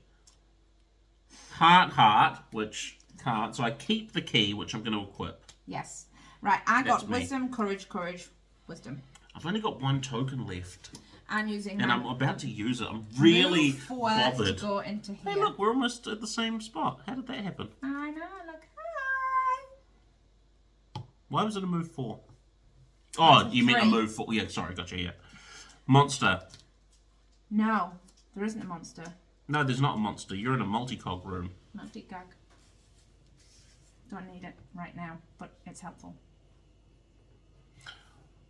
Heart, which can't. So I keep the key, which I'm going to equip. Yes. Right. I got That's me. wisdom, courage, wisdom. I've only got 1 token left. I'm using. And I'm about to use it. I'm really bothered. To go into here. Hey, look, we're almost at the same spot. How did that happen? I know. Look. Hi. Why was it a move 4? Oh, you meant a 3. move 4. Yeah, sorry, gotcha, yeah. Monster. No, there isn't a monster. No, there's not a monster. You're in a multi-cog room. Multi-gag. Don't need it right now, but it's helpful.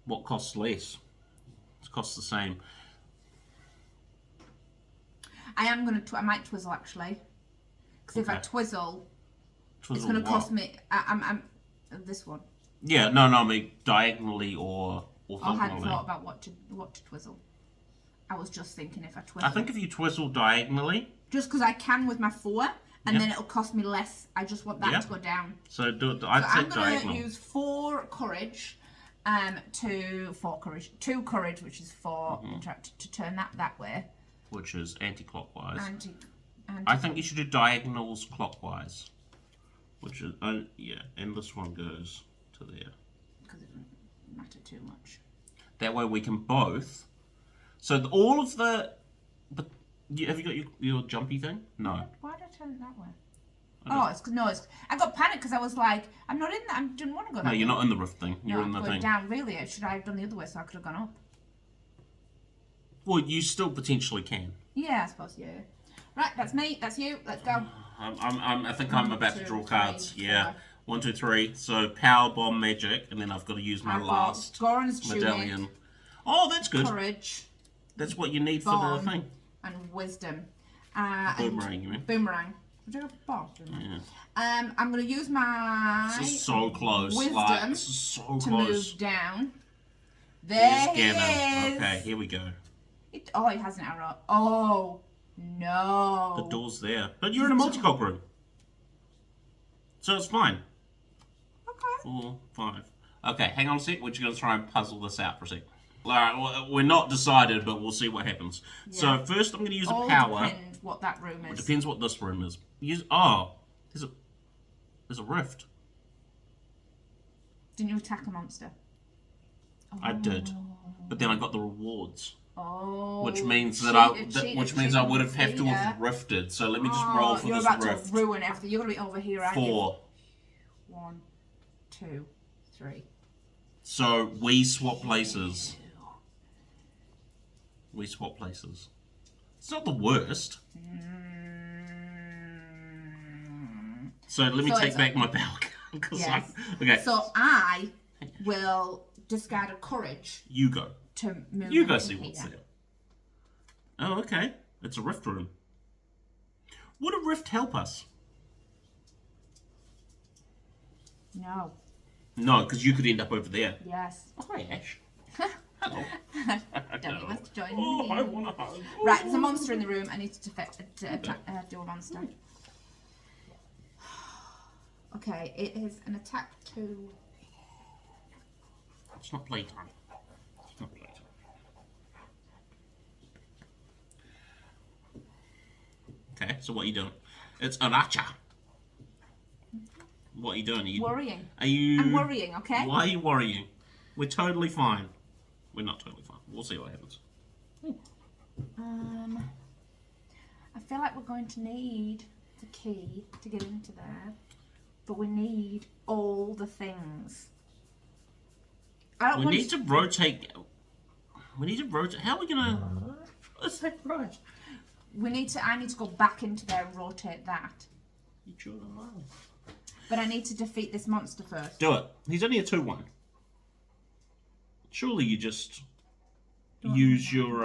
What costs less? It costs the same. I might twizzle actually, because if I twizzle, it's going to cost me. I'm this one. Yeah, no, I mean diagonally or I hadn't thought about what to twizzle. I was just thinking if I twizzle. I think if you twizzle diagonally. Just because I can with my 4, and then it'll cost me less. I just want that to go down. So do it. I'm going to use 4 courage, 2 courage, which is 4 to turn that way. Which is anti-clockwise. I think you should do diagonals clockwise. Which is and this one goes to there. Because it doesn't matter too much. That way we can both. So all of the. But have you got your jumpy thing? No. Why did I turn it that way? Oh, it's I got panicked because I was like, I'm not in that. I didn't want to go that way. No, you're not in the rift thing. You're in the going thing. down. Really, should I have done the other way so I could have gone up? Well, you still potentially can. Yeah, I suppose. Yeah. Right, that's me. That's you. Let's go. I think I'm about to draw cards. Yeah. 1, 2, 3. So power bomb magic, and then I've got to use my last Goron's medallion. tunic, Oh, that's good. courage. That's what you need for the thing. And wisdom. Boomerang, you mean? Boomerang. Would you have a bomb? Yeah. I'm going to use my This is so close. wisdom this is so to close. move down. There he is. Okay, here we go. He has an arrow. Oh, no. The door's there. But you're in a multi-cog room. So it's fine. Okay. 4, 5. Okay, hang on a sec. We're just going to try and puzzle this out for a sec. Alright, we're not decided, but we'll see what happens. Yeah. So first I'm going to use a power. Depends what that room is. It depends what this room is. There's a rift. Didn't you attack a monster? I did. But then I got the rewards. Oh, which means that I would have to have rifted. So let me just roll for this rift. You're about to ruin everything. You're gonna be over here, aren't you? 4. 1, 2, 3. So we swap places. We swap places. It's not the worst. So let me take back my power. Yes. Okay. So I will discard a courage. You go. To move. You go see what's there. Oh, okay. It's a rift room. Would a rift help us? No. No, because you could end up over there. Yes. Oh, hi, Ash. Hello. Don't you want to join me? me? I want to hug. Right, there's a monster in the room. I need to do a monster. Okay, it is an attack 2. It's not playtime. It's not playtime. Okay, so what are you doing? It's Aracha. What are you doing? Worrying. I'm worrying, okay? Why are you worrying? We're totally fine. We're not totally fine. We'll see what happens. I feel like we're going to need the key to get into there, but we need all the things. We need to rotate. How are we gonna? What's that right? I need to go back into there and rotate that. You sure don't know. But I need to defeat this monster first. Do it. He's only a 2-1. Surely you just use your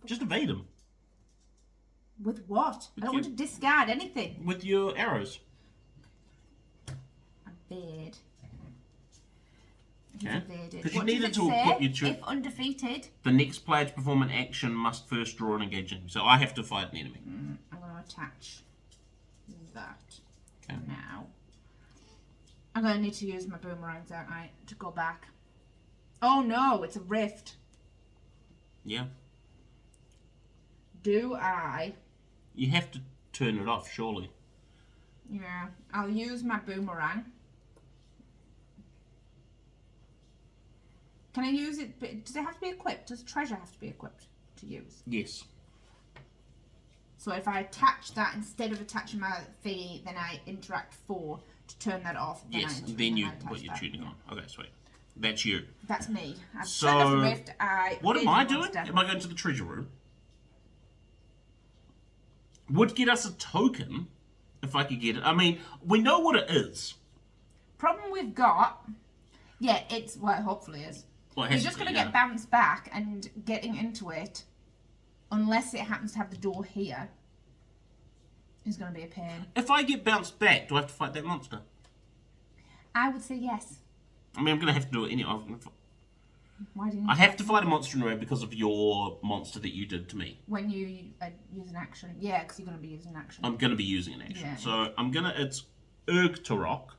just evade him. With what? I don't want to discard anything. With your arrows. Evade. Okay. Because you needed to equip your if undefeated. The next player to perform an action must first draw and engage him. So I have to fight an enemy. I'm going to attach that. Okay. Now. I'm going to need to use my boomerangs, aren't I, to go back. Oh no, it's a rift. Yeah. Do I? You have to turn it off, surely. Yeah. I'll use my boomerang. Can I use it? Does it have to be equipped? Does treasure have to be equipped to use? Yes. So if I attach that instead of attaching my thingy, then I interact 4 to turn that off. Yes, then you put your tuning on. Okay, sweet. That's you. That's me. I've so, turned off the rift. What am I doing? Am I going to the treasure room? Would get us a token if I could get it. I mean, we know what it is. Problem we've got, yeah, it's well, hopefully is. Well, you're just going to get bounced back, and getting into it, unless it happens to have the door here, is going to be a pain. If I get bounced back, do I have to fight that monster? I would say yes. I mean, I'm going to have to do it anyway. Why do you? I have to fight a monster in a row because of your monster that you did to me. When you use an action, yeah, because you're going to be using an action. I'm going to be using an action, yeah. So I'm gonna. It's Urgtarok.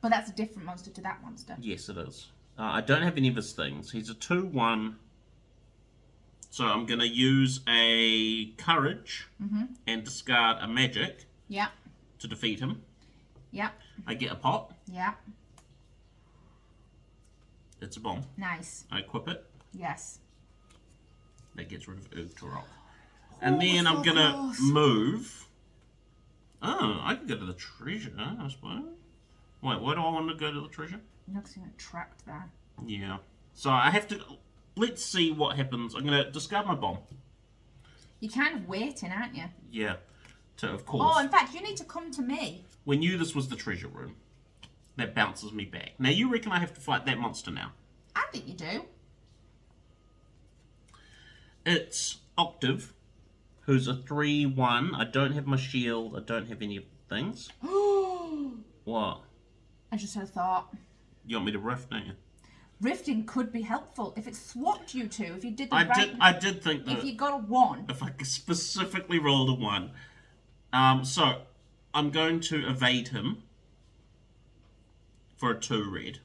But that's a different monster to that monster. Yes, it is. I don't have any of his things. He's a 2-1. So I'm going to use a courage and discard a magic. Yep. To defeat him. Yep. I get a pot. Yep. It's a bomb. Nice. I equip it. Yes. That gets rid of Urgtorok. And then I'm gonna move. Oh, I can go to the treasure, I suppose. Wait, why do I want to go to the treasure? You're not going to trapped there. Yeah. So I have to. Let's see what happens. I'm gonna discard my bomb. You're kind of waiting, aren't you? Yeah. Of course. Oh, in fact, you need to come to me. We knew this was the treasure room. That bounces me back. Now, you reckon I have to fight that monster now? I think you do. It's Octave, who's a 3-1. I don't have my shield. I don't have any things. What? I just had a thought. You want me to rift, don't you? Rifting could be helpful if it swapped you two. If you did the I did think that. If you got a 1. If I specifically rolled a 1. So, I'm going to evade him for a 2 red.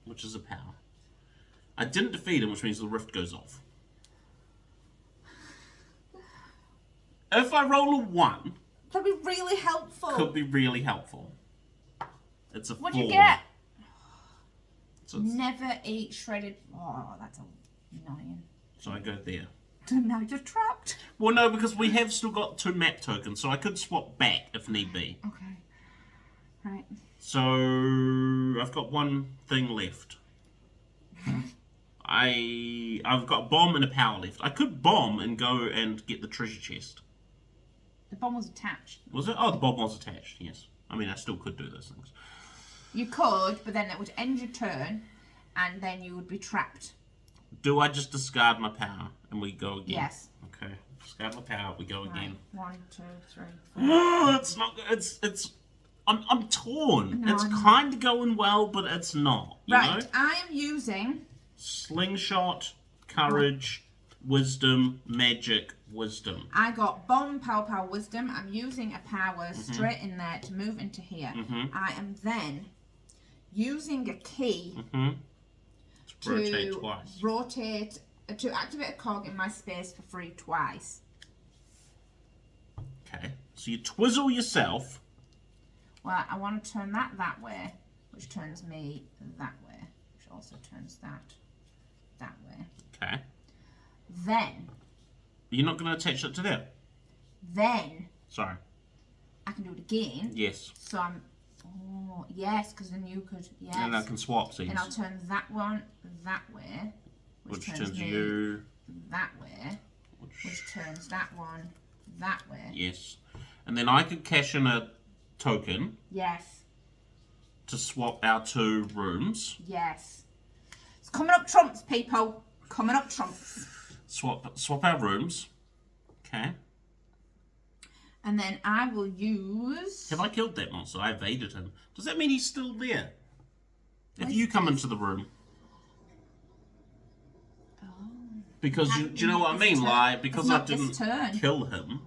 Which is a power. I didn't defeat him, which means the rift goes off. If I roll a 1... That'd be really helpful. Could be really helpful. It's a 4. What'd you get? So Never eat shredded... Oh, that's annoying. So I go there. Now you're trapped. Well, no, because we have still got 2 map tokens, so I could swap back if need be. Okay. Right. So I've got 1 thing left. I've got a bomb and a power left. I could bomb and go and get the treasure chest. The bomb was attached. Was it? Oh, the bomb was attached, yes. I mean, I still could do those things. You could, but then it would end your turn, and then you would be trapped. Do I just discard my power and we go again? Yes. Okay. Discard my power, we go again. 1, 2, 3, 4. Oh, it's not good. I'm torn. No, it's kind of going well, but it's not. You know? I am using... Slingshot, courage, wisdom, magic, wisdom. I got bomb, power, wisdom. I'm using a power straight in there to move into here. I am then using a key to activate a cog in my space for free twice. Okay, so you twizzle yourself. Well, I want to turn that way, which turns me that way, which also turns that way. Okay. Then. You're not going to attach it to that? Then. Sorry. I can do it again. Yes. So I'm. Oh, yes, because then you could. Yes. And I can swap these. And I'll turn that one that way. Which turns you. That way. Which turns that one that way. Yes. And then I could cash in a token. Yes. To swap our 2 rooms. Yes. It's coming up trumps, people. Coming up trumps. Swap our rooms. Okay. And then I will use... Have I killed that monster? I evaded him. Does that mean he's still there? If you come into the room. Oh. Because do you know what I mean? Like, because I didn't kill him.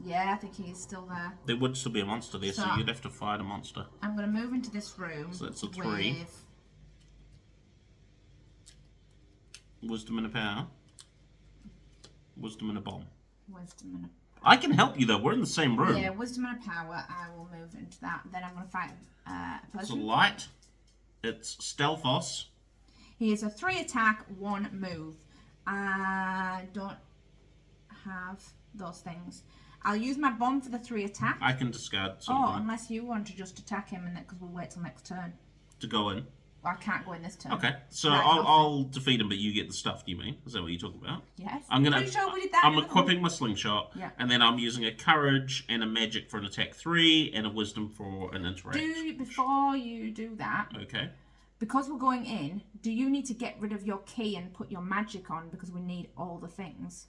Yeah, I think he's still there. There would still be a monster there, so you'd have to fight a monster. I'm going to move into this room. So that's a 3. Wisdom and a power. Wisdom and a bomb. Wisdom and a... I can help you though, we're in the same room. Yeah, wisdom and a power. I will move into that. Then I'm going to fight a person. It's a light. It's Stealthos. He is a 3 attack, 1 move. I don't have those things. I'll use my bomb for the 3 attack. I can discard something. Oh, unless you want to just attack him, and because we'll wait till next turn. To go in. Well, I can't go in this turn. Okay, so I'll defeat him, but you get the stuff. Do you mean? Is that what you're talking about? Yes. Pretty sure we did that. I'm equipping my slingshot. Yeah. And then I'm using a courage and a magic for an attack 3 and a wisdom for an interaction. Before you do that. Okay. Because we're going in, do you need to get rid of your key and put your magic on because we need all the things?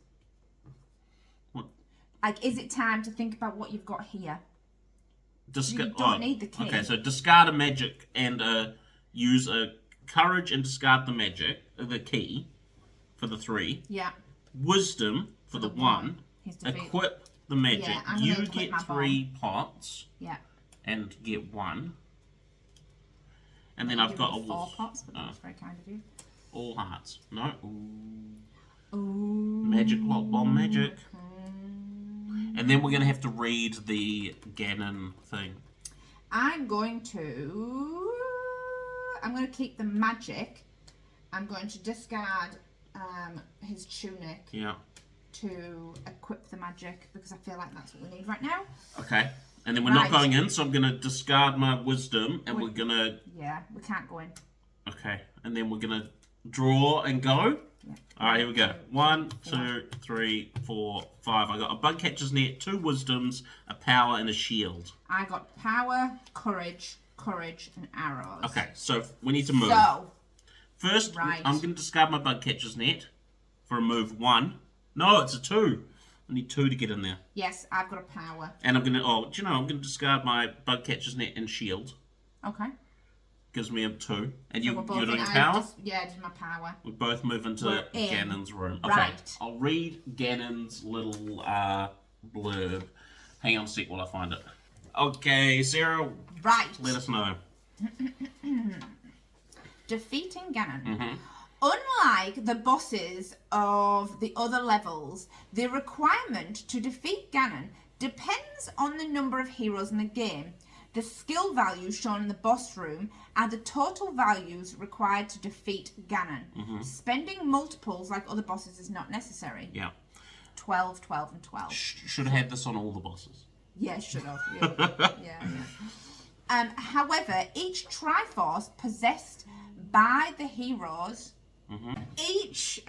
What? Like, is it time to think about what you've got here? You don't need the key. Okay, so discard a magic and use a courage and discard the magic, the key for the 3. Yeah. Wisdom for the 1. Equip the magic. Yeah, you get 3 pots. Yeah. And get 1. And then I've got a 4 pots, but that's very kind of you. All hearts. No. Ooh. Ooh. Magic clock bomb magic. And then we're going to have to read the Ganon thing. I'm going to keep the magic. I'm going to discard his tunic. Yeah. To equip the magic because I feel like that's what we need right now. Okay. And then we're not going in, so I'm going to discard my wisdom and we're going to... Yeah, we can't go in. Okay. And then we're going to draw and go. Yeah. Alright, here we go. 1, 2, 3, 4, 5. I got a bug catcher's net, 2 wisdoms, a power, and a shield. I got power, courage, and arrows. Okay, so we need to move. So, first, I'm going to discard my bug catcher's net for a move 1. No, it's a 2. I need 2 to get in there. Yes, I've got a power. And I'm going to, I'm going to discard my bug catcher's net and shield. Okay. Gives me a 2. And So you're both doing power? Yeah, I did my power. We both move into Ganon's room. Okay. Right. I'll read Ganon's little blurb. Hang on a sec while I find it. Okay, Sarah. Right. Let us know. Defeating Ganon. Unlike the bosses of the other levels, the requirement to defeat Ganon depends on the number of heroes in the game. The skill values shown in the boss room are the total values required to defeat Ganon. Spending multiples like other bosses is not necessary. Yeah. 12, 12, and 12. Should have had this on all the bosses. Yeah, should have. Yeah. However, each Triforce possessed by the heroes... Each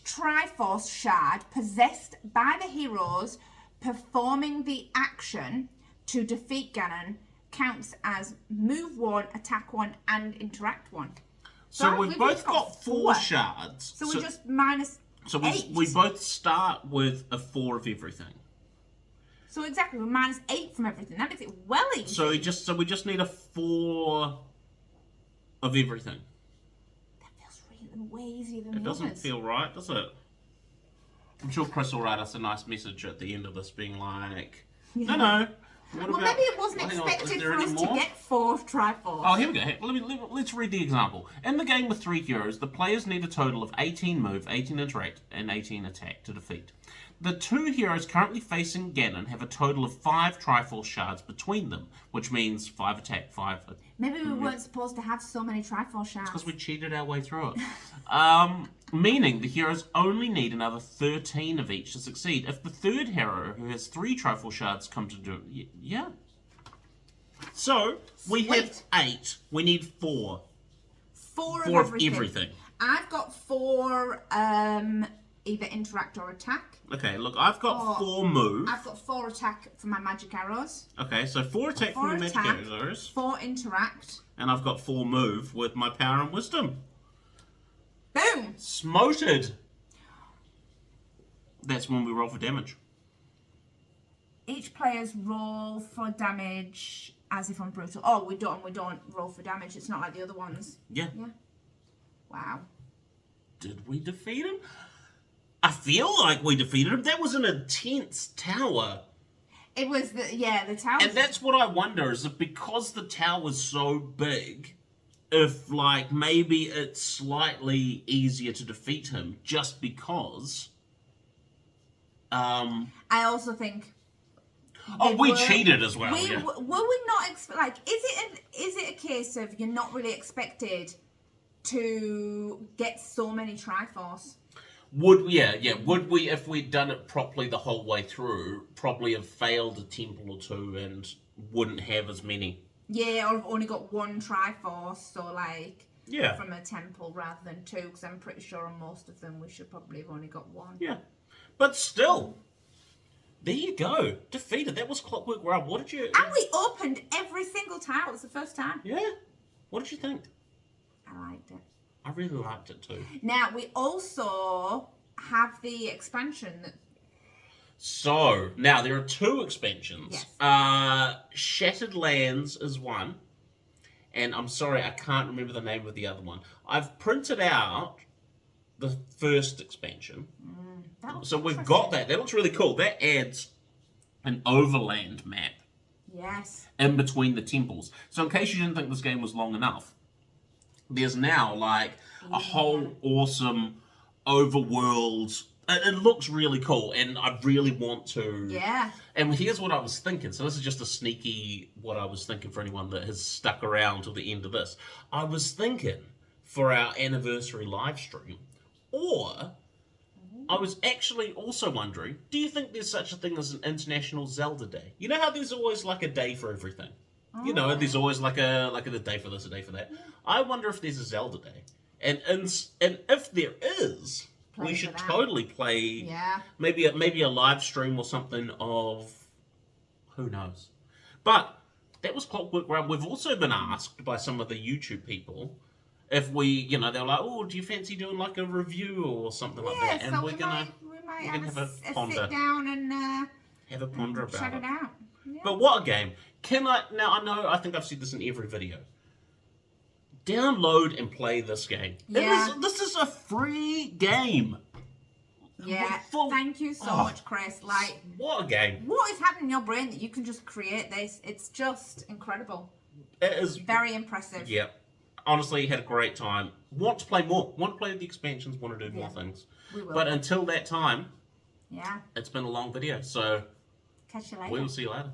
Triforce shard possessed by the heroes performing the action to defeat Ganon counts as move 1, attack 1, and interact 1. So we've both got 4 shards. So we're just minus 8. We both start with a 4 of everything. So exactly, we're minus 8 from everything. That makes it well easy. So we just need a 4 of everything. Way easier than it doesn't feel right, does it? I'm sure Chris will write us a nice message at the end of this being like, no. Well, maybe it wasn't expected for us to get 4 Triforce. Oh, here we go. Let's read the example. In the game with 3 heroes, the players need a total of 18 move, 18 interact, and 18 attack to defeat. The 2 heroes currently facing Ganon have a total of 5 Triforce shards between them, which means 5 attack, 5... Maybe we weren't supposed to have so many Triforce shards. Because we cheated our way through it. Meaning the heroes only need another 13 of each to succeed. If the third hero, who has 3 Triforce shards, come to do... Yeah. So, we have 8. We need 4. 4 of everything. I've got 4... either interact or attack. Okay, look, I've got 4 move. I've got 4 attack for my magic arrows. Okay, so 4 attack for my magic arrows. 4 interact. And I've got 4 move with my power and wisdom. Boom! Smoted! That's when we roll for damage. Each player's roll for damage as if on brutal. Oh, we don't roll for damage. It's not like the other ones. Yeah. Wow. Did we defeat him? I feel like we defeated him. That was an intense tower. It was the tower. And that's what I wonder, is that because the tower's so big, if like maybe it's slightly easier to defeat him just because. I also think. We cheated as well. Were we not is it a case of you're not really expected to get so many Triforce? Would we, if we'd done it properly the whole way through, probably have failed a temple or 2 and wouldn't have as many? Yeah, or have only got 1 Triforce, or from a temple rather than 2, because I'm pretty sure on most of them we should probably have only got 1. Yeah, but still, there you go, defeated. That was Clockwork Realm. What did you... And we opened every single tile. It was the first time. Yeah. What did you think? I liked it. I really liked it too. Now, we also have the expansion. So, now there are 2 expansions. Yes. Shattered Lands is one. And I'm sorry, I can't remember the name of the other one. I've printed out the first expansion. So we've got that. That looks really cool. That adds an overland map. Yes. In between the temples. So in case you didn't think this game was long enough, there's now like a whole awesome overworld It looks really cool, and I really want to. Yeah. And here's what I was thinking. So this is just a sneaky what I was thinking for anyone that has stuck around till the end of this. I was thinking for our anniversary live stream, or I was actually also wondering, do you think there's such a thing as an International Zelda Day? You know how there's always like a day for everything? You know, there's always like a day for this, a day for that. I wonder if there's a Zelda Day. And if there is, we should totally play maybe a live stream or something of who knows. But that was Clockwork Realm. We've also been asked by some of the YouTube people if we, they're like, oh, do you fancy doing like a review or something like that? And so we might have a sit down and have a ponder about check it out. Yeah. But what a game! I think I've said this in every video. Download and play this game. Yeah. This is a free game. Yeah. Thank you so much, Chris. Like, what a game! What is happening in your brain that you can just create this? It's just incredible. It is very impressive. Yeah. Honestly, had a great time. Want to play more. Want to play the expansions. Want to do more things. We will. But until that time, it's been a long video. So catch you later. we'll see you later.